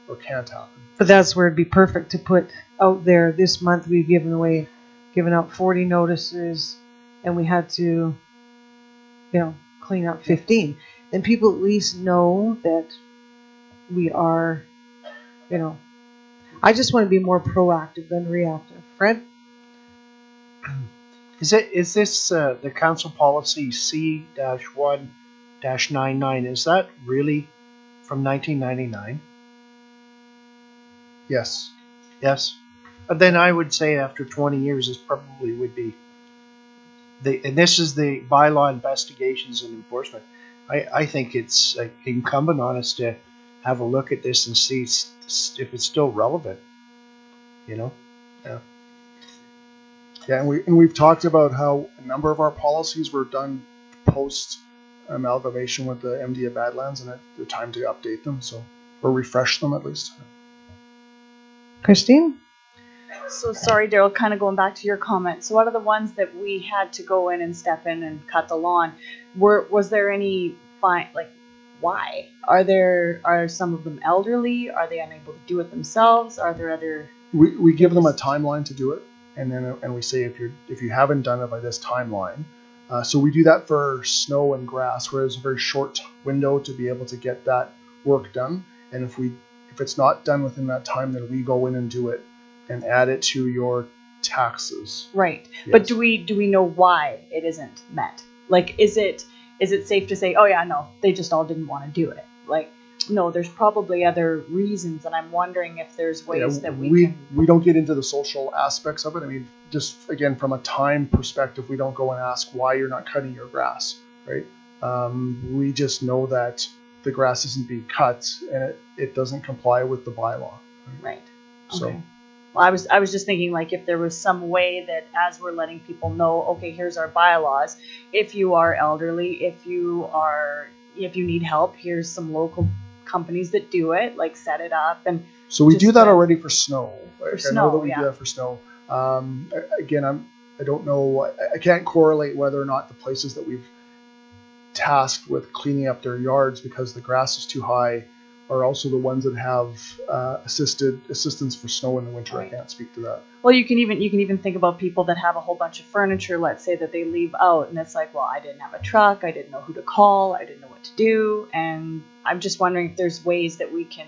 or can't happen. But that's where it'd be perfect to put out there, this month we've given out 40 notices, and we had to, clean up 15. Then people at least know that we are, I just want to be more proactive than reactive. Fred? Is this the council policy C-1-99? Is that really from 1999? Yes. Yes. Then I would say after 20 years, this probably would be and this is the bylaw investigations and enforcement. I think it's incumbent on us to have a look at this and see if it's still relevant. Yeah. Yeah, and we've talked about how a number of our policies were done post amalgamation with the MD of Badlands, and the time to update them, or refresh them at least. Christine? So sorry, Daryl, kind of going back to your comment. So out of the ones that we had to go in and step in and cut the lawn, was there any fine, like, why? Are some of them elderly? Are they unable to do it themselves? Are there other... We give them a timeline to do it, and we say if you haven't done it by this timeline. So we do that for snow and grass, where there's a very short window to be able to get that work done. And if it's not done within that time, then we go in and do it and add it to your taxes. Right. Yes. But do we know why it isn't met? Like, is it safe to say, oh yeah, no, they just all didn't want to do it? Like, no, there's probably other reasons, and I'm wondering if there's ways that we can. We don't get into the social aspects of it. I mean, just again from a time perspective, we don't go and ask why you're not cutting your grass, right? We just know that the grass isn't being cut and it doesn't comply with the bylaw. Right. So. Okay. Well, I was just thinking, like, if there was some way that, as we're letting people know, okay, here's our bylaws. If you are elderly, if you need help, here's some local companies that do it, like set it up. And so we do that already for snow. I know that we do that for snow. Again, I don't know. I can't correlate whether or not the places that we've tasked with cleaning up their yards because the grass is too high are also the ones that have assistance for snow in the winter. Right. I can't speak to that. Well, you can even think about people that have a whole bunch of furniture, let's say, that they leave out, and it's like, well, I didn't have a truck, I didn't know who to call, I didn't know what to do, and I'm just wondering if there's ways that we can,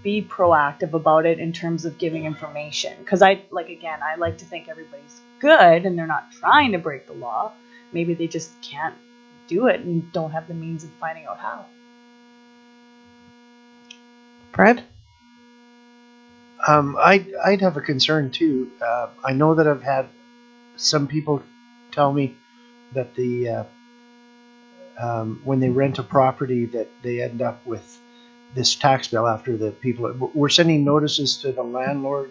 be proactive about it in terms of giving information. Because I like to think everybody's good and they're not trying to break the law. Maybe they just can't do it and don't have the means of finding out how. Fred? I'd have a concern too. I know that I've had some people tell me that when they rent a property that they end up with this tax bill after the people. We're sending notices to the landlord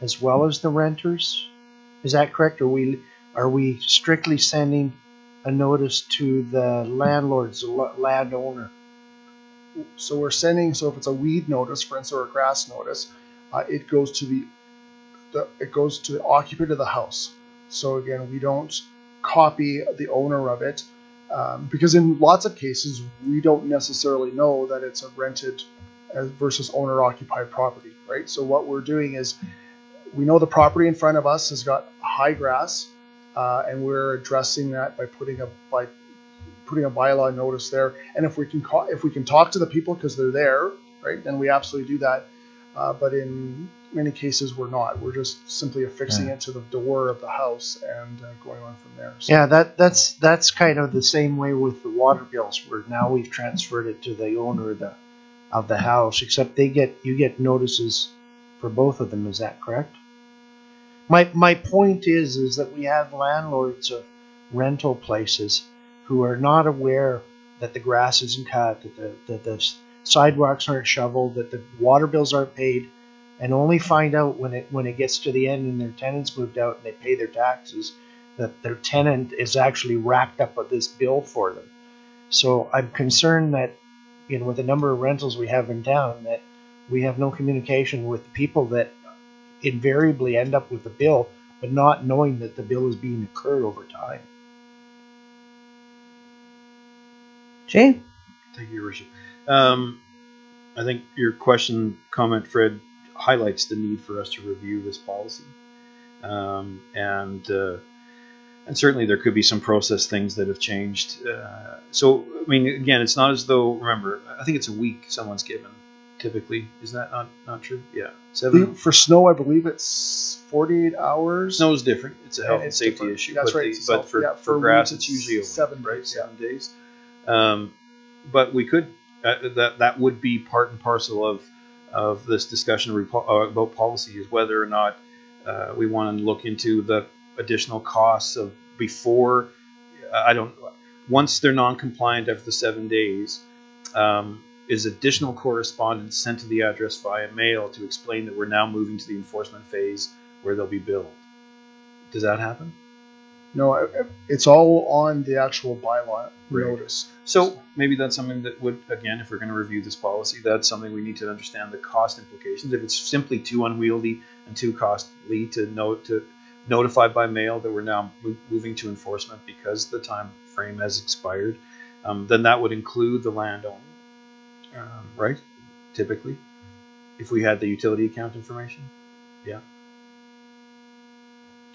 as well as the renters. Is that correct? Are we strictly sending a notice to the landlord's landowner? So we're sending. So if it's a weed notice, for instance, or a grass notice, it goes to the occupant of the house. So again, we don't copy the owner of it because in lots of cases we don't necessarily know that it's a rented versus owner-occupied property, right? So what we're doing is we know the property in front of us has got high grass, and we're addressing that by putting a bylaw notice there. And if we can talk to the people because they're there, right, then we absolutely do that. But in many cases, we're not. We're just simply affixing it to the door of the house and going on from there. So. Yeah, that's kind of the same way with the water bills, where now we've transferred it to the owner of the house. Except you get notices for both of them. Is that correct? My point is that we have landlords of rental places who are not aware that the grass isn't cut, that the sidewalks aren't shoveled, that the water bills aren't paid, and only find out when it gets to the end and their tenant's moved out and they pay their taxes that their tenant is actually racked up with this bill for them. So I'm concerned that with the number of rentals we have in town, that we have no communication with the people that invariably end up with the bill, but not knowing that the bill is being incurred over time. Jay? Thank you, Your Worship. I think your comment, Fred, highlights the need for us to review this policy. And certainly there could be some process things that have changed. So, I mean, again, it's not as though, remember, I think it's a week someone's given, typically. Is that not true? Yeah. 7. For snow, I believe it's 48 hours. Snow is different. It's a health and safety issue. That's right. But for grass, it's usually a week, 7 right? days. 7 days. But we could, that would be part and parcel of this discussion about policy, is whether or not we want to look into the additional costs of before, once they're non-compliant after the 7 days, is additional correspondence sent to the address via mail to explain that we're now moving to the enforcement phase where they'll be billed. Does that happen? No, it's all on the actual bylaw notice. So maybe that's something that would, again, if we're going to review this policy, that's something we need to understand the cost implications. If it's simply too unwieldy and too costly to notify by mail that we're now moving to enforcement because the time frame has expired, then that would include the landowner, right? Typically, if we had the utility account information, yeah.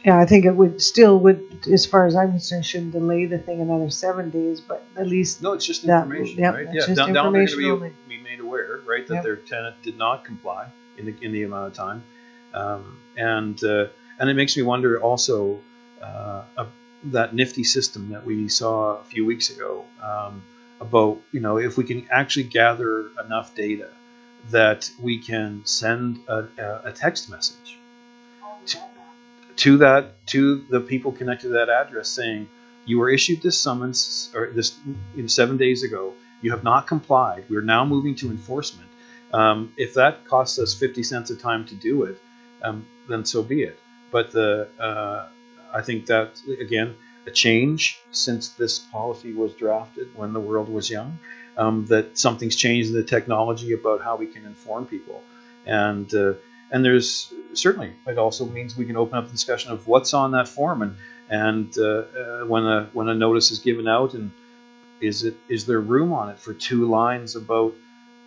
Yeah, I think it would, as far as I'm concerned, shouldn't delay the thing another 7 days, but at least... No, it's just information, right? Yeah, down they're going to be made aware, right, that their tenant did not comply in the amount of time. And it makes me wonder also that nifty system that we saw a few weeks ago about, if we can actually gather enough data that we can send a text message to the people connected to that address saying, you were issued this summons or this 7 days ago. You have not complied. We're now moving to enforcement. If that costs us 50 cents a time to do it, then so be it. But I think that, again, a change since this policy was drafted when the world was young, that something's changed in the technology about how we can inform people. And there's certainly, it also means we can open up the discussion of what's on that form, and when a notice is given out, and is there room on it for 2 lines about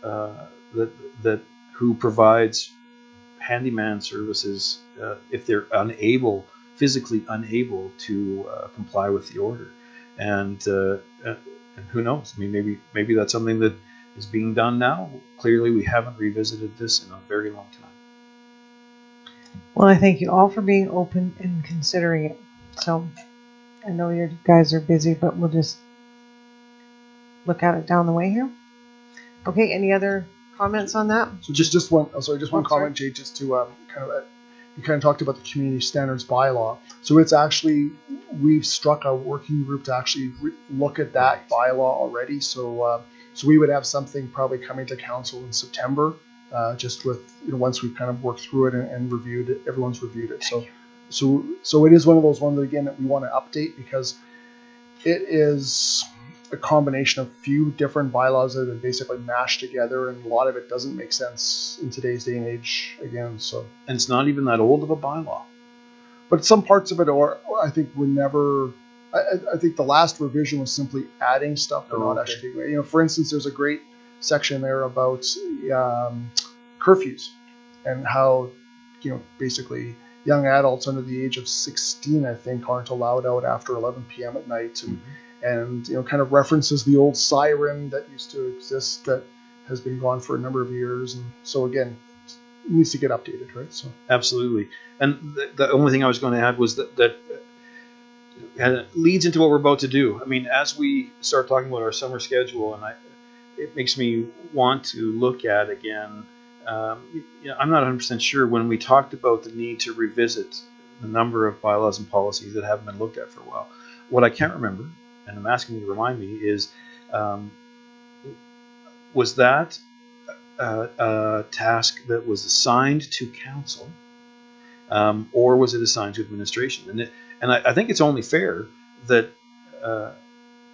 that who provides handyman services if they're physically unable to comply with the order, and who knows? I mean, maybe that's something that is being done now. Clearly, we haven't revisited this in a very long time. Well, I thank you all for being open and considering it. So I know you guys are busy, but we'll just look at it down the way here. Okay, any other comments on that? So just one. Oh, sorry, just one comment, Jay. Just to you kind of talked about the community standards bylaw. So it's actually, we've struck a working group to actually look at that bylaw already. So we would have something probably coming to council in September, just with once we've kind of worked through it and reviewed it. Everyone's reviewed it. So it is one of those ones that, again, that we want to update because it is a combination of few different bylaws that have been basically mashed together, and a lot of it doesn't make sense in today's day and age again. So, and it's not even that old of a bylaw, but some parts of it are, I think, were never. I think the last revision was simply adding stuff, but not actually taking away. For instance, there's a great section there about curfews and how basically young adults under the age of 16, I think, aren't allowed out after 11 p.m. at night, and kind of references the old siren that used to exist that has been gone for a number of years, and so again, it needs to get updated, right? So absolutely. And the only thing I was going to add was that leads into what we're about to do. I mean, as we start talking about our summer schedule, and it makes me want to look at again. I'm not 100% sure when we talked about the need to revisit the number of bylaws and policies that haven't been looked at for a while. What I can't remember, and I'm asking you to remind me, is was that a task that was assigned to council, or was it assigned to administration? And I think it's only fair that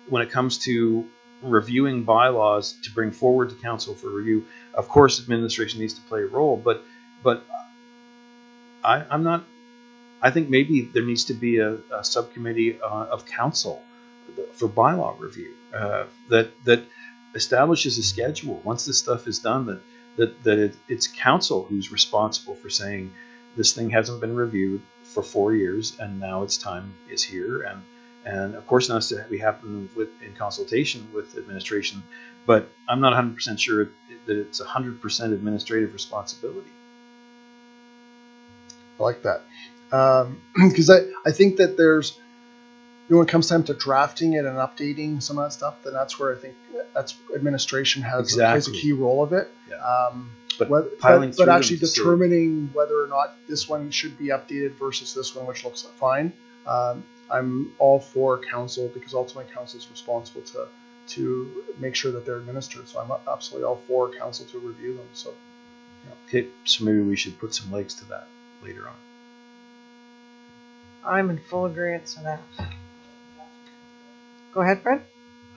when it comes to reviewing bylaws to bring forward to council for review, of course administration needs to play a role, but I think maybe there needs to be a subcommittee of council for bylaw review that establishes a schedule. Once this stuff is done, that it's council who's responsible for saying this thing hasn't been reviewed for 4 years and now its time is here, and of course, it has to happen in consultation with administration, but I'm not 100% sure that it's 100% administrative responsibility. I like that. Because I think that there's, when it comes time to drafting it and updating some of that stuff, then that's where I think that's administration has a key role of it. Yeah. But actually determining whether or not this one should be updated versus this one, which looks fine. I'm all for council because ultimately council is responsible to make sure that they're administered. So I'm absolutely all for council to review them. So, okay, so maybe we should put some legs to that later on. I'm in full agreement to that. Go ahead, Fred.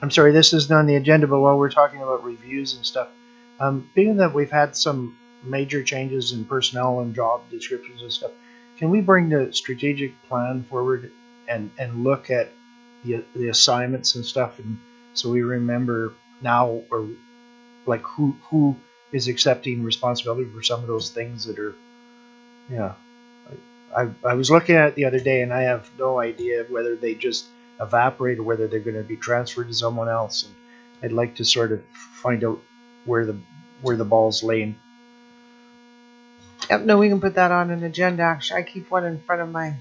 I'm sorry, this isn't on the agenda, but while we're talking about reviews and stuff, being that we've had some major changes in personnel and job descriptions and stuff, can we bring the strategic plan forward and look at the assignments and stuff, and so we remember now, or like who is accepting responsibility for some of those things that are, I was looking at it the other day and I have no idea whether they just evaporate or whether they're going to be transferred to someone else, and I'd like to sort of find out where the ball's laying. Yep, no, we can put that on an agenda. Actually, I keep one in front of my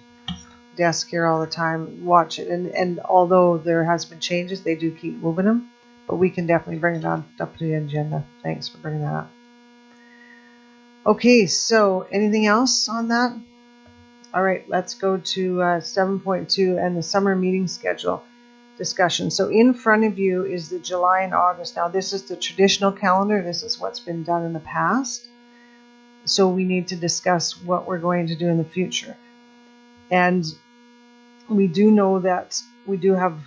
desk here all the time. Watch it, and although there has been changes, they do keep moving them. But we can definitely bring it on up to the agenda. Thanks for bringing that up. Okay, so anything else on that? All right, let's go to 7.2 and the summer meeting schedule discussion. So in front of you is the July and August. Now this is the traditional calendar. This is what's been done in the past. So we need to discuss what we're going to do in the future. And we do know that we do have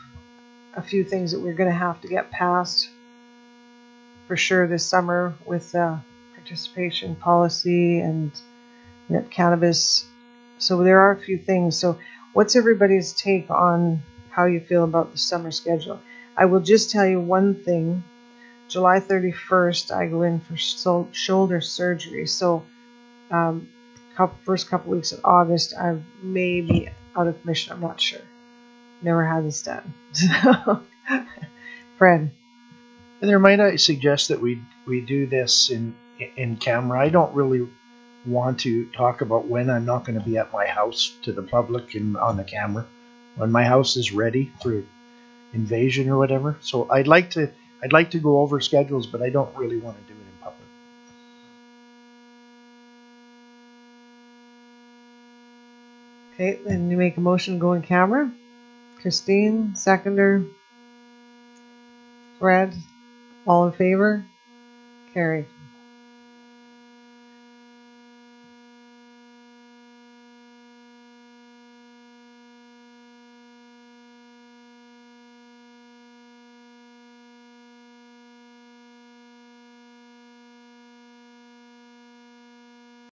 a few things that we're going to have to get passed for sure this summer with participation policy and cannabis. So there are a few things. So what's everybody's take on how you feel about the summer schedule? I will just tell you one thing. July 31st, I go in for shoulder surgery. So first couple weeks of August, I may be out of commission. I'm not sure. Never had this done. So, Fred. There, might I suggest that we do this in camera? I don't really want to talk about when I'm not going to be at my house to the public and on the camera. When my house is ready for invasion or whatever. So I'd like to go over schedules, but I don't really want to do it in public. Okay, then you make a motion to go in camera. Christine, seconder. Fred, all in favor? Carrie.